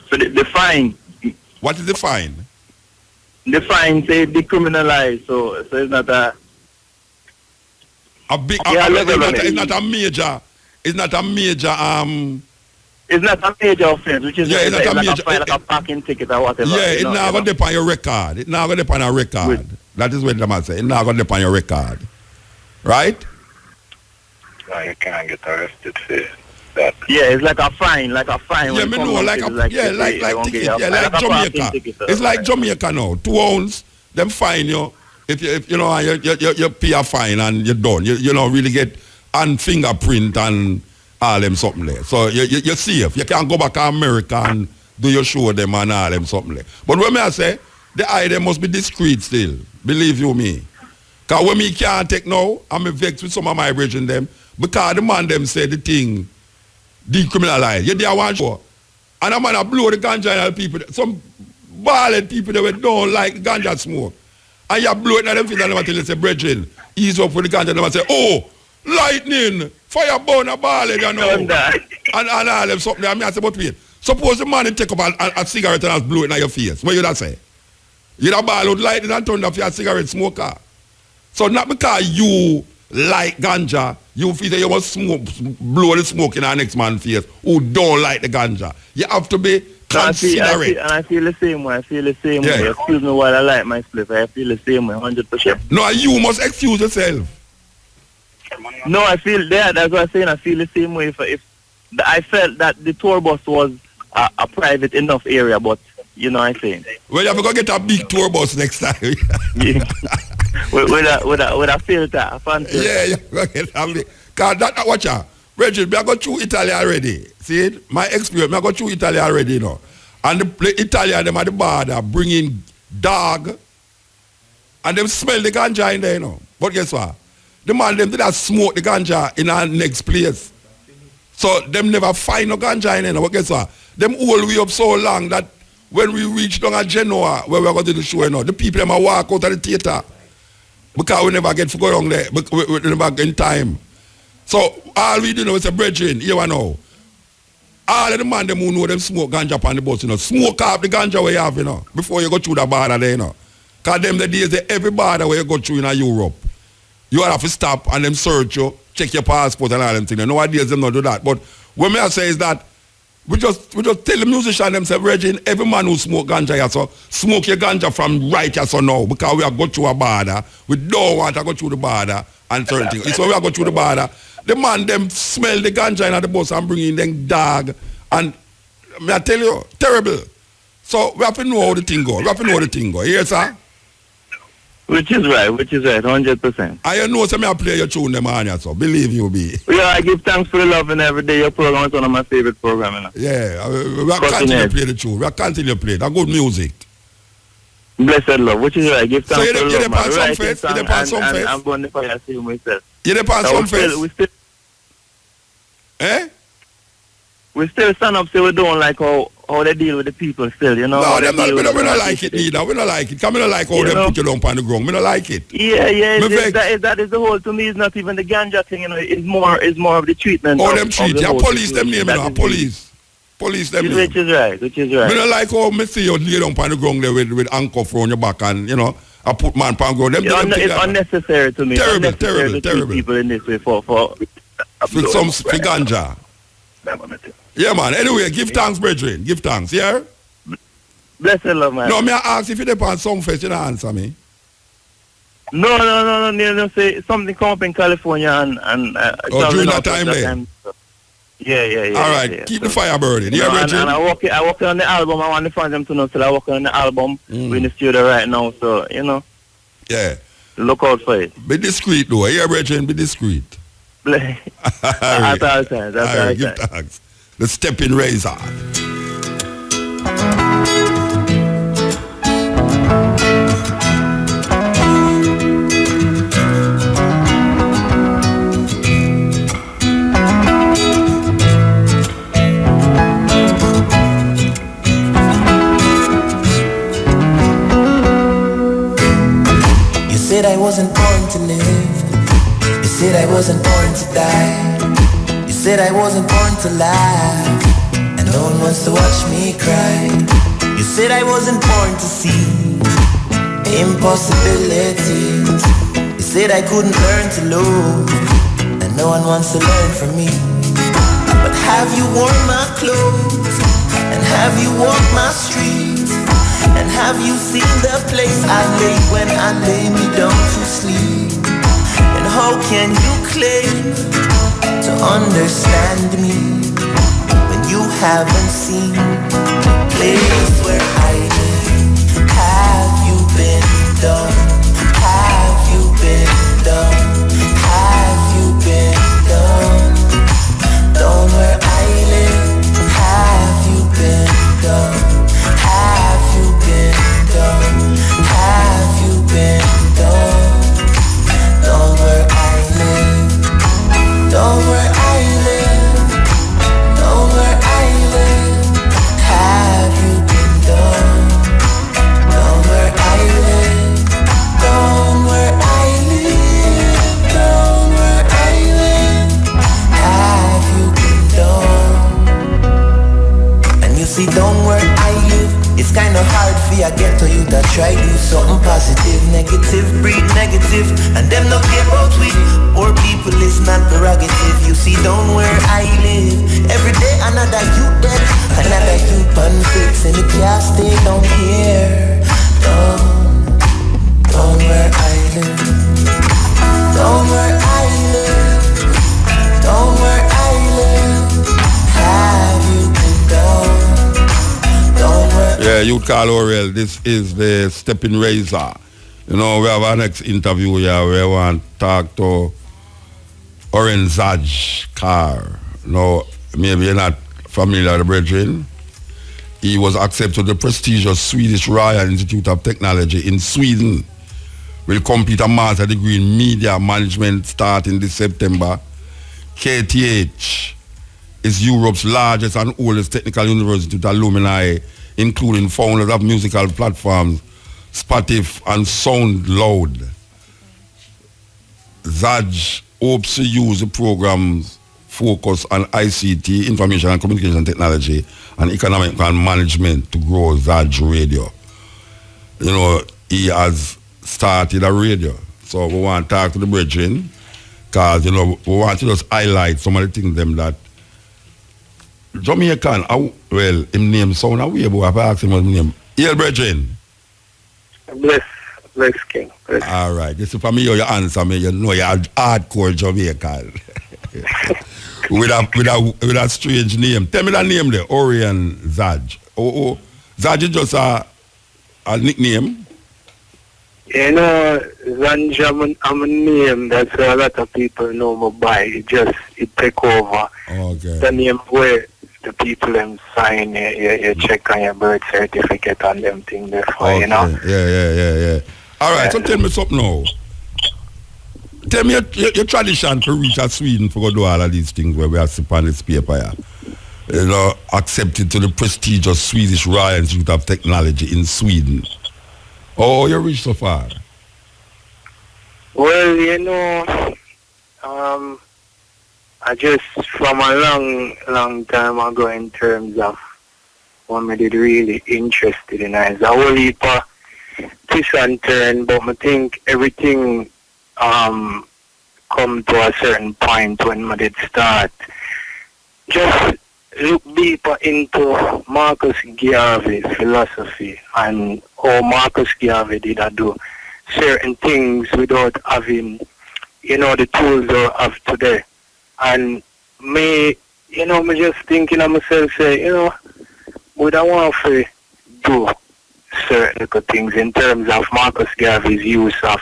For the fine. What is the fine? The fine say decriminalize, so it's not it's not a major It's not a major offense, which is it's not a major. Like a parking ticket or whatever. Yeah, it's not going to depend on your record. It's not going to depend on your record. That is what the man say. It's not going to depend on your record. Right? No, you can't get arrested for that. Yeah, it's like a fine. Yeah, me know, like Jamaica. It's like Jamaica now. 2 ounces, them fine you. If you know, you pay a fine and you're done. You don't really get on fingerprint and all them something there. So you're safe. You can't go back to America and do your show them and all them something there. But when I say, the item must be discreet still. Believe you me. Because when me can't take now, I'm vexed with some of my brethren them. Because the man them say the thing decriminalize. You there one show. And I'm gonna blow the ganja in people. Some violent people that don't like ganja smoke. And you blow it in them feet and they say, brethren, ease up with the ganja. And they say, oh, lightning, fire burn a ball, you know. And all them something. I mean, I say, but wait. Suppose the man take up a cigarette and blow it in your face. What you that say? You da ball out lightning and turn off your cigarette smoker. So not because you like ganja, you feel that you must blow the smoke in our next man's face who don't like the ganja. You have to be considerate. I feel the same way. Excuse me while I like my split. I feel the same way, 100%. No, you must excuse yourself. No, I feel that. That's what I'm saying. I feel the same way. If I felt that the tour bus was a private enough area, but you know what I'm saying. Well, you have to go get a big tour bus next time. Yeah. with a filter, a fan filter. Yeah, you go get a big. Cause that watch out. Reggie, I go through Italy already. See it? My experience, I go through Italy already, you know. And the Italian them at the border bringing dog, and them smell the ganja in there, you know. But guess what? The man them did not smoke the ganja in our next place. So them never find no ganja in there. But guess what? Them hold we up so long that when we reach down at Genoa, where we're going to do the show, you know, the people them walk out of the theater. Because we never get to go down there. We never get in time. So all we do now is a brethren, you know. All of the man them who know them smoke ganja upon the bus, you know. Smoke off the ganja where you have, you know, before you go through the border there, you know. Because them the days that every border where you go through in Europe, you have to stop and them search you, check your passport and all them things. Nowadays them not do that. But what I say is that we just tell the musician them say, Regine, every man who smoke ganja here, so smoke your ganja from right here so now, because we are go through a border. We don't want to go through the border and certain things. So we are go through the border. The man them smell the ganja in the bus and bring in them dog. And I tell you, terrible. So we have to know how the thing go. Yes, sir? Which is right, 100%. I know some I play your tune them on, so believe you be. Yeah, I give thanks for the love and every day your program is one of my favorite programs. You know? Yeah, we are continue to play the tune. We are continue to play that good music. Blessed love, which is right. Give thanks so for the love. So you depend some face? I'm going to fire see myself. You depend some face? We still stand up, so we don't like how they deal with the people still, you know. No, we don't like it neither. We don't like it. Because we don't like how they put you down on the ground. We don't like it. Yeah. That is the whole, to me, it's not even the ganja thing, you know. It's more of the treatment. Oh, them treat. Yeah, police them name, you know. Police them name. Which is right. We don't like how me see you lay down on the ground there with handcuff around your back and, you know, I put man on the ground. It's unnecessary to me. Terrible. People in this way for ganja. Yeah, man. Anyway, give thanks, brethren. Give thanks, yeah? Bless the love, man. No, me I ask if you depend on some fest, you don't answer me. No. You say something come up in California and during that time there? Yeah. All right, keep the fire burning. Yeah, brethren. And I work on the album. I want to find them to know, so I work on the album. We're in the studio right now, so, you know. Yeah. Look out for it. Be discreet, though. Yeah, brethren, be discreet. At all times. Give thanks. The Steppn Razor. You said I wasn't born to live. You said I wasn't born to die. You said I wasn't born to laugh, and no one wants to watch me cry. You said I wasn't born to see impossibilities. You said I couldn't learn to love, and no one wants to learn from me. But Have you worn my clothes? And have you walked my streets? And have you seen the place I lay when I lay me down to sleep? And how can you claim to understand me when you haven't seen the place where I live? Have you been done? Have you been done? Have you been done? Down where I live. Have you been done? Have you been done? Have you been done? Down where I live. Down where I live. Down where I live. Have you been done? Down where I live. Down where I live. Down where I live. Have you been done? And you see, down where I live, it's kinda hard for you get to you that try do something positive. Negative breed negative, and them not care about we. Poor people is not prerogative. You see, down where I live, every day another youth dead, another youth on fix, and you can't stay down here. Down where I live. Down where I live. Down where I live. Have you been down? Down where Yeah, you call Oriel. This is the Steppn Razor. You know, we have our next interview here. We want to talk to Oren Zaj Kar. No, maybe you're not familiar with the brethren. He was accepted to the prestigious Swedish Royal Institute of Technology in Sweden. Will complete a master's degree in media management starting this September. KTH is Europe's largest and oldest technical university with alumni, including founders of musical platforms Spotify and SoundCloud. Zaj hopes to use the program's focus on ICT, information and communication technology, and economic and management to grow Zaj Radio. You know, he has started a radio. So we want to talk to the brethren, because, you know, we want to just highlight some of the things them that Jamaican, well, him name sound away, but I've asked him what his name. Hail, brethren. Bless King. Bless. All right. This is for me, you answer me. You know you're hardcore Jamaican. with a strange name. Tell me that name there, Orion Zaj. Oh, Zaj is just a nickname. You know, Zaj, I'm a name that a lot of people know me by. It take over. Okay. The name where the people them sign, you check on your birth certificate and them thing therefore, Okay. you know. Yeah. All right, so tell me something now. Tell me your tradition to reach out Sweden for do all of these things where we are sitting on this paper here. You know, accepted to the prestigious Swedish Royal Institute of Technology in Sweden. Oh, you reached so far? Well, you know, I just from a long time ago in terms of what I did really interested in is a whole heap of twist and turn, but I think everything come to a certain point when I did start. Just look deeper into Marcus Garvey's philosophy and how Marcus Garvey did do certain things without having, you know, the tools they have today. And me just thinking of myself, say, you know, would I want to do certain things in terms of Marcus Garvey's use of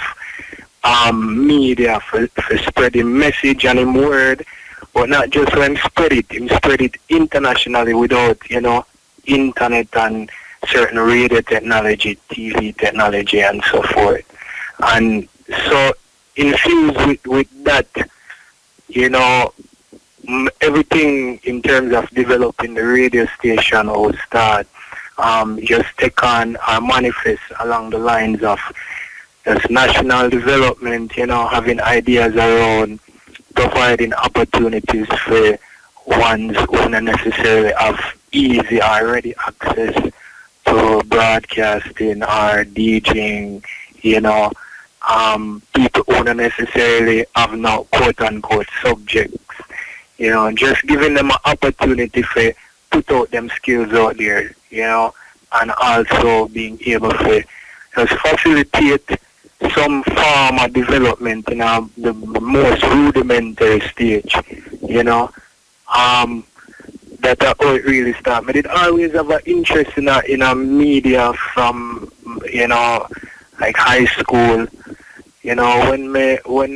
media for spreading message and him word, but not just when spread it internationally without, you know, internet and certain radio technology, TV technology and so forth. And so infused with that, you know, everything in terms of developing the radio station will start just take on or manifest along the lines of just national development, you know, having ideas around providing opportunities for ones who don't necessarily have easy or ready access to broadcasting or DJing, you know, people who don't necessarily have no quote-unquote subjects, You know, just giving them an opportunity for put out them skills out there, you know, and also being able to just facilitate some form of development in the most rudimentary stage, you know. That's how it really started. I did always have an interest in a media from, you know, like high school. You know, when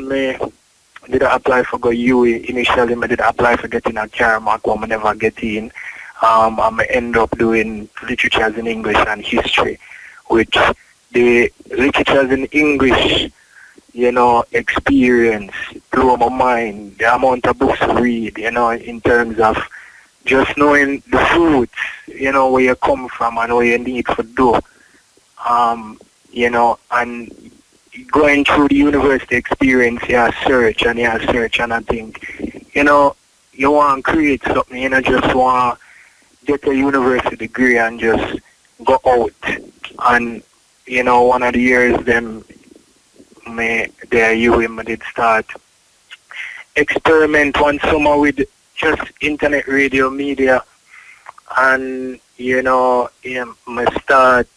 me did apply for go UE, initially I did apply for getting a Carmack, but I never get in. I end up doing literatures in English and history, which the literatures in English, you know, experience blew my mind. The amount of books to read, you know, in terms of just knowing the roots, you know, where you come from and what you need to do. You know, and going through the university experience, you search and I think, you know, you want to create something, you know, just want to get a university degree and just go out. And, you know, one of the years them, I did start experiment one summer with just internet radio media. And, you know, I start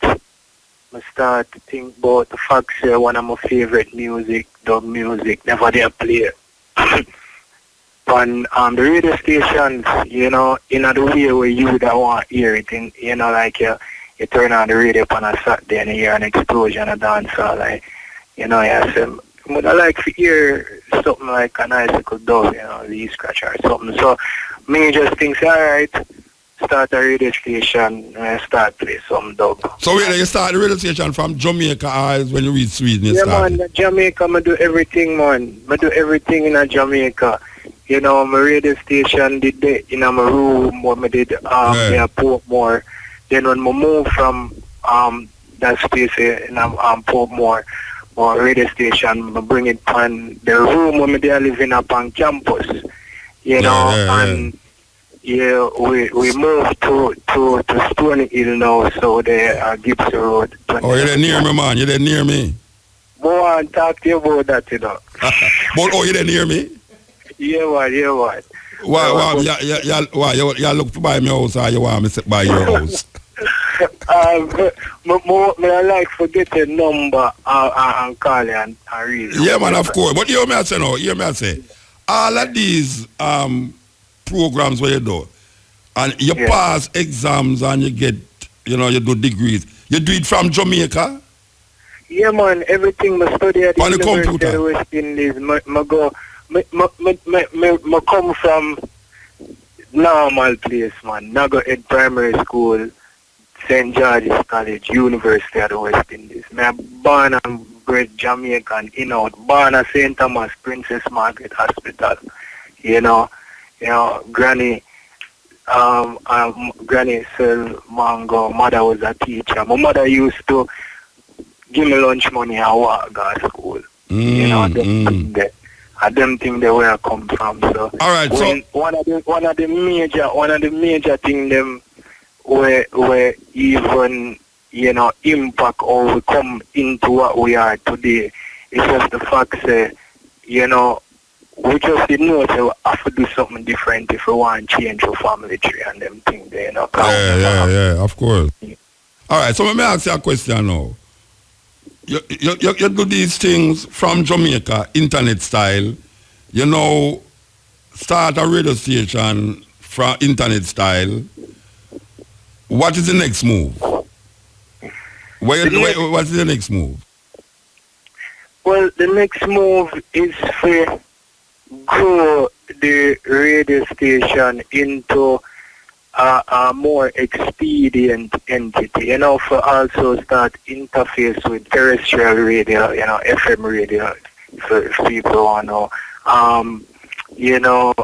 to think about the fact that one of my favorite music, dub music, never did play. On the radio stations, you know, in the way where you would want to hear it, in, you know, like you turn on the radio on a Saturday and you hear an explosion of dancehall, like, you know, you say, but I like to hear something like an icicle dove, you know, the scratch or something. So, me just think, alright, start a radio station and start play some dub. So when you start the radio station from Jamaica or when you reach Sweden? Yeah, man, Jamaica, I do everything, man. I do everything in Jamaica. You know, my radio station did that in my room when I did Portmore. Then when I moved from that space in Portmore, or radio station, I bring it on the room when I living up on campus. You know, and yeah, we moved to Stony Hill now, so the Gibson Road. Oh, you're there near me, man. You're there near me. Boy, I talk to you about that, you know. But you're there near me? Yeah, what? Why, you look to buy my house or you want me to buy your house? I like to get a number and call you and read. Yeah, man, of course. But hear me say now, all of these programs where you do, and you pass exams and you get, you know, you do degrees. You do it from Jamaica? Yeah, man, everything I study at the on the University computer. of the West Indies, I come from normal place, man. I go at primary school, St. George's College, University of the West Indies. I'm born and bred Jamaican, you know, born at St. Thomas, Princess Margaret Hospital. You know, Granny sell mango, mother was a teacher. My mother used to give me lunch money and walk to school. You know, I don't think they where I come from. So all right, so one of the major thing them where even, you know, impact or we come into what we are today is just the fact that, you know, we just didn't know that we have to do something different if we want to change our family tree and them things there, you know. Yeah, of course. All right, so let me ask you a question now. You do these things from Jamaica, internet style. You know, start a radio station from internet style. What is the next move? What's the next move? Well, the next move is to grow the radio station into a more expedient entity, you know, for also start interface with terrestrial radio, you know, FM radio, if people want to know. You know,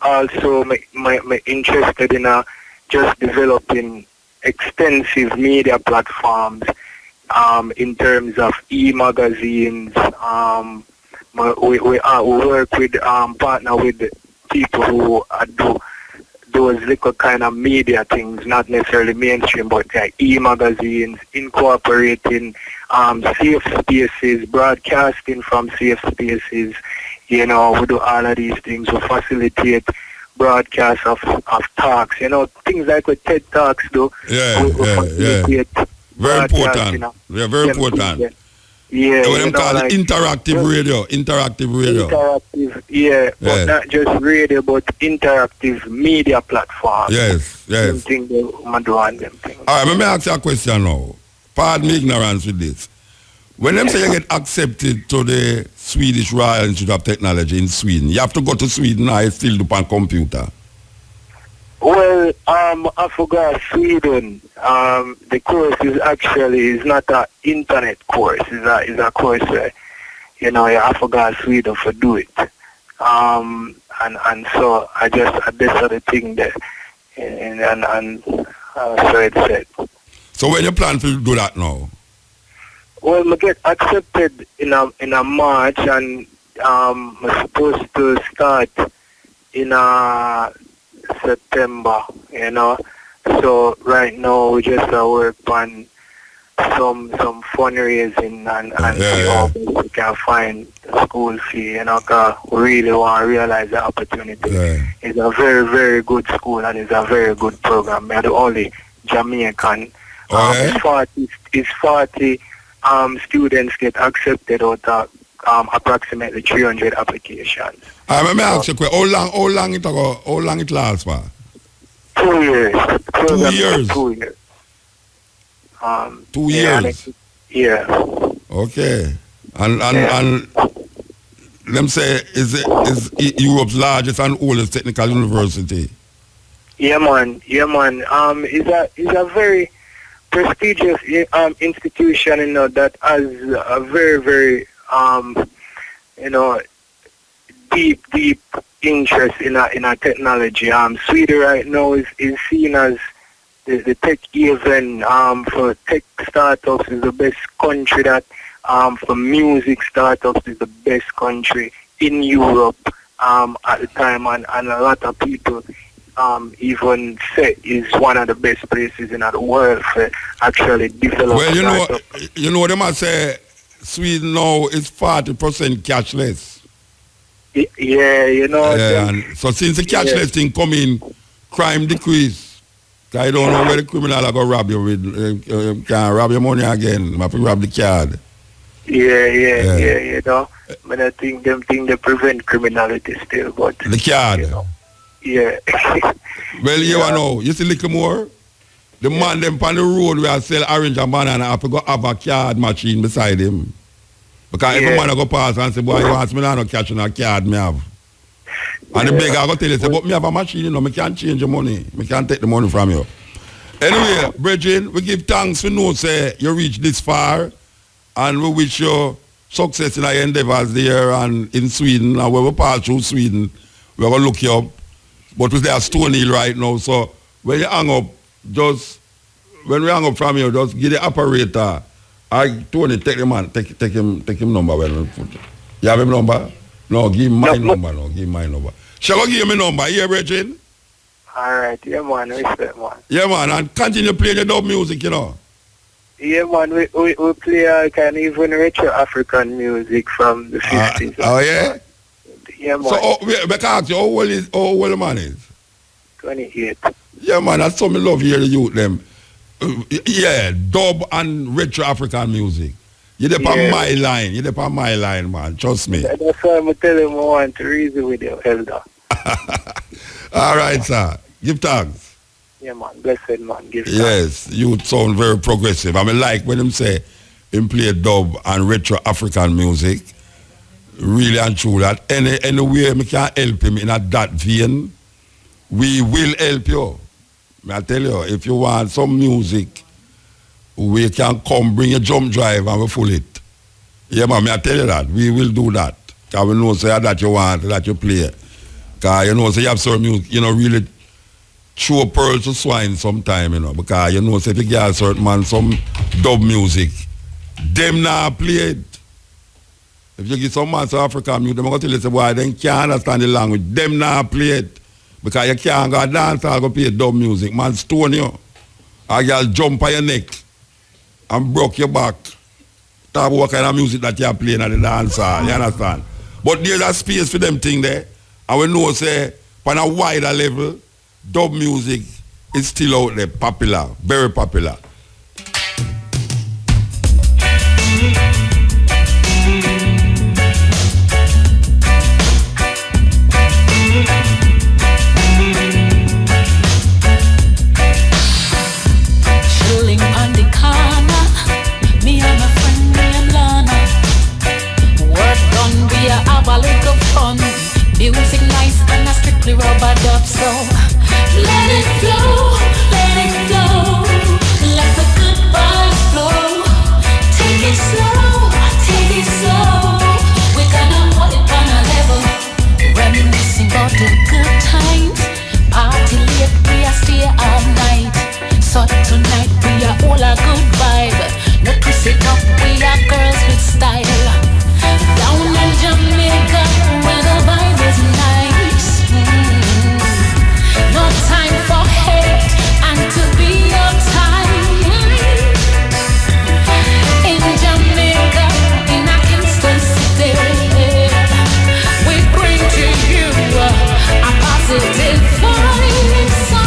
also my interested in just developing extensive media platforms in terms of e-magazines. We work with, partner with people who do those little kind of media things, not necessarily mainstream, but like e-magazines, incorporating safe spaces, broadcasting from safe spaces. You know, we do all of these things. We facilitate broadcast of talks, things like what TED Talks do. Yeah. Very important. Yeah, very important. Yeah, what them call it interactive radio. But not just radio, but interactive media platform. Yes. Same thing they do on them things. All right, let me ask you a question now. Pardon me ignorance with this. When them say you get accepted to the Swedish Royal Institute of Technology in Sweden, you have to go to Sweden or you still do on computer? Well, I forgot Sweden. The course is not an internet course. It's a course where, I forgot Sweden for do it. And so I decided the thing there. And so it said. So when you plan to do that now? Well, I get accepted in a March, and I'm supposed to start in September, So right now we just work on some fundraising and see how we can find school fee, cause we really want to realize the opportunity. It's a very, very good school and it's a very good program. We are the only Jamaican. It's 40 students get accepted out of approximately 300 applications. Let me ask you a question. How long it lasts for? 2 years. 2 years? 2 years. 2 years? Yeah. Okay. And them say is Europe's largest and oldest technical university? Yeah, man. It's a very prestigious institution, that has a very, very deep interest in a technology. Sweden right now is seen as the tech haven for tech startups, is the best country that for music startups is the best country in Europe at the time, and a lot of people even say is one of the best places in the world for actually develop. Well, they must say Sweden now is 40% cashless. Yeah, and so since the cashless thing come in, crime decrease. I don't know where the criminal are going to rob you with. Can rob your money again. I have to rob the card. Yeah. But I think they prevent criminality still, but the card. Yeah. Well, you know, you see little more. The man them on the road where I sell orange and banana have to go have a card machine beside him. Because every man go pass and say, boy, you want me now not catching a card me have. And the beggar go tell you, say, but me have a machine, me can't change your money. Me can't take the money from you. Anyway, brethren, we give thanks for know say you reach this far, and we wish you success in your endeavors there and in Sweden. And when we pass through Sweden, we're going to look you up. But we're there at Stone Hill right now, so when you hang up, when we hang up from you, just give the operator, Tony, take him number. Well, you have him number? No, give him my number. No, give him my number. Shall I give him a number? Here, Bridget? All right, yeah, man, respect, man. Yeah, man, and continue playing the dub music, Yeah, man, we play kind of even retro African music from the 50s. Oh, yeah? Yeah, man. So, because how old the man is? 28. Yeah, man, that's something love here, the youth, them. Yeah, dub and retro African music. You're there on my line. You're there on my line, man. Trust me. That's why I'm telling you I want to reason with you, elder. All right, sir. Give thanks. Yeah, man. Blessed, man. Give thanks. Yes, you sound very progressive. I mean, like when them say him play dub and retro African music, really and true that any way we can help him in that vein, we will help you. I tell you, if you want some music, we can come bring a jump drive and we full it. Yeah, man, I tell you that. We will do that. Because we know say that you want, that you play. Because you know, say you have some music, really throw pearls to swine sometime, because you know, say if you get a certain man some dub music, them now play it. If you get some man some African music, they're going to tell you, say, boy, they can't understand the language. Them now play it. Because you can't go dance or go play dub music. Man stone you. Or girl jump on your neck and broke your back. Talk about what kind of music that you're playing at the dance hall. You understand? But there's a space for them thing there. And we know, say, on a wider level, dub music is still out there, popular, very popular. Chilling on the corner, me and my friend, me and Lana. Work done, we are have a little fun. Music nice and a strictly rubber dub, so let it flow, let it flow. Let the good vibes flow. Take it slow, take it slow. We're gonna hold it on a level. Reminiscing about the good times. Party late, we are stay all night. So tonight we are all a good vibe. No twist it up, we are girls with style. Down in Jamaica, where the vibe is nice. No time for hate and to be uptight. In Jamaica, in a Kingston city, we bring to you a positive vibe. So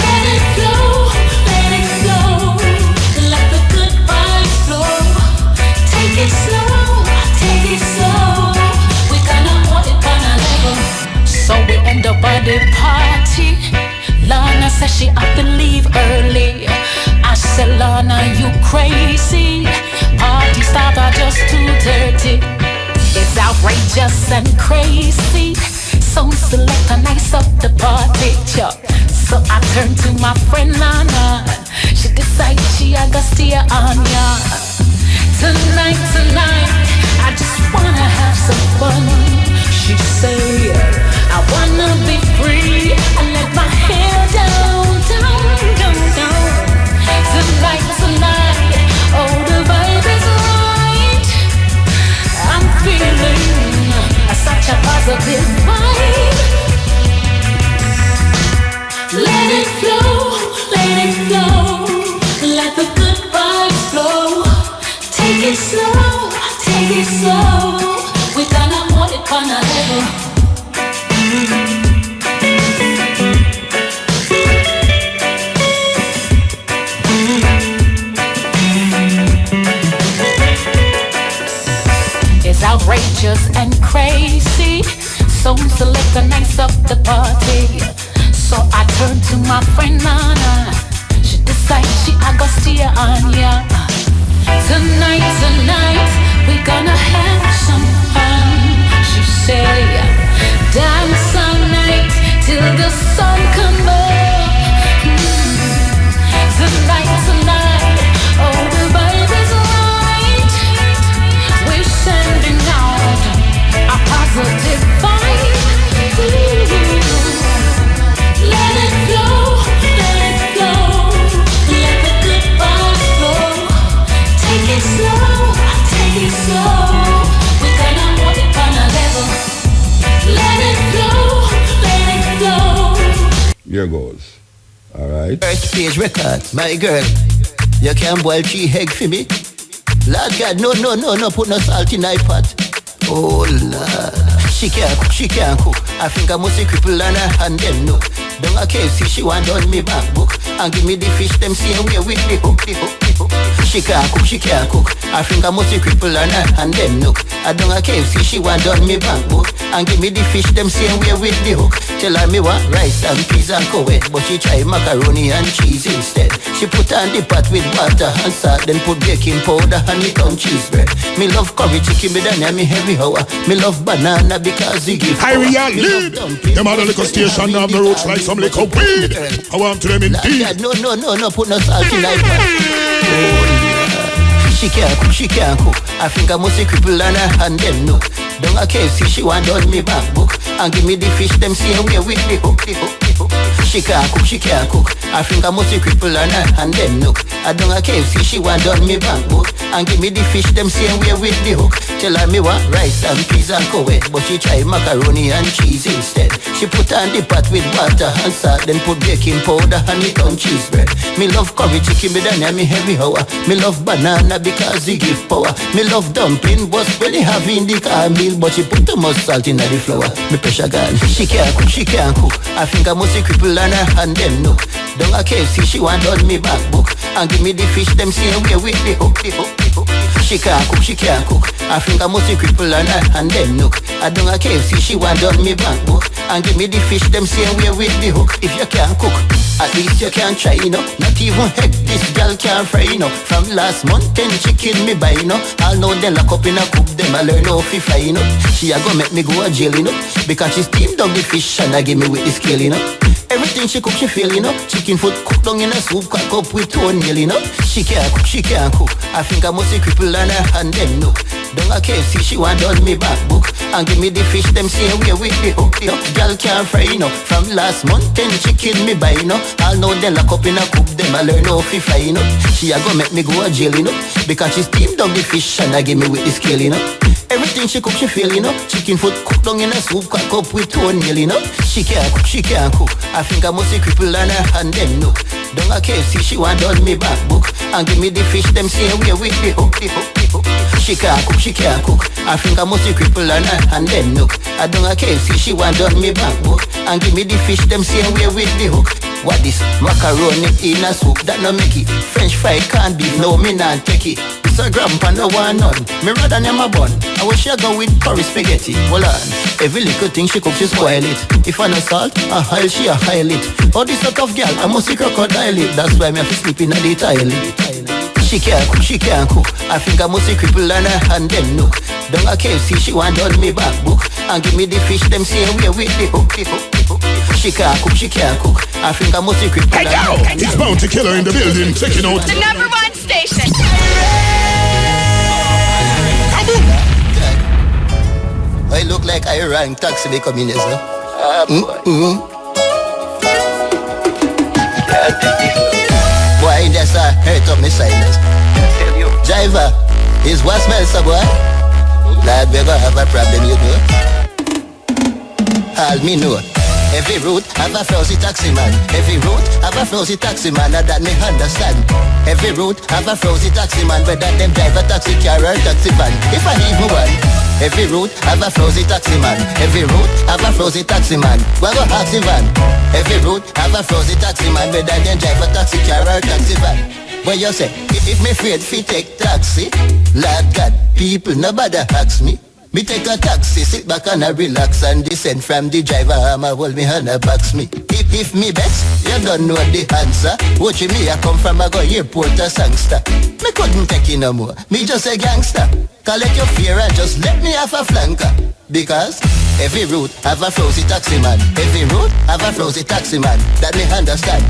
let it flow, let it flow. Let the good vibes flow. Take it slow, take it slow. We gonna hold it on a level. So we end up at the party. Lana says she have to leave early. I said, Lana, you crazy? Party start at just 2:30. It's outrageous and crazy. So select and nice up the party, chop. So I turned to my friend Lana. She decided she a gonna stay on ya. Tonight, I just wanna have some fun. She say, I wanna be free and let my hair down, down, down, down. Tonight, oh the vibe is right. I'm feeling such a positive vibe. Let it flow, let it flow. Let the good vibes flow. Take it slow, take it slow. We gonna hold it on a level. It's outrageous and crazy. So select and nice up the party. So I turned to my friend Nana. She decided she a go stay on ya. Tonight, we gonna have some fun. She say, dance all night till the sun come up. Tonight, oh the vibe is right. We're sending out a positive vibe. Let it flow, let it flow. Let the good vibes flow. Take it slow, take it slow. We're gonna hold it on a level. Let it flow, let it flow. Here goes. All right. First page record, my girl. You can boil 3 egg for me. Lord God, no, put no salt in my pot. Oh Lord, she can't cook. I think I must cripple on her hand them no. Don't a KFC, she want on me back book. And give me the fish, them same way with the hook. She can't cook. I think I must cripple on her hand them no. I don't a KFC, she want on me back book. And give me the fish, them same way with the hook. Tell her me want rice and peas and coed, but she try macaroni and cheese instead. She put on the pot with water and salt, then put baking powder and it on cheese bread. Me love curry chicken, me done me heavy hour. Me love banana because it give I real lead. Them other liquor station have the roots like some liquor weed. I want to them indeed. No, put no salt in my pot. She can't cook. I think I must cripple on her hand them no. Don't a KFC, she want on me back book. And give me the fish, them same way with the hook. She can't cook. I think I must cripple on her hand them no. I don't a KFC, she want on me back book. And give me the fish, them same way with the hook. Tell her me want rice and peas and coed, but she try macaroni and cheese instead. She put on the pot with water and salt, then put baking powder and it on cheese bread. Me love curry chicken, me done me heavy hour. Me love banana because it give power. Me love dumpling, but when they have in the car meal, but she put too much salt in the flour. Me pressure gone. She can't cook. I think I must cripple on her hand them no. Don't a KFC, she want on me back book. And give me the fish, them same way with the hook. She can't cook. I think I must cripple on her hand them no. I don't a KFC, she want on me back book. And give me the fish, them same way with the hook. If you can't cook, at least you can try, you know. Not even head, this girl can't fry, you know. From last month, 10 chicken me buy, you know. I'll know they lock up in a cook, them I learn how to fry, you know. She a go make me go a jail, you know. Because she steamed down the fish and I give me with the scale, you know. Everything she cook, she feel, you know. Chicken foot cooked down in a soup, crack up with toenail, you know. She can't cook. I think I must cripple on her hand, them no. Don't a KFC, she want on me back book. And give me the fish, them same way with the hook, you know. Girl can't fry, you know. From last month, 10 chicken me buy, you know. I'll know they lock up in a cook, them I learn how to fry, you know. She a go make me go a jail, you know. Because she steamed down the fish and I give me with the scale, you know. Everything she cook, she feel, you know. Chicken foot cooked down in a soup, crack up with toenail, you know. She can't cook. I think I must cripple on her hand, them no. Don't a KFC, she want on me back book. And give me the fish, them same way with the hook. She can't cook. I think I must cripple on her hand, them no. I don't a KFC, she want on me back book. And give me the fish, them same way with the hook. What this? Macaroni in a soup, that no make it. French fry can't beef, no me not take it. It's a grandpa, no one none. Me rather name a bun. I wish I go with curry spaghetti. Hold on. Every little thing she cook, she spoil it. If I no salt, a hile, she a hile it. All this sort of girl, I must see crocodile it. That's why me have to sleep in a the toilet. She can't cook. I think I must cripple on her hand, them no. Don't a KFC, she want on me back book. And give me the fish, them same way with the hook. She can't cook. I think I must cripple on her hand. It's Bounty Killer in the building, checking out the number one station. I look like I rang taxi be coming here, sir. Boy, that's a hurt up my sinus. Driver, is what smells, sir, boy? Lad, we gonna have a problem, you know. All me know. Every route have a flousy taxi man. Every route have a flousy taxi man, and that me understand. Every route have a flousy taxi man, whether them drive a taxi car or taxi van. If I even one. Every route have a flousy taxi man. Every route have a flousy taxi man. We go taxi van. Every route have a flousy taxi man, whether them drive a taxi car or taxi van. What you say? If me afraid fi take taxi, Lord God, people nobody ask me. Me take a taxi, sit back and I relax and descend from the driver. I'ma hold me hand and box me. If me best, you don't know the answer. Watch me, I come from a go airport a sangster. Me couldn't take it no more. Me just a gangster. Collect your fear and just let me have a flanker. Because every route have a flousy taxi man. Every route have a flousy taxi man. That me understand.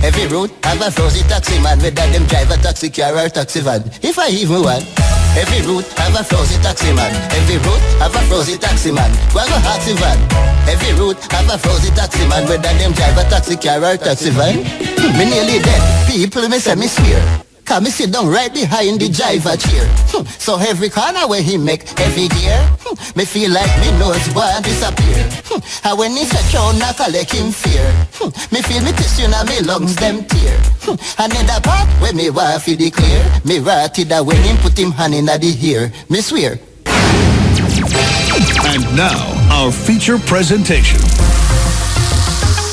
Every route have a flousy taxi man, whether them drive a taxi car or taxi van. If I even want. Every route have a flousy taxi man. Every route have a flousy taxi man. We go taxi van. Every route have a flousy taxi man, whether them drive a taxi car or taxi van. Me nearly dead. People me say me swear. Cause me sit down right behind the driver chair. So every corner where he make, every gear, me feel like me nose want disappear. And when he set down, I collect him fear. Me feel me tissue now me lungs them tear. And in the part where me want to declare, me ratted that when him put him hand in the ear. Me swear. And now, our feature presentation.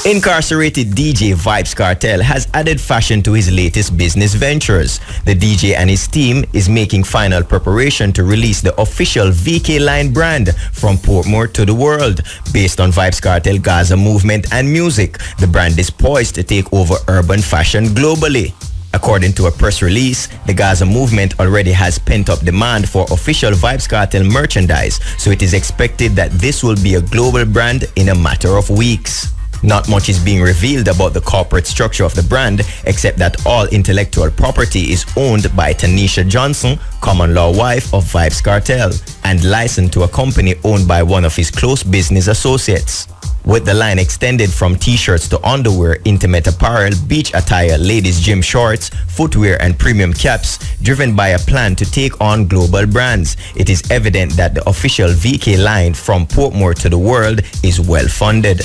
Incarcerated DJ Vybz Kartel has added fashion to his latest business ventures. The DJ and his team is making final preparation to release the official VK line brand from Portmore to the world. Based on Vybz Kartel Gaza movement and music, the brand is poised to take over urban fashion globally. According to a press release, the Gaza movement already has pent-up demand for official Vybz Kartel merchandise, so it is expected that this will be a global brand in a matter of weeks. Not much is being revealed about the corporate structure of the brand, except that all intellectual property is owned by Tanisha Johnson, common law wife of Vybz Kartel, and licensed to a company owned by one of his close business associates. with the line extended from t-shirts to underwear, intimate apparel, beach attire, ladies' gym shorts, footwear, and premium caps, driven by a plan to take on global brands. It is evident that the official VK line from Portmore to the world is well funded.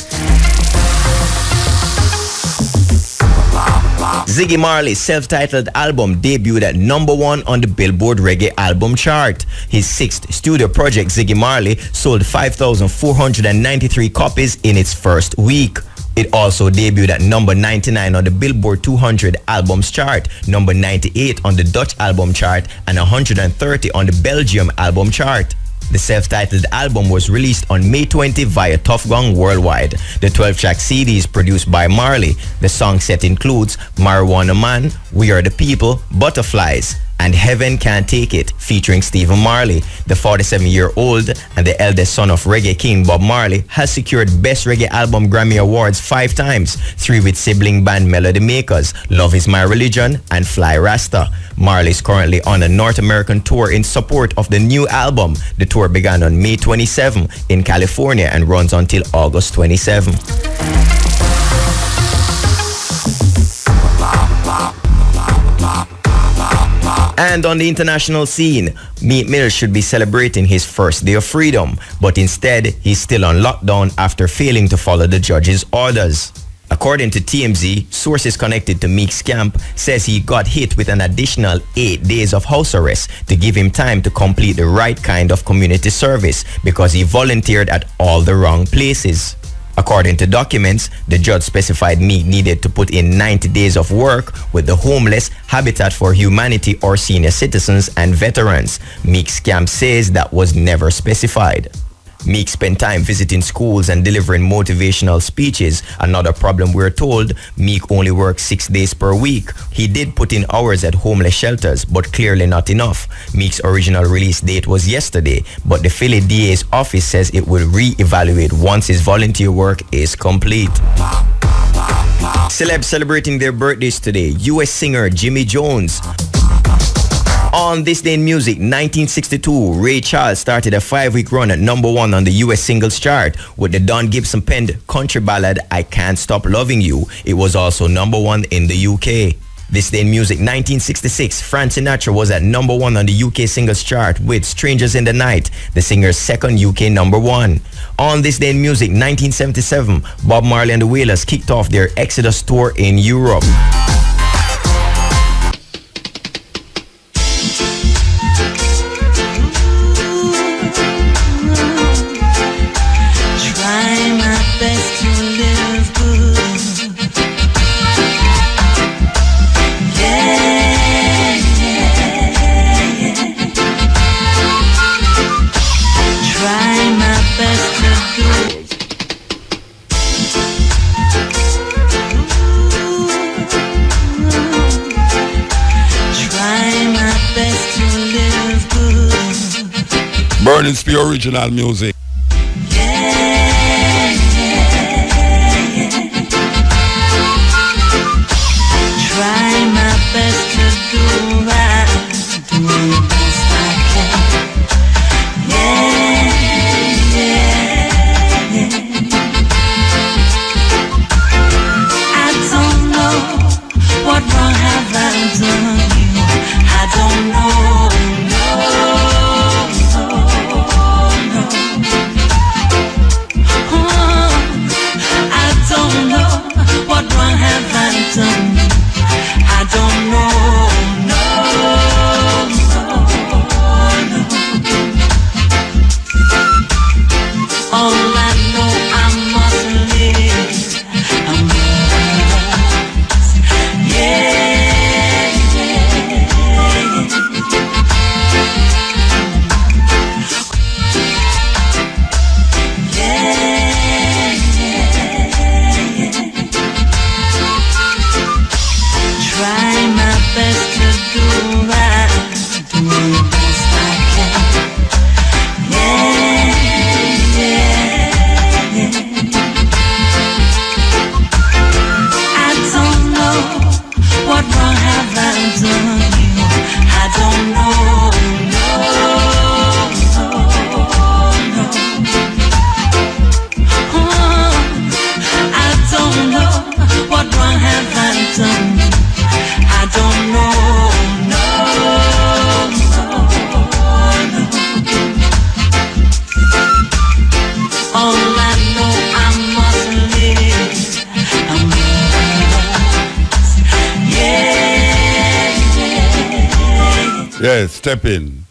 Ziggy Marley's self-titled album debuted at #1 on the Billboard Reggae Album Chart. His sixth studio project, Ziggy Marley, sold 5,493 copies in its first week. It also debuted at #99 on the Billboard 200 Albums Chart, #98 on the Dutch Album Chart, and 130 on the Belgium Album Chart. The self-titled album was released on May 20 via Tough Gong Worldwide. The 12-track CD is produced by Marley. The song set includes Marijuana Man, We Are the People, Butterflies, and Heaven Can't Take It, featuring Stephen Marley. The 47-year-old and the eldest son of reggae king Bob Marley has secured Best Reggae Album Grammy Awards 5 times, 3 with sibling band Melody Makers, Love Is My Religion, and Fly Rasta. Marley is currently on a North American tour in support of the new album. The tour began on May 27 in California and runs until August 27. And on the international scene, Meek Mill should be celebrating his first day of freedom, but instead, he's still on lockdown after failing to follow the judge's orders. According to TMZ, sources connected to Meek's camp says he got hit with an additional 8 days of house arrest to give him time to complete the right kind of community service because he volunteered at all the wrong places. According to documents, the judge specified Meek needed to put in 90 days of work with the homeless, Habitat for Humanity or senior citizens and veterans. Meek's camp says that was never specified. Meek spent time visiting schools and delivering motivational speeches. Another problem, we're told, Meek only works 6 days per week. He did put in hours at homeless shelters, but clearly not enough. Meek's original release date was yesterday, but the Philly DA's office says it will re-evaluate once his volunteer work is complete. Celebs celebrating their birthdays today. US singer Jimmy Jones. On this day in music, 1962, Ray Charles started a 5-week run at #1 on the US singles chart with the Don Gibson penned country ballad I Can't Stop Loving You. It was also #1 in the UK. This day in music, 1966, Frank Sinatra was at #1 on the UK singles chart with Strangers in the Night, the singer's second UK #1. On this day in music, 1977, Bob Marley and the Wailers kicked off their Exodus tour in Europe. Burning Spear original music. Try my best to do right, do the best I can. I don't know what wrong have I done you. I don't know. Yes, step in.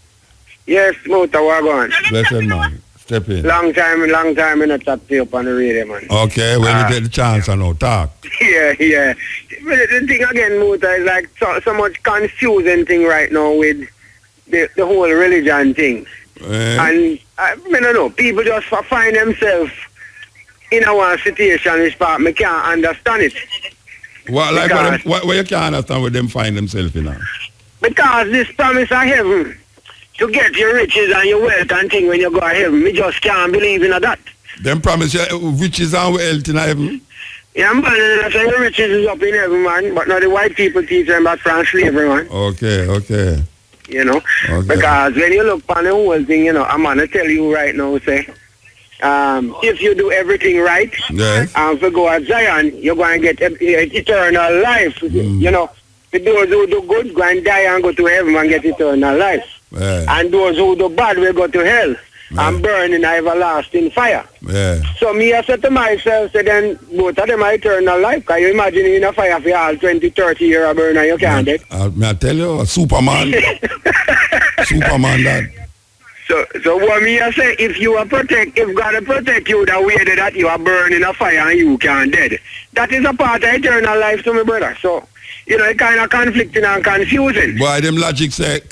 Yes, Motor, what going? Blessed man. Step in. Long time in a chat to you up on the radio, man. Okay, when you get the chance, I know. Talk. Yeah. But the thing again, Motor, is like so much confusing thing right now with the whole religion thing. And I don't know, people just find themselves in a one situation which part me can't understand it. What you can't understand what them find themselves in now? Because this promise of heaven to get your riches and your wealth and thing when you go to heaven, me just can't believe in that. Them promise you riches and wealth in heaven? Yeah, man, and so your riches is up in heaven, man, but now the white people teach them about France slavery, man. Okay. You know, because when you look on the whole thing, you know, I'm going to tell you right now, say, if you do everything right, and for go at Zion, you're going to get eternal life. You know, the those who do good go and die and go to heaven and get eternal life. And those who do bad will go to hell and burn in everlasting fire. So me, I said to myself, so then both of them are eternal life. Can you imagine in a fire for all 20, 30 years of burn and you can't dead? I tell you, Superman. Superman, that. So what me I say, if God protect you the way that you are burning in a fire and you can't dead, that is a part of eternal life to me, brother. So, you know, it kind of conflicting and confusing. Boy, them logic say, what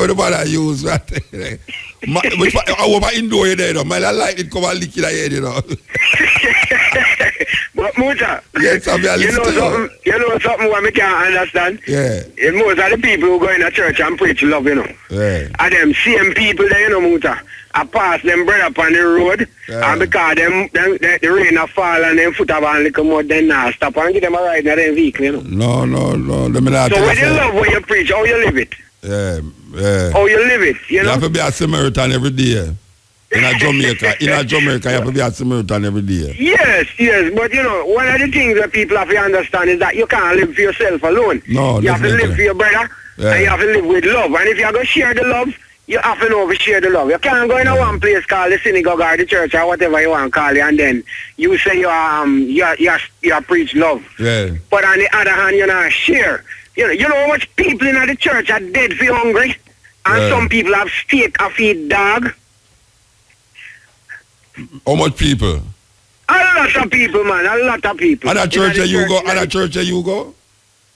the bother use, right? I hope I indoor you there, though. My light it come and lick in the head, you know. But Muta, yes, you know something what me can't understand? Yeah. Most of the people who go in the church and preach love, you know. And them same people there, you know, Muta, I pass them bread up on the road, and because the rain a fall and them foot up and little more, then now stop and give them a ride in their vehicle, you know. No. So when you love what you preach, how you live it? How you live it, you know? You have to be a Samaritan every day. In Jamaica, you have to be a Samaritan every day. Yes, but you know, one of the things that people have to understand is that you can't live for yourself alone. No, you have to live for your brother, and you have to live with love. And if you're going to share the love, you have to know to share the love. You can't go in a one place called the synagogue or the church or whatever you want to call it, and then you say you preach love. But on the other hand, you not share. You know how much people in the church are dead for hungry, and some people have steak and feed dog. How much people? A lot of people, man. A lot of people. And a church that you go? And a church that you go?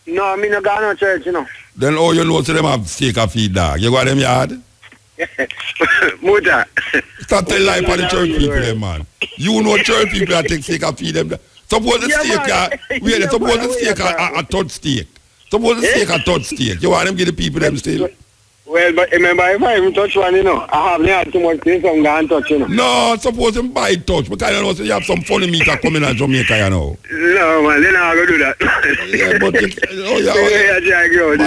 No, I mean, I got no church, you know. Then all you know to them have steak and feed dog. You go to them yard? Muta. Stop telling life on the church people, them, man. You know church people that take steak and feed them. Suppose the steak, suppose the steak a third steak. Suppose the steak a third steak. You want them give the people them still? Well, but remember, if I even touch one, you know, I have not too much things I'm going to touch, you know. No, suppose them buy touch, because you know, so you have some funny meter coming in Jamaica, you know. No, man, they're not going to do that. Yeah, but,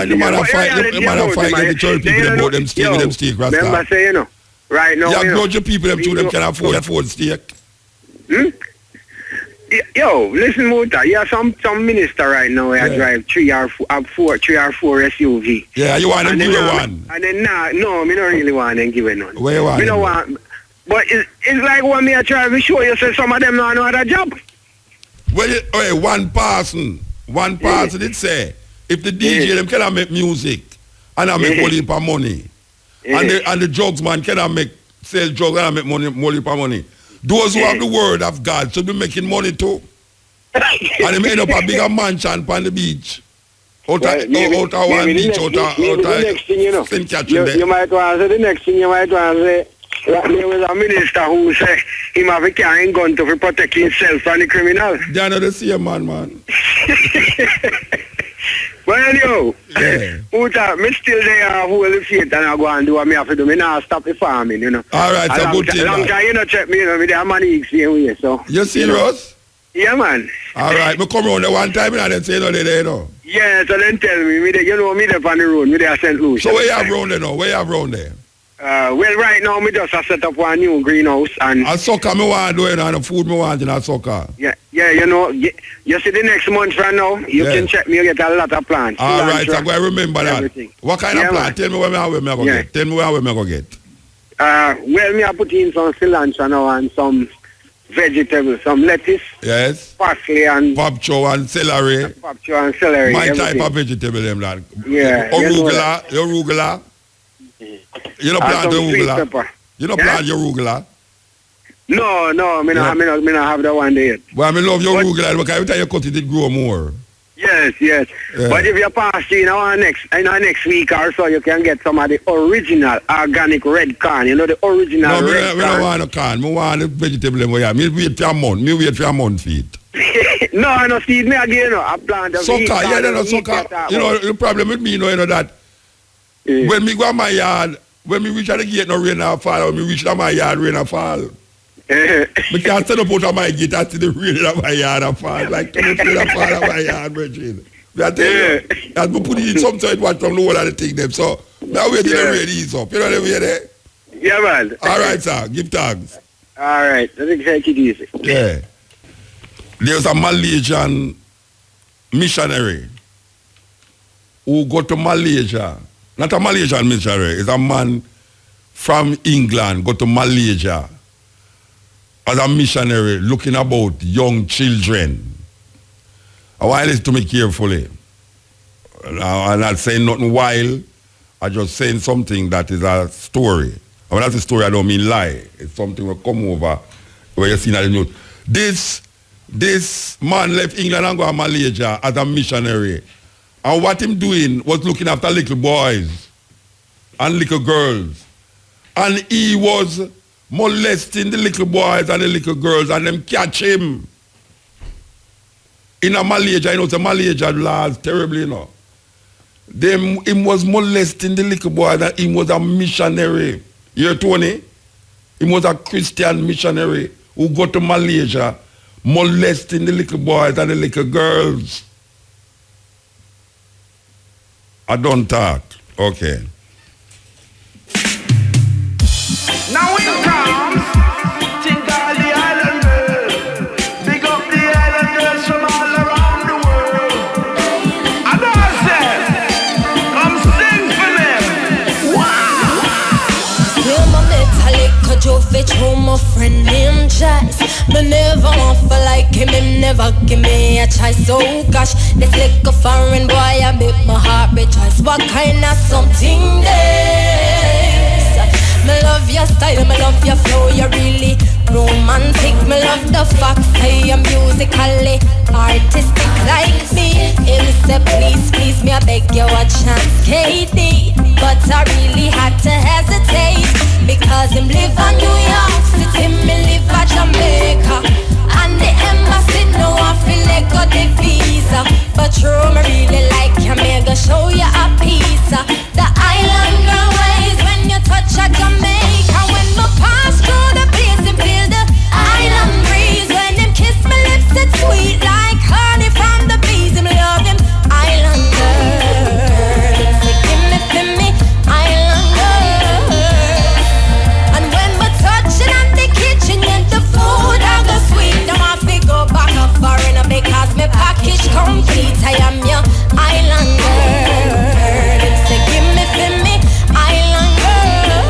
the man have fight with the church people about them steak with them steak, Rasta. Remember, say, you know, right now, you grudge people, them two, them can afford steak. Yo, listen, Muta, you have some minister right now who drive 3 or 4 SUV. Yeah, you want them give one? And then no, me don't really want them give none. Where you want? Me don't want. But it's like when me I try to show you, say some of them don't know how to job. Well, one person did say, if the DJ them cannot make music and I make money for money, and the drugs man cannot sell drugs and I make money for money. Those who have the word of God should be making money too. And they end up a bigger mansion on the beach. Out of one beach, out of St. Catherine. You might want to say the next thing, you might want to say, there was a minister who said him have a carrying gun to protect himself from the criminal. They are not the same man. Well, yo, Uta, me still there who will faith and I go and do what me have to do. Me now stop the farming, you know. All right, so good thing. Long time you know check me, you know, me there money same way, so. You serious? Yeah, man. All right, me come around there one time and then say no there, you know. Yeah, so then tell me there, you know, me there on the road, me there St. Louis. So where you have round there now? Where you have round there? Well, right now, me just set up one new greenhouse and... A soccer me want to do, and the food me want in a soccer. Yeah, you know, you see the next month from now, you can check me, you get a lot of plants. All right, so I remember that. Everything. What kind of plant? Tell me where I go get. Tell me where I go get. Well, me I put in some cilantro now and some vegetables, some lettuce, yes, parsley and popcho and celery. Popcho and celery. My everything. type of vegetable, them lad. Yeah. Arugula, your arugula. You don't plant the arugula. You don't plant your arugula. No, me not have that one there yet. Well, I love your arugula because every time you cut it, it grow more. Yes. Yeah. But if you pass next week or so, you can get some of the original organic red corn. You know the original red corn. No, I don't want no corn. I want the vegetable. Me wait for a month. Me wait for a month for it. No, I don't see me again. I plant a sucker. Yeah, no, sucker. You know, the problem with me, you know that when me go to my yard, when me reach at the gate, no rain or fall. When me reach at my yard, rain or fall. Me can't stand up out of my gate and see the rain of my yard and fall. Like, too much rain and fall of my yard, Virgin. I tell you, and we put it in some side, watch from the whole of the thing them. So, now wait till the rain ease up. You know what I mean there? Yeah, man. All right, sir. Give thanks. All right. Let me take it easy. Yeah. There's a Malaysian missionary who go to Malaysia. Not a Malaysian missionary. It's a man from England go to Malaysia as a missionary looking about young children. I want to listen to me carefully. I'm not saying nothing wild. I'm just saying something that is a story. When that's a story, I don't mean lie. It's something will come over where you see that in the news. This man left England and go to Malaysia as a missionary. And what him doing was looking after little boys and little girls. And he was molesting the little boys and the little girls and them catch him. In a Malaysia, you know, the Malaysia laws terribly, you know. Him was molesting the little boys and he was a missionary. You hear, Tony? He was a Christian missionary who go to Malaysia molesting the little boys and the little girls. I don't talk. Okay. Now it comes, think all the island girls, big up the island girls from all around the world. And I said, come sing for them. Wow! Still my metallic, cause you fit home, my friend named Jice. Me never want for like him never give me a choice. So gosh, this little foreign boy, I make my heart rejoice. What kind of something this? Me love your style, me love your flow, you're really romantic. Me love the fact that you're musically artistic like me. Him say please me, I beg you a chance, Katie. But I really had to hesitate because him live in New York City, me live in Jamaica, and the embassy know I feel like got the visa. But true, me really like you, me go show you a piece of the island girl ways when you touch a Jamaica. When me pass through the place and feel the island breeze, when him kiss my lips, it's sweet like honey from the bees. Him love him island girl, so give me island girl. And when we touching at the kitchen, and the food I go sweet, now I fi go back a foreigner because me package complete. I am your island girl, so give me island girl.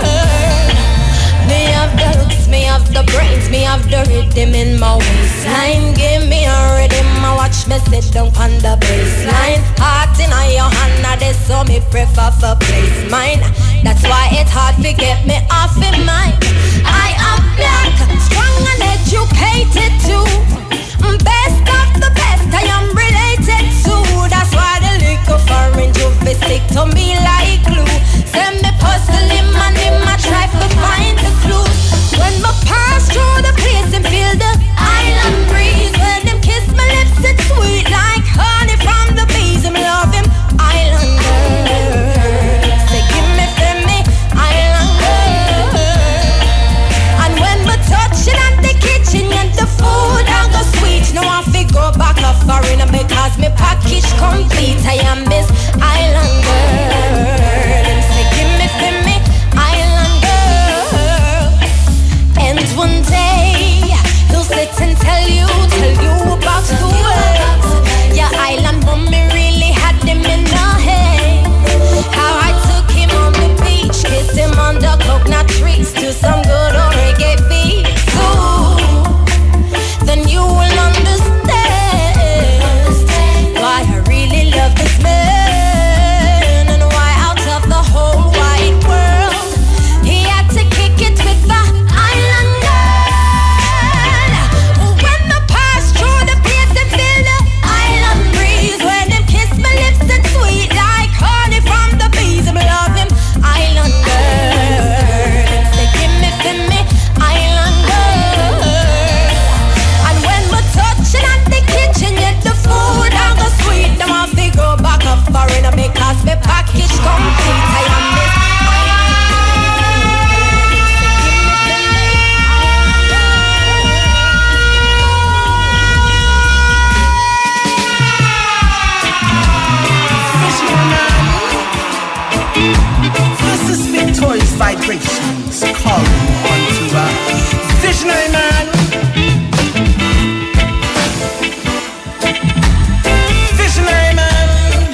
Me have the looks, me have the brains, me have the rhythm in my waistline. Give me a rhythm, I watch me sit down on the baseline. Heart in your hand, now this so me prefer for place mine. That's why it's hard to get me off in mine. I am black, strong and educated too. Best of the best, I am related to. That's why the little foreign juvie stick to me like glue. Send me puzzle him and him I try to find the clues. When we pass through the place and feel the island breeze, when them kiss my lips, it's sweet like honey from the bees. I love him island girl, say give me island girl. And when we touch it at the kitchen and the food I go sweet, now I fi go back a foreigner because me package complete. I am Miss Island Girl. vibrations calling onto a visionary man. Visionary man,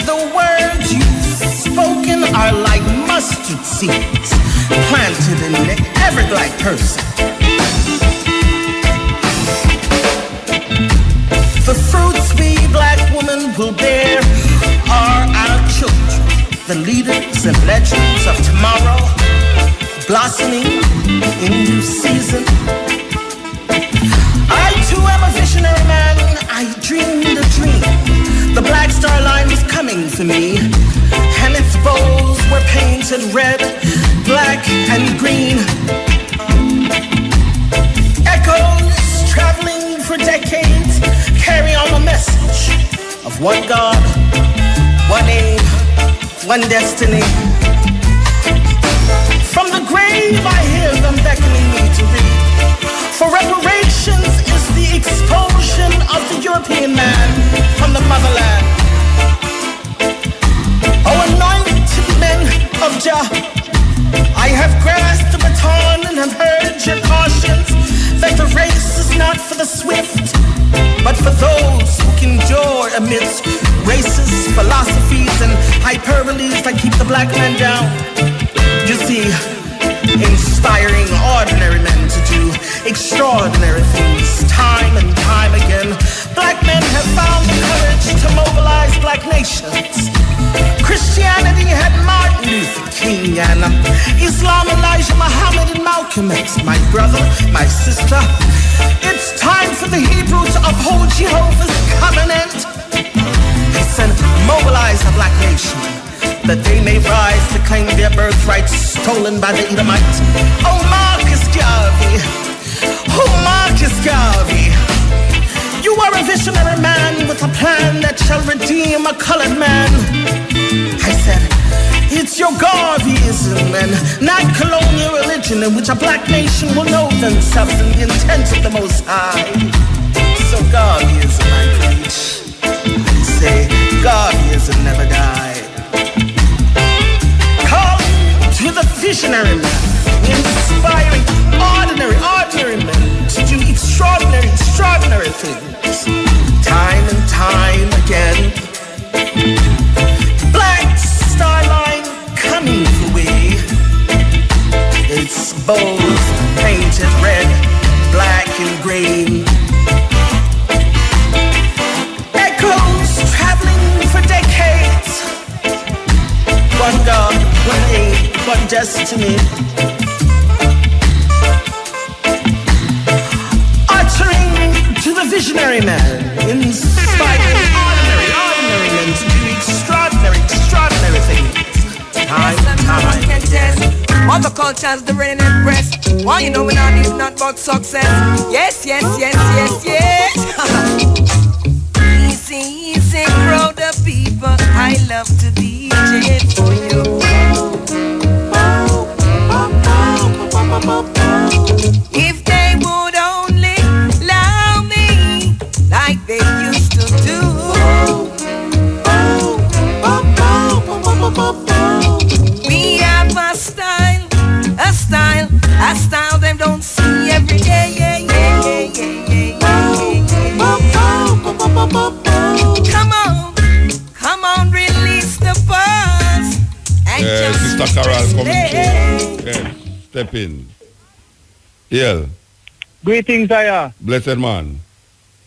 the words you've spoken are like mustard seeds planted in every black person. The fruits we black women will bear are our children, the leaders and legends of tomorrow, blossoming in due season. I too am a visionary man. I dreamed a dream. The Black Star Line was coming for me, and its bows were painted red, black, and green. Echoes traveling for decades carry on the message of one God, one aim, one destiny. From the grave I hear them beckoning me to read. For reparations is the expulsion of the European man from the motherland. Oh, anointed men of Jah, I have grasped the baton and have heard your cautions that the race is not for the swift, but for those who can endure amidst racist philosophies and hyperboles that keep the black man down. You see, inspiring ordinary men to do extraordinary things time and time again. Black men have found the courage to mobilize black nations. Christianity had Martin Luther King, and Islam, Elijah Muhammad, and Malcolm X. My brother, my sister, it's time for the Hebrew to uphold Jehovah's covenant. He said, mobilize the black nation, that they may rise to claim their birthright stolen by the Edomites. Oh, Marcus Garvey. Oh, Marcus Garvey. You are a visionary man with a plan that shall redeem a colored man. I said, it's your Garveyism and not colonial religion in which a black nation will know themselves in the intent of the Most High. So Garveyism I preach. I say, Garveyism never died. To the visionary man, inspiring ordinary men to do extraordinary things, time and time again. Black Star Line coming for we, its bows painted red, black and green. Echoes traveling for decades. One God, one aim, one destiny. Uttering to the visionary man, inspiring ordinary men to do extraordinary things. Time. Mother culture's the reigning breast. Why you know we not need not but success. Yes. Easy, crowd of people. I love to DJ for you. If they would only love me like they used to do. We have a style them don't see every day. Come on, release the buzz. Yeah, Sister Carol coming through. Yeah, step in. Yeah. Greetings, Aya. Blessed man.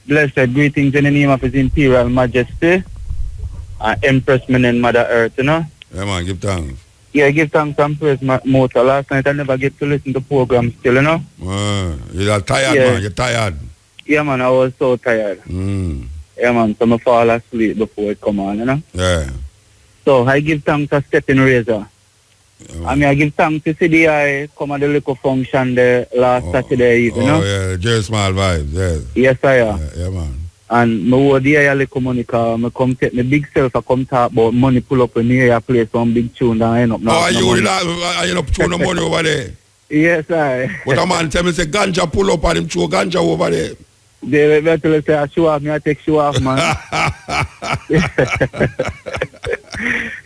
Blessed greetings in the name of His Imperial Majesty, Empress and Mother Earth, you know. Yeah, man, give thanks. Yeah, give thanks and praise Mota. Last night I never get to listen to the program still, you know. You're tired, man. You're tired. Yeah, man, I was so tired. Yeah, man, so I fall asleep before it come on, you know. Yeah. So I give thanks to Steppn Razor. I give thanks to CDI come at the little function the last Saturday evening, you know. Yeah, Jerry Small Vibes, yes. Yes, I am. Yeah, man. And I would hear a little money because I come take my big self, I come talk about money pull up when you play some big tune and I end up now. Oh, you end up throwing the money over there? Yes, I. But a man tell me say ganja pull up and him throw ganja over there. They better say I show off, me I take show off, man.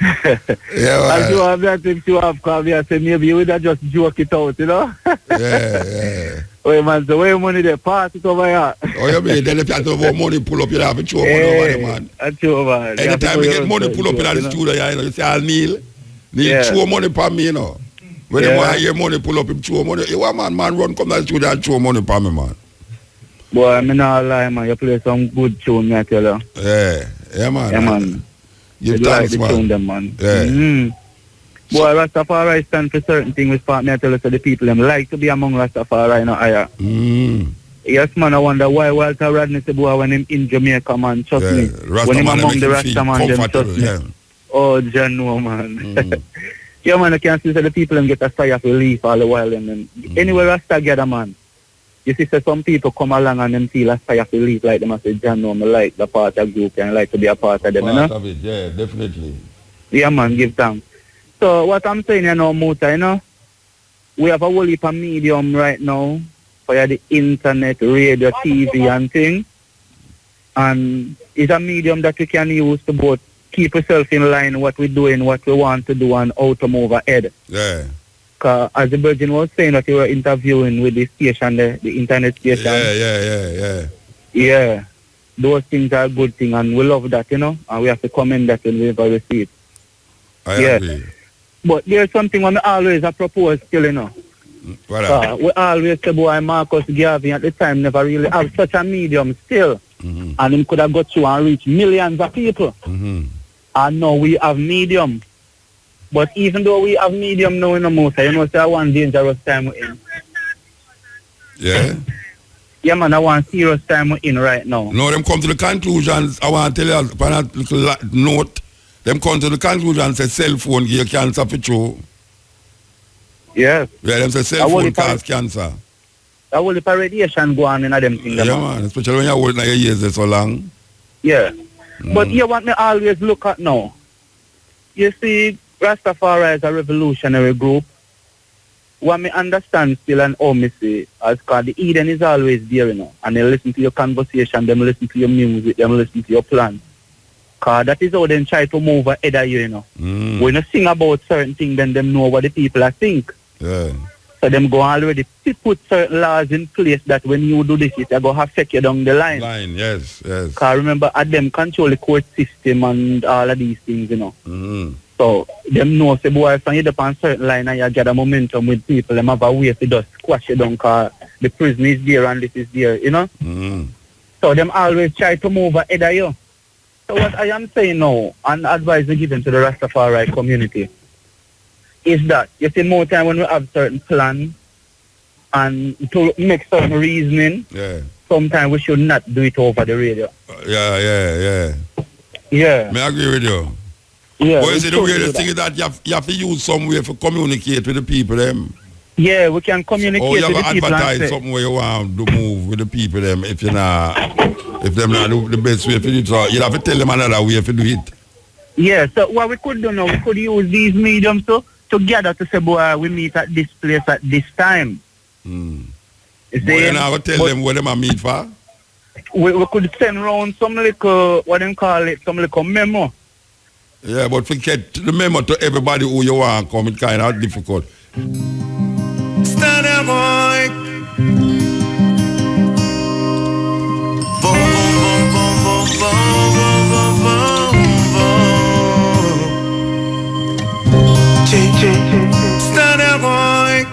Yeah, I do have that thing to have, because I say maybe you would have just joke it out, you know? Yeah. Wait, man, so where money they pass it over here? Oh, you mean, then if you have to have money pull up, you have to throw money over there, man. I throw, man. Anytime you get money pull up in the studio, you know, you say, I'll Neil throw money for me, you know. When you want to hear money pull up, him throw money. You want man run, come to the studio and throw money for me, man. Boy, I'm not lie, man. You play some good tune, I tell you. Yeah, man. Yeah, man. Give you thanks, like the man. tune, them, man. Yeah. Mm-hmm. Boy, Rastafari stand for certain things with part, me I tell you, so the people them like to be among Rastafari, you know, higher. Yes, man, I wonder why Walter Rodney say, boy, when him in Jamaica, man, trust me. When him among the Rasta man, them trust me. Oh, John, no, man. Yeah, man, I can see so the people them get a sigh of relief all the while. And anyway, Rasta gather, man. You see, so some people come along and them feel a sigh of relief, like them, I say, John, no, I like the part of the group and I like to be a part of them, you know? Part of it, yeah, definitely. Yeah, man, give thanks. So, what I'm saying, you know, Muta, you know, we have a whole heap of medium right now for the internet, radio, TV, and things. And it's a medium that we can use to both keep ourselves in line what we're doing, what we want to do, and how to move ahead. Yeah. Because as the Virgin was saying that you were interviewing with the station, the internet station. Yeah. Those things are a good thing, and we love that, you know, and we have to commend that when we ever receive. I agree. But there's something when I always propose still, you know. We always say, boy, Marcus Garvey at the time never really have such a medium still. And him could have got through and reach millions of people. And now we have medium. But even though we have medium now in the most, you know, say I want dangerous time with him. Yeah? Yeah, man, I want serious time with him right now. No, them come to the conclusions. I want to tell you upon a little note. Them come to the conclusion and say cell phone give you cancer for true. Yes. Yeah, them say cell phone cause cancer. That will the radiation go on in them things. Yeah, man, especially when you're holding your ears so long. Yeah. But you want me always look at now. You see, Rastafari is a revolutionary group. What me understand still and how me say, as called the Eden is always there, you know. And they listen to your conversation, them listen to your music, them listen to your plan. Because that is how they try to move ahead of you, you know. When you sing about certain things, then them know what the people are think. Yeah. So them go already put certain laws in place that when you do this, it's going to affect you down the line. Yes. Because remember, at them control the court system and all of these things, you know. So them know, say, boy, if you up on certain line and you get a momentum with people, them have a way to just squash it down because the prison is there and this is there, you know. So them always try to move ahead of you. So what I am saying now, and advice given to the Rastafari community, is that you see more time when we have certain plans and to make certain reasoning, sometimes we should not do it over the radio. Yeah. May I agree with you? Yeah. But you see the weirdest thing is that you have to use some way to communicate with the people them. Yeah, we can communicate with the people. Or you have to advertise something where you want to move with the people them if you're not, if them not do the best way for it. So you have to tell them another way to do it. Yeah, so what we could do now, we could use these mediums together to say, boy, we meet at this place at this time. But you now tell them where they meet for? We could send around some little, what they call it, some little memo. Yeah, but forget the memo to everybody who you want come, it's kind of difficult. Stand up, boy. Boom, boom, boom, boom, boom, boom, boom, boom. Stand up, boy.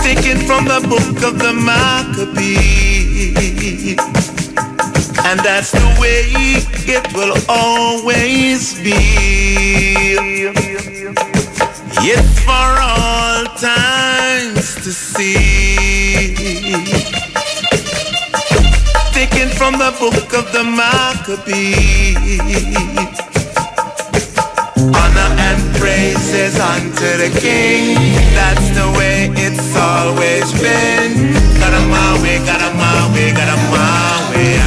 Taken from the book of the Maccabees, and that's the way it will always be. It's for all times to see. Taken from the book of the Maccabees. Honor and praises unto the King. That's the way it's always been. Got 'em my way, got 'em my way, got 'em my way.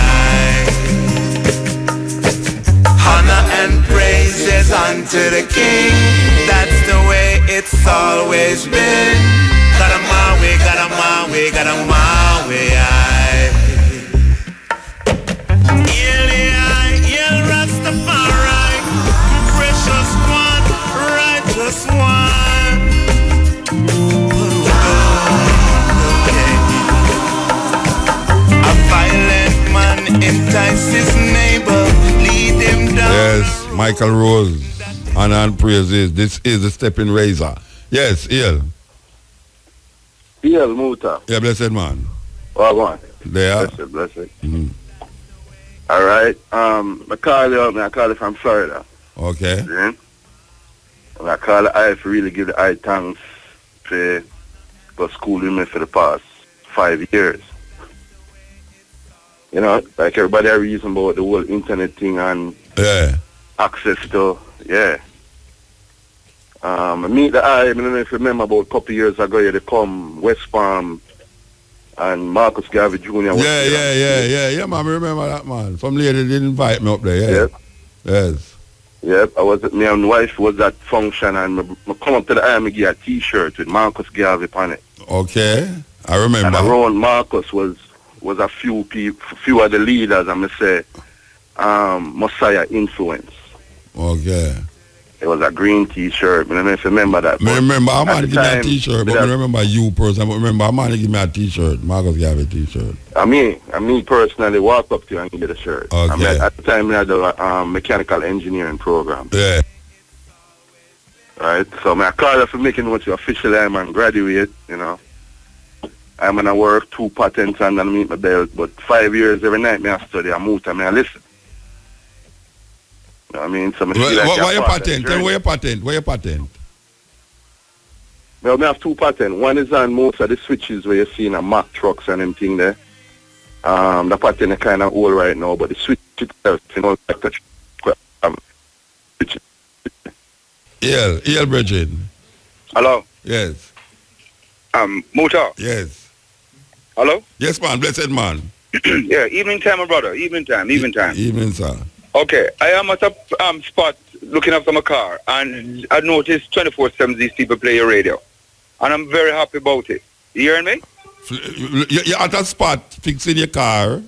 Honor and praises unto the King. That's the way it's always been. Got 'em my way. we got a my way, aye. Hail Rastafari, precious one, righteous one. A violent man entice his neighbor, lead him down. Yes, Michael Rose, honor and praises. This is the Steppn Razor. Yes, Ian. Ian Muta. Yeah, blessed man. Well, go on. There. Blessed. Mm-hmm. All right. I call you from Florida. Okay. Yeah? And I call the eye for really give the eye thanks for school with me for the past 5 years. You know, like everybody has reason about the whole internet thing and access to, I meet the eye, I don't know if you remember about a couple of years ago, they come West Palm and Marcus Garvey Jr. Yeah, man, I remember that, man. Some lady didn't invite me up there, yeah. Yep. Yes. Yep, I was, me and my wife was at function and I come up to the eye and give a t-shirt with Marcus Garvey on it. Okay, I remember. And around Marcus was a few people, few of the leaders, I must say, Messiah influence. Okay. It was a green t-shirt. I don't know if you remember that. I remember a man give me a t-shirt, but I remember you person. But remember a man give me a t-shirt. Marcus gave a t-shirt. I mean personally walk up to you and give you the shirt. Okay. I mean, at the time I had a mechanical engineering program. Yeah. Right. So I call you for making what you officially am and graduate, you know. I'm gonna work 2 patents and then meet my belt, but 5 years every night I study, I move and I listen. You know what I mean? So where your patent? Tell me where your patent? Where your patent? Well, I have 2 patents. One is on most of the switches where you see in a Mack trucks and everything there. The patent is kind of old right now, but the switch itself, you know, like the EL Bridget. Hello? Yes. Muta? Yes. Hello? Yes, man. Blessed man. Yeah, evening time, my brother. Evening time. Evening, sir. Okay, I am at a spot looking after my car, and I noticed 24/7 these people play your radio, and I'm very happy about it. You hearing me? You're at a spot fixing your car.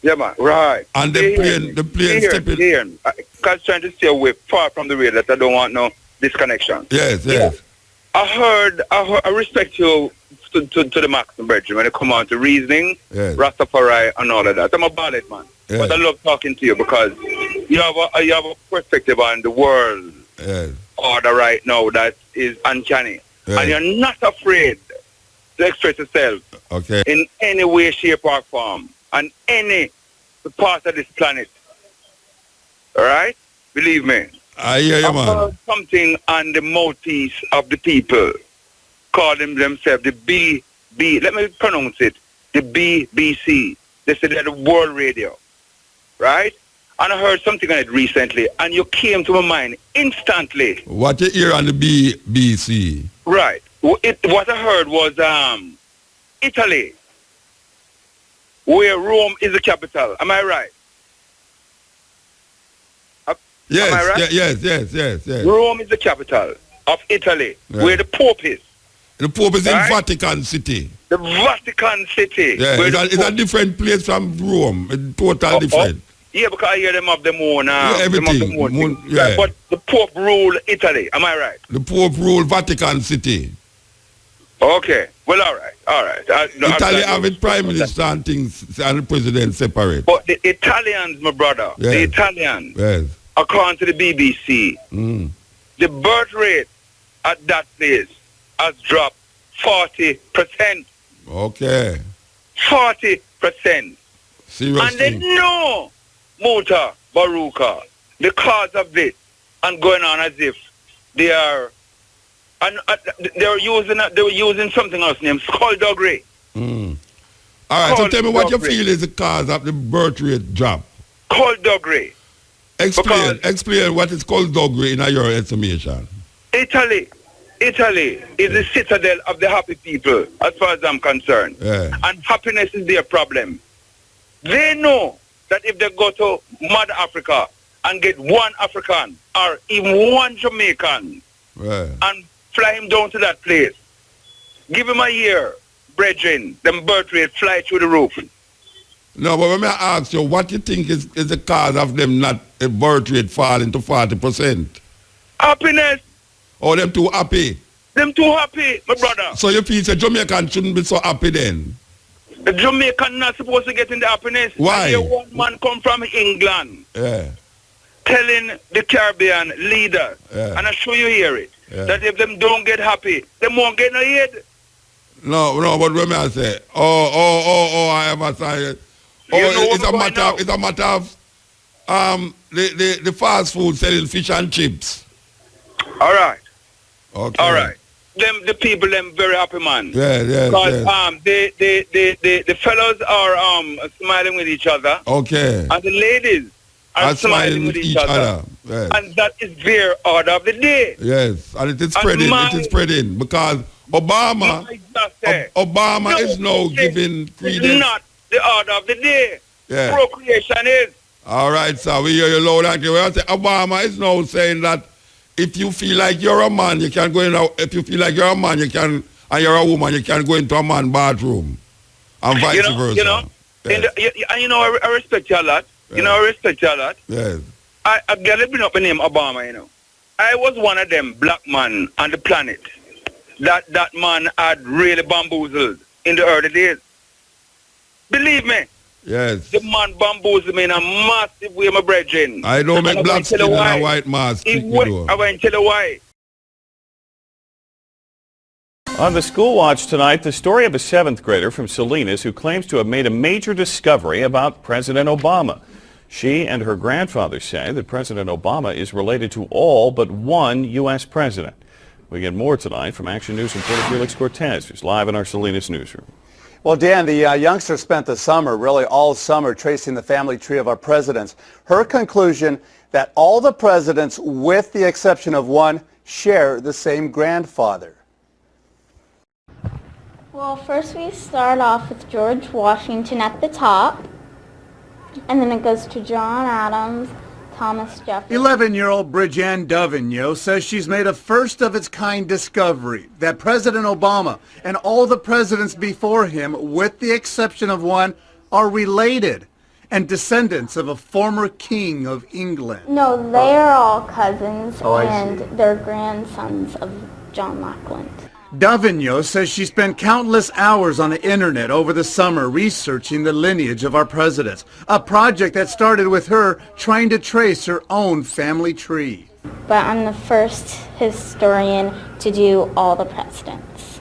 Yeah, man. Right. And the plane stepping. Because I'm trying to stay away far from the radio, that I don't want no disconnection. Yes. I respect you to the maximum, Bridget, when it come on to reasoning, Rastafari, and all of that. I'm a ballad man. Yes. But I love talking to you because you have a perspective on the world order right now that is uncanny. Yes. And you're not afraid to express yourself in any way, shape, or form on any part of this planet. All right? Believe me. I hear you, man. I heard something on the mouthpiece of the people calling themselves the B, let me pronounce it, the BBC. They said they're the world radio. Right? And I heard something on it recently, and you came to my mind instantly. What you hear on the BBC? Right. What I heard was Italy, where Rome is the capital. Am I right? Yes, am I right? Yes. Rome is the capital of Italy, where the Pope is. The Pope is in Vatican City. The Vatican City. Yeah, it's a different place from Rome. It's total different. Yeah, because I hear them of the moon. Everything. But the Pope rule Italy. Am I right? The Pope rule Vatican City. Okay. Well, all right. Italy have its prime minister and things, and the president separate. But the Italians, my brother, the Italians, according to the BBC, the birth rate at that place has dropped 40%. Okay. 40%. Seriously. And they know, Muta, Baruka, the cause of this, and going on as if they are, and they were using something else named skullduggery. All right, so tell me what you feel is the cause of the birth rate drop. Skullduggery. Explain what is skullduggery in your estimation. Italy is the citadel of the happy people, as far as I'm concerned. Yeah. And happiness is their problem. They know that if they go to Mother Africa and get one African or even one Jamaican and fly him down to that place, give him a year brethren, them birth rate fly through the roof. No, but when I ask you, what you think is the cause of them not a birth rate falling to 40%? Happiness. Oh, them too happy? Them too happy, my brother. So you feel that Jamaican shouldn't be so happy then? The Jamaican not supposed to get in the happiness. Why? And here one man come from England telling the Caribbean leader, and I'm sure you hear it, that if them don't get happy, they won't get no aid. No, but when I say, I have a sign. It's a matter of the fast food selling fish and chips. All right. Okay. All right. The people them very happy, man. Yeah. Because the fellows are smiling with each other. Okay. And the ladies are smiling with each other. Yes. And that is their order of the day. Yes, and it is spreading. It is spreading because Obama is now giving credence. It's not the order of the day. Yeah. Procreation is. All right, sir. We hear you loud and clear. Obama is now saying that if you feel like you're a man, you can go in. If you feel like you're a man, you can, and you're a woman, you can go into a man's bathroom, and vice versa. You know, I respect you a lot. Yeah. You know, I respect you a lot. Yes. I've got to bring up the name Obama, you know. I was one of them black man on the planet that man had really bamboozled in the early days. Believe me. Yes. The man bamboozled me in a massive way, my brethren. I don't make black skin and a white mask. I won't tell you why. On the School Watch tonight, the story of a 7th grader from Salinas who claims to have made a major discovery about President Obama. She and her grandfather say that President Obama is related to all but one U.S. president. We get more tonight from Action News reporter Felix Cortez, who's live in our Salinas newsroom. Well, Dan, the youngster spent the summer, really all summer, tracing the family tree of our presidents. Her conclusion that all the presidents, with the exception of one, share the same grandfather. Well, first we start off with George Washington at the top, and then it goes to John Adams, Thomas Jefferson. 11-year-old Bridget Dovigneau says she's made a first-of-its-kind discovery that President Obama and all the presidents before him, with the exception of one, are related and descendants of a former king of England. No, they are all cousins, and they're grandsons of John Lackland. Dovigneau says she spent countless hours on the internet over the summer researching the lineage of our presidents, a project that started with her trying to trace her own family tree. But I'm the first historian to do all the presidents.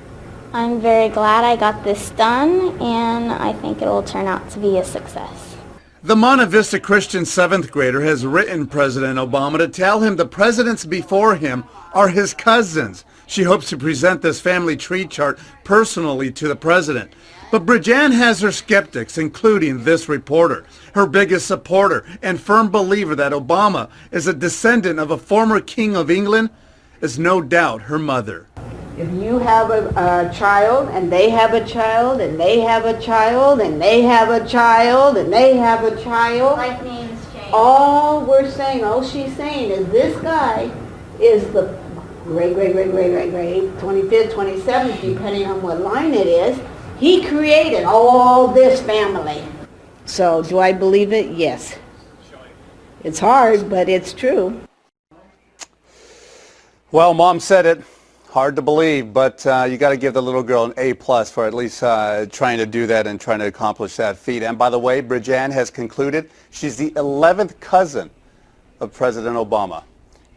I'm very glad I got this done, and I think it will turn out to be a success. The Monte Vista Christian 7th grader has written President Obama to tell him the presidents before him are his cousins. She hopes to present this family tree chart personally to the president. But Bridget has her skeptics, including this reporter. Her biggest supporter and firm believer that Obama is a descendant of a former king of England is no doubt her mother. If you have a child, and they have a child, and they have a child, and they have a child, and they have a child, Like names change. all she's saying is this guy is the great, 25th, 27th, depending on what line it is. He created all this family. So do I believe it? Yes. It's hard, but it's true. Well, Mom said it. Hard to believe, but you got to give the little girl an A+ for at least trying to do that and trying to accomplish that feat. And by the way, Bridget has concluded she's the 11th cousin of President Obama.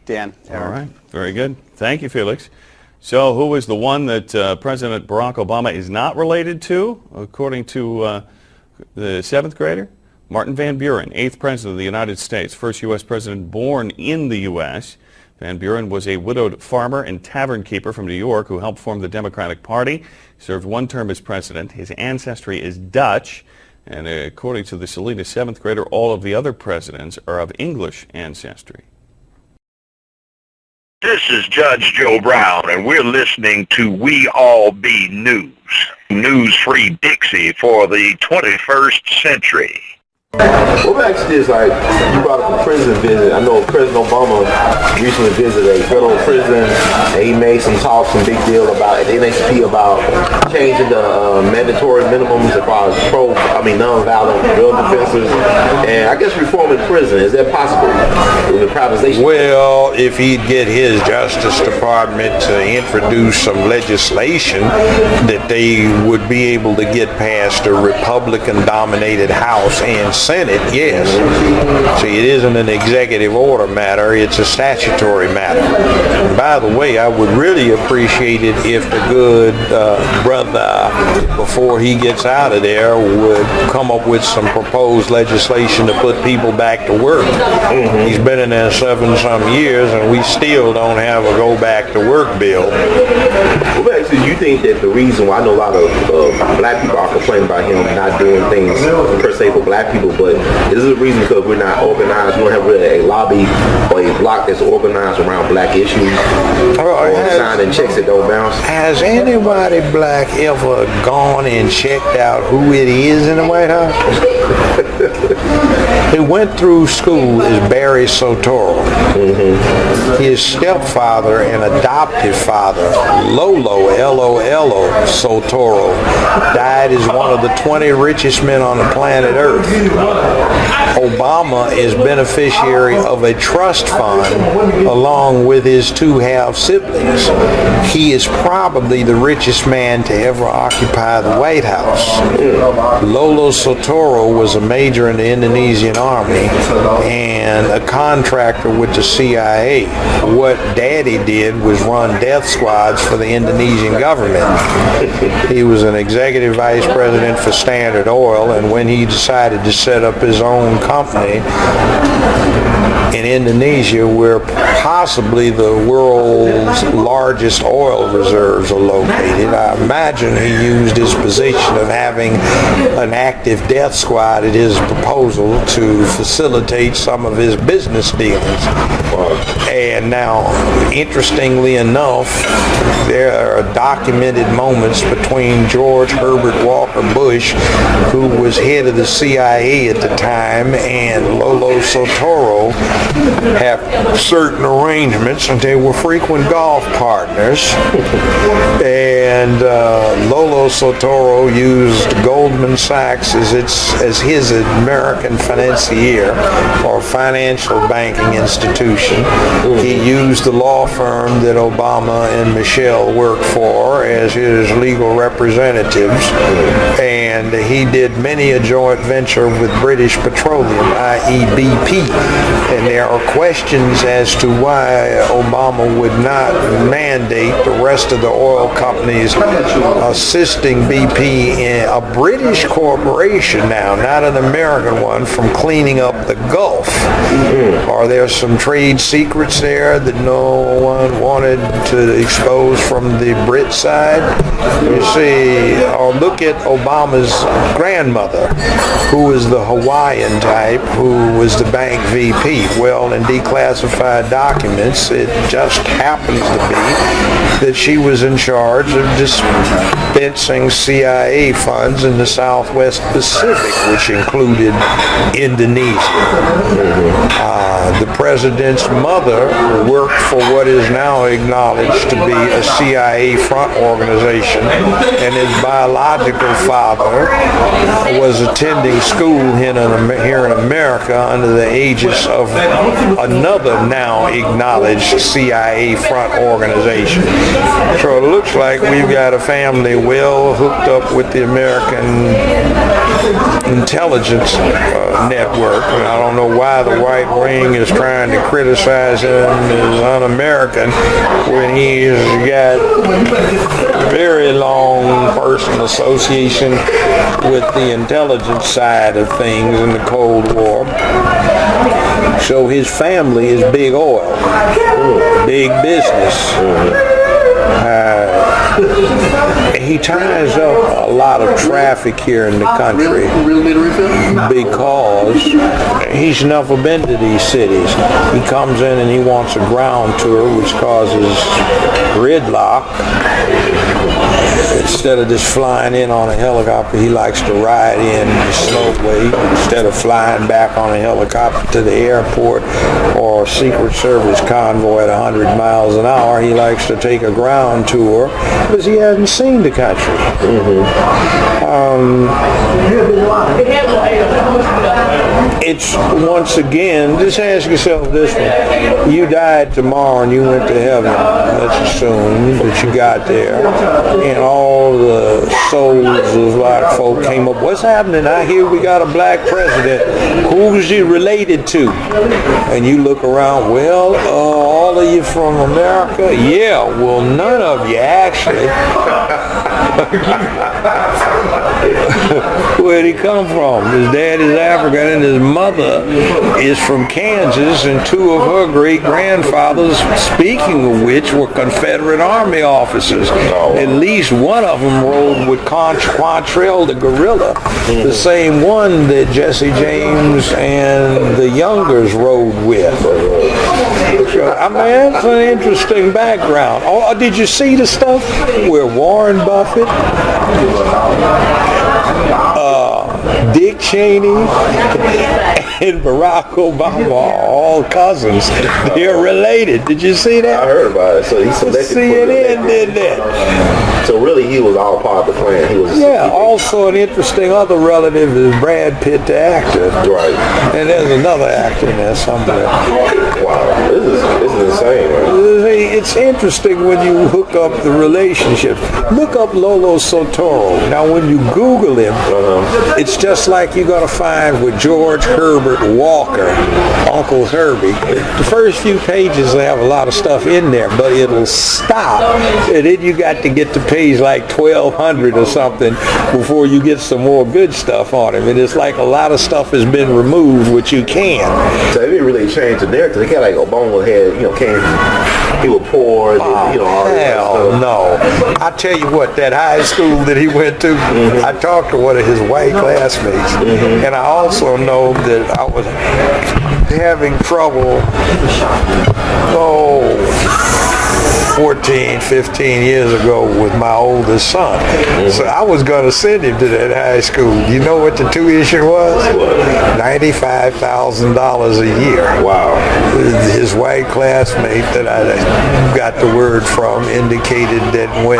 Dan, Aaron. All right, very good. Thank you, Felix. So who is the one that President Barack Obama is not related to, according to the 7th grader? Martin Van Buren, 8th President of the United States, first U.S. president born in the U.S. Van Buren was a widowed farmer and tavern keeper from New York who helped form the Democratic Party. He served one term as president. His ancestry is Dutch, and according to the Salinas 7th grader, all of the other presidents are of English ancestry. This is Judge Joe Brown, and we're listening to We All Be News. News-free Dixie for the 21st century. Well, back to this, like, you brought up a prison visit. I know President Obama recently visited a federal prison, and he made some talks, some big deal about the NXP about changing the mandatory minimums as far as non-violent drug offenses, and I guess reforming prison. Is that possible with the privatization? Well, if he'd get his Justice Department to introduce some legislation that they would be able to get past a Republican-dominated House and Senate, yes. See, it isn't an executive order matter, it's a statutory matter. And by the way, I would really appreciate it if the good brother, before he gets out of there, would come up with some proposed legislation to put people back to work. He's been in there 7-some years, and we still don't have a go-back-to-work bill. Well, actually, you think that the reason why I know a lot of black people are complaining about him not doing things per se for black people, but this is the reason because we're not organized. We don't have really a lobby or a block that's organized around black issues or signing checks that don't bounce. Has anybody black ever gone and checked out who it is in the White House? He went through school as Barry Soetoro. His stepfather and adoptive father, Lolo, L-O-L-O, Soetoro, died as one of the 20 richest men on the planet Earth. Obama is beneficiary of a trust fund along with his 2 half siblings. He is probably the richest man to ever occupy the White House. Lolo Soetoro was a major in the Indonesian army and a contractor with the CIA. What Daddy did was run death squads for the Indonesian government. He was an executive vice president for Standard Oil, and when he decided to set up his own company in Indonesia, where possibly the world's largest oil reserves are located, I imagine he used his position of having an active death squad at his proposal to facilitate some of his business dealings. And now, interestingly enough, there are documented moments between George Herbert Walker Bush, who was head of the CIA at the time, and Lolo Soetoro, have certain arrangements, and they were frequent golf partners. And Lolo Soetoro used Goldman Sachs as his American financier or financial banking institution. He used the law firm that Obama and Michelle worked for as his legal representatives, and he did many a joint venture with British Petroleum, i.e. BP. And there are questions as to why Obama would not mandate the rest of the oil companies assisting BP, in a British corporation now, not an American one, from cleaning up the Gulf. Are there some trade secrets there that no one wanted to expose from the Brit side? You see, look at Obama's grandmother, who was the Hawaiian type, who was the bank VP. Well, in declassified documents, it just happens to be that she was in charge of dispensing CIA funds in the Southwest Pacific, which included Indonesia. The president's mother worked for what is now acknowledged to be a CIA front organization, and his biological father was attending school here in America under the aegis of another now acknowledged CIA front organization. So it looks like we've got a family well hooked up with the American intelligence network. And I don't know why the right wing is trying to criticize him as un-American when he's got very long personal association with the intelligence side of things in the Cold War. So his family is big oil, big business. He ties up a lot of traffic here in the country because he's never been to these cities. He comes in and he wants a ground tour, which causes gridlock. Instead of just flying in on a helicopter, he likes to ride in the slow way. Instead of flying back on a helicopter to the airport or a Secret Service convoy at 100 miles an hour, he likes to take a ground tour because he hasn't seen the country. It's, once again, just ask yourself this one. You died tomorrow and you went to heaven. Let's assume that you got there. And all the souls of black folk came up. What's happening? I hear we got a black president. Who's he related to? And you look around, well, all of you from America? Yeah, well, none of you actually. Where'd he come from? His dad is African and his mother is from Kansas, and two of her great-grandfathers, speaking of which, were Confederate Army officers. At least one of them rode with Quantrell the gorilla, the same one that Jesse James and the Youngers rode with. I mean, that's an interesting background. Oh, did you see the stuff where Warren Buffett, Dick Cheney, and Barack Obama are all cousins? They're related. Did you see that? I heard about it. So he selected. CNN did that. So really, he was all part of the plan. He was. Yeah. Also, an interesting other relative is Brad Pitt, the actor. Right. And there's another actor in there somewhere. Wow, this is insane. Right? It's interesting when you hook up the relationships. Look up Lolo Sotoro. Now, when you Google him, it's just like you're going to find with George Herbert Walker, Uncle Herbie. The first few pages, they have a lot of stuff in there, but it'll stop. And then you got to get to page like 1200 or something before you get some more good stuff on him. And it's like a lot of stuff has been removed, which you can. So it didn't really change the narrative. They kind of like Obama had, he was poor, and, all that stuff. No. I tell you what, that high school that he went to, I talked to one of his white classmates, and I also know that I was having trouble, 14, 15 years ago with my oldest son. So I was going to send him to that high school. You know what the tuition was? $95,000 a year. Wow. His white classmate that I got the word from indicated that when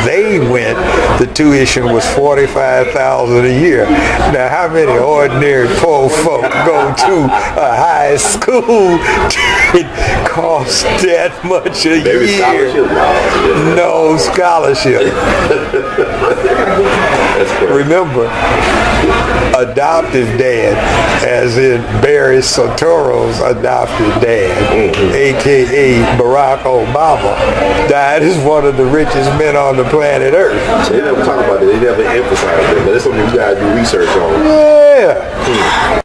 they went, the tuition was $45,000 a year. Now, how many ordinary poor folk go to a high school that costs that much a year? No scholarship. Remember, adoptive dad, as in Barry Sotoro's adopted dad, a.k.a. Barack Obama, died as one of the richest men on the planet Earth. So they never talk about it. They never emphasize it. But it's something you guys do research on. Yeah.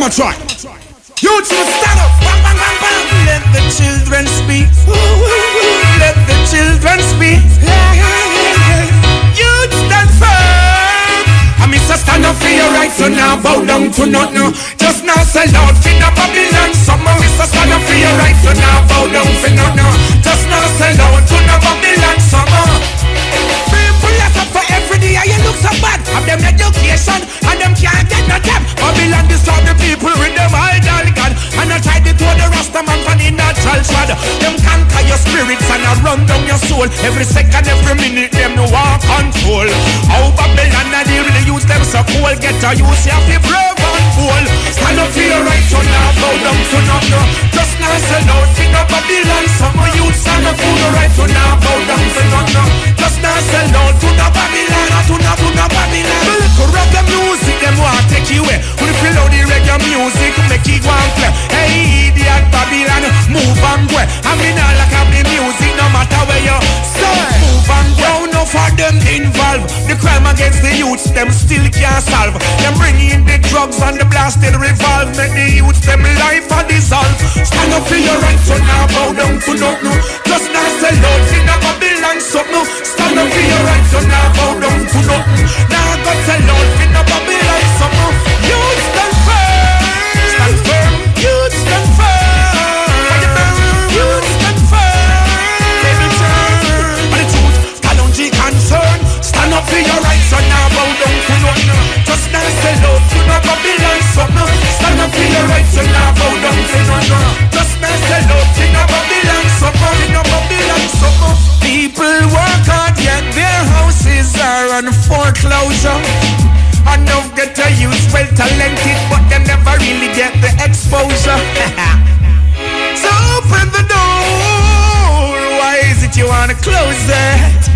a try. Youths will stand up. Bang, bang, bang, bang. Let the children speak. Let the children speak. Youths stand firm. I miss a stand up for your rights, so now bow down to nothing. Just now sell out for the Babylon. Some miss a stand up for your rights, so now bow down for nothing. Just now sell out to the Babylon. Some people left up for every day. You look so bad. Have them education and them can't get no job. Babylon disturb the people with them idol God. And I tried to throw the Rasta man from the natural shad. Them conquer your spirits and I run down your soul. Every second, every minute, them no want control. How Babylon I deal with the youth, them so cool. Get a youth, you have to brave and bold. Stand up for your rights, so now bow down to nothing. Just now sell out in the Babylon. Some of youth stand up for the rights, so now bow down to nothing. Just now sell out to the Babylon, to the Babylon. The little reggae music, them want take you away. When you feel out the reggae music, make it go and play. Hey, idiot Babylon, move and go. I mean, I like have the music, no matter where you stay. Move and go. No for them involved. The crime against the youths, them still can't solve. Them bring in the drugs and the blasted revolve. Make the youths, them life a dissolve. Stand up for your rights, so now bow down to nothing. Just now sell out in the Babylon something. Stand up for your rights, so now bow down to nothing. Now go sell out in the Babylon something. Youths stand firm. Stand firm. Youths stand firm. Youths stand firm. Baby turn. And the truth, Kalonji concern. Stand up for your rights, so now bow down to nothing. Just now sell out to the Babylon something. Stand up for your rights, so now bow down to nothing. Just now sell out in the Babylon something. In the Babylon something. People work hard, yet their houses are on foreclosure. Enough get a youth well talented, but them never really get the exposure. So open the door. Why is it you wanna close it?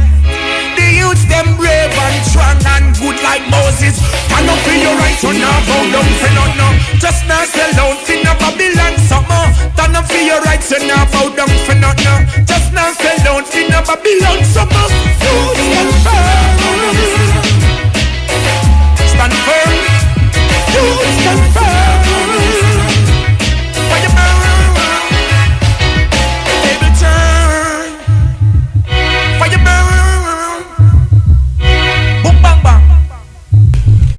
The youths them brave and strong and good like Moses. Stand up for your rights, so now bow down for nothing. Just now sell out in the Babylon something. Stand up for your rights, so now bow down for nothing. Just now sell out in the Babylon something.